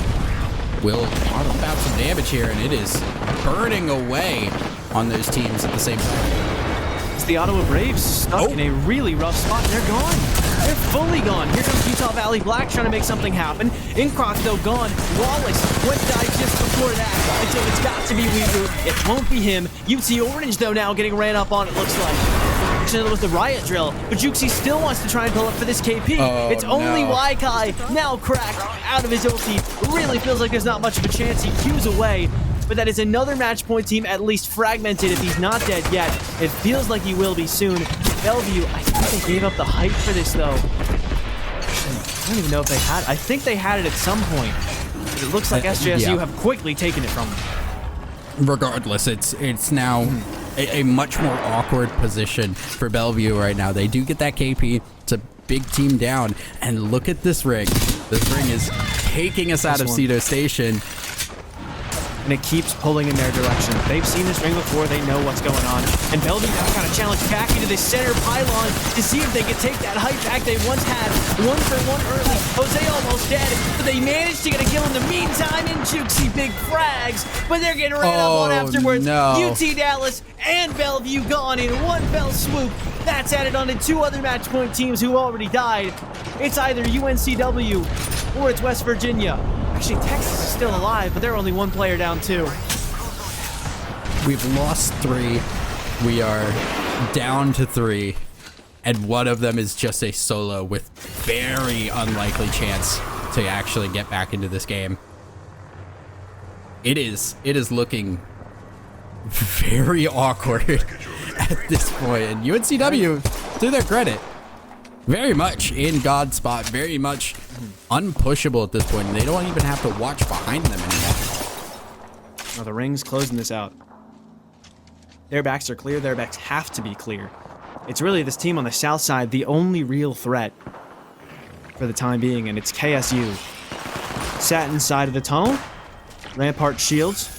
Speaker 2: Will pump out some damage here, and it is burning away on those teams at the same time.
Speaker 1: It's the Ottawa Braves stuck in a really rough spot, and they're gone. They're fully gone. Here comes Utah Valley Black trying to make something happen. Incroc, though, gone. Wallace went dive just before that. And so it's got to be Weewu. It won't be him. UT Orange, though, now getting ran up on, it looks like. Actually, it was the riot drill. But Juxi still wants to try and pull up for this KP. It's only Waikai now cracked out of his ulti. Really feels like there's not much of a chance. He cues away. But that is another match point team at least fragmented if he's not dead yet. It feels like he will be soon. Bellevue, I think they gave up the hype for this, though. I don't even know if they had. I think they had it at some point. But it looks like SJSU have quickly taken it from them.
Speaker 2: Regardless, it's now a much more awkward position for Bellevue right now. They do get that KP. It's a big team down. And look at this ring. This ring is taking us out of Cedo Station.
Speaker 1: And it keeps pulling in their direction. They've seen this ring before. They know what's going on. And Bellevue now kind of challenge back into the center pylon to see if they can take that hype back they once had. 1 for 1 early. Jose almost dead, but they managed to get a kill in the meantime. And Juxi big frags, but they're getting ran up on afterwards. UT Dallas and Bellevue gone in one fell swoop. That's added on to 2 other match point teams who already died. It's either UNCW or it's West Virginia. Actually, Texas is still alive, but they're only 1 player down too.
Speaker 2: We've lost 3. We are down to 3. And one of them is just a solo with very unlikely chance to actually get back into this game. It is looking very awkward at this point. And UNCW, to their credit, very much in God's spot, very much unpushable at this point, and they don't even have to watch behind them anymore.
Speaker 1: Well, the ring's closing this out. Their backs are clear, their backs have to be clear. It's really this team on the south side, the only real threat for the time being, and it's KSU. Sat inside of the tunnel, Rampart shields,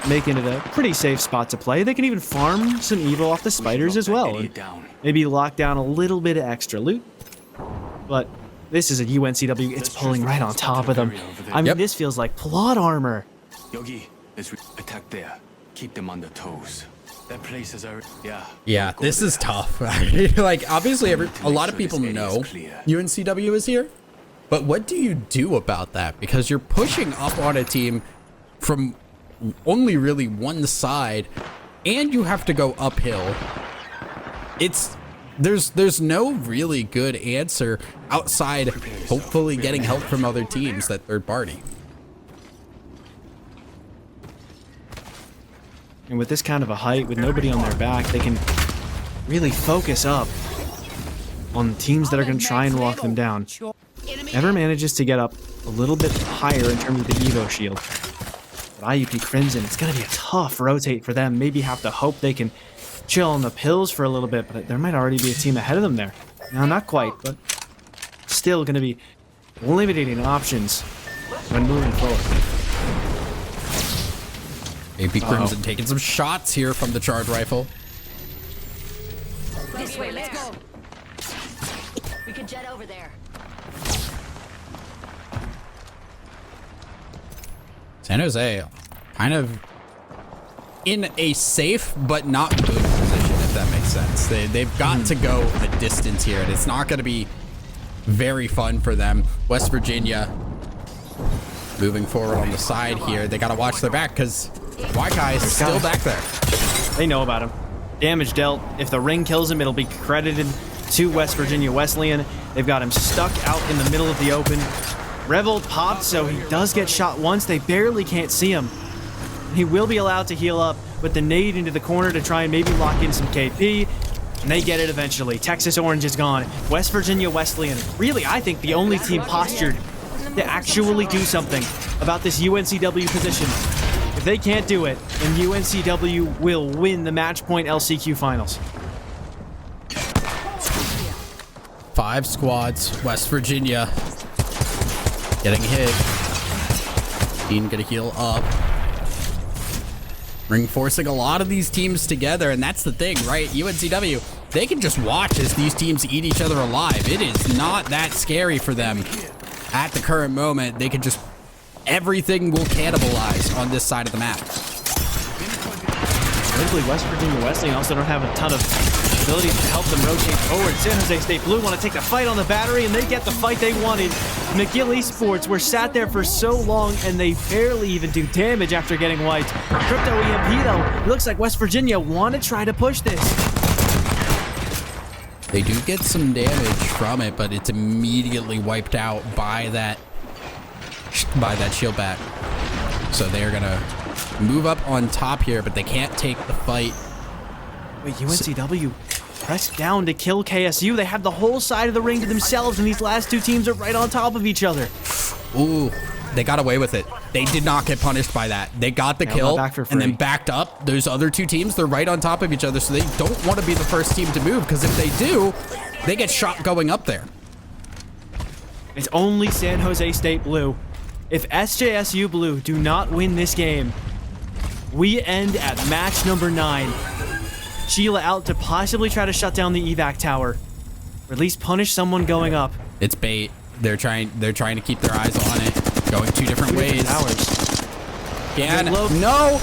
Speaker 1: making it a pretty safe spot to play. They can even farm some evil off the spiders as well. And maybe lock down a little bit of extra loot. But this is a UNCW. It's pulling right on top of them. I mean, this feels like plot armor.
Speaker 5: Yogi, let's attack there. Keep them on their toes. That place is our
Speaker 2: Yeah, this is tough. Like, obviously, a lot of people know UNCW is here. But what do you do about that? Because you're pushing up on a team from only really one side, and you have to go uphill. There's no really good answer outside hopefully getting help from other teams, that third party.
Speaker 1: And with this kind of a height, with nobody on their back, they can really focus up on teams that are going to try and walk them down. Ever manages to get up a little bit higher in terms of the Evo shield. But IUP Crimson, it's going to be a tough rotate for them. Maybe have to hope they can chill on the pills for a little bit, but there might already be a team ahead of them there. No, not quite, but still going to be limiting options when moving forward.
Speaker 2: AP Crimson taking some shots here from the charge rifle.
Speaker 3: This way, let's go. We can jet over there.
Speaker 2: San Jose kind of in a safe but not good position, if that makes sense. They've got to go a distance here, and it's not going to be very fun for them. West Virginia moving forward on the side here. They got to watch their back because Waikai is still back there.
Speaker 1: They know about him. Damage dealt. If the ring kills him, it'll be credited to West Virginia Wesleyan. They've got him stuck out in the middle of the open. Revolt popped, so he does get shot once. They barely can't see him. He will be allowed to heal up with the nade into the corner to try and maybe lock in some KP. And they get it eventually. Texas Orange is gone. West Virginia Wesleyan, really, I think the only team postured to actually do something about this UNCW position. If they can't do it, then UNCW will win the match point LCQ finals.
Speaker 2: 5 squads. West Virginia getting hit. Dean gonna heal up. Ring forcing a lot of these teams together, and that's the thing, right? UNCW, they can just watch as these teams eat each other alive. It is not that scary for them at the current moment. They can just, everything will cannibalize on this side of the map.
Speaker 1: Luckily, West Virginia Wesleyan also don't have a ton of ability to help them rotate forward. San Jose State Blue want to take the fight on the battery, and they get the fight they wanted. McGill Esports were sat there for so long, and they barely even do damage after getting wiped. Crypto EMP, though, it looks like West Virginia want to try to push this.
Speaker 2: They do get some damage from it, but it's immediately wiped out by that shield back. So they're gonna move up on top here, but they can't take the fight.
Speaker 1: Wait, UNCW pressed down to kill KSU. They have the whole side of the ring to themselves, and these last two teams are right on top of each other.
Speaker 2: Ooh, they got away with it. They did not get punished by that. They got the kill
Speaker 1: back for
Speaker 2: and then
Speaker 1: free.
Speaker 2: backed up. Those other two teams, they're right on top of each other, so they don't want to be the first team to move, because if they do, they get shot going up there.
Speaker 1: It's only San Jose State Blue. If SJSU Blue do not win this game, we end at match number 9. Sheila out to possibly try to shut down the evac tower, or at least punish someone going up.
Speaker 2: It's bait. They're trying to keep their eyes on it, going two different ways.
Speaker 1: Towers.
Speaker 2: Yeah,
Speaker 1: Low.
Speaker 2: no.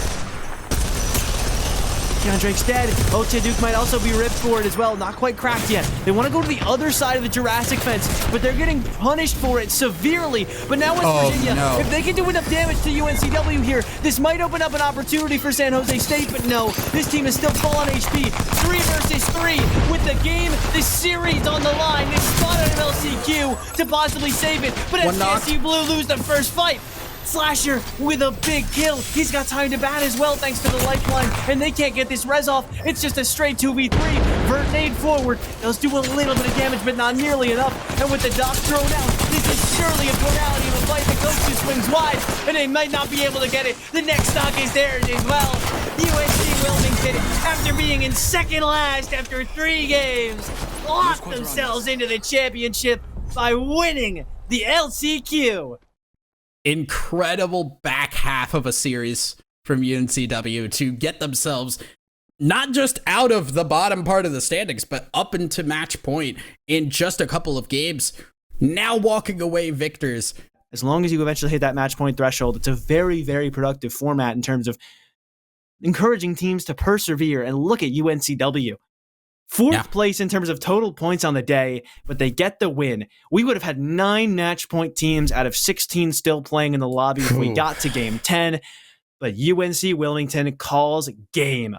Speaker 1: Keon Drake's dead. Ote Duke might also be ripped for it as well. Not quite cracked yet. They want to go to the other side of the Jurassic fence, but they're getting punished for it severely. But now West Virginia,
Speaker 2: no.
Speaker 1: if they can do enough damage to UNCW here, this might open up an opportunity for San Jose State, but no. This team is still full on HP. 3 versus 3 with the game, this series on the line. They spot on an LCQ to possibly save it, but
Speaker 2: One knock.
Speaker 1: SJSU Blue lose the first fight. Slasher with a big kill. He's got time to bat as well thanks to the lifeline, and they can't get this res off. It's just a straight 2v3. Vert nade forward. Does do a little bit of damage, but not nearly enough. And with the dock thrown out, this is surely a plurality of a fight. The coach swings wide, and they might not be able to get it. The next stock is theirs as well. USC Wilmington, after being in second last after 3 games, locked themselves into the championship by winning the LCQ.
Speaker 2: Incredible back half of a series from UNCW to get themselves not just out of the bottom part of the standings, but up into match point in just a couple of games. Now walking away victors.
Speaker 1: As long as you eventually hit that match point threshold, it's a very, very productive format in terms of encouraging teams to persevere. And look at UNCW. 4th place in terms of total points on the day, but they get the win. We would have had 9 match point teams out of 16 still playing in the lobby if we got to game 10, but UNC Wilmington calls game.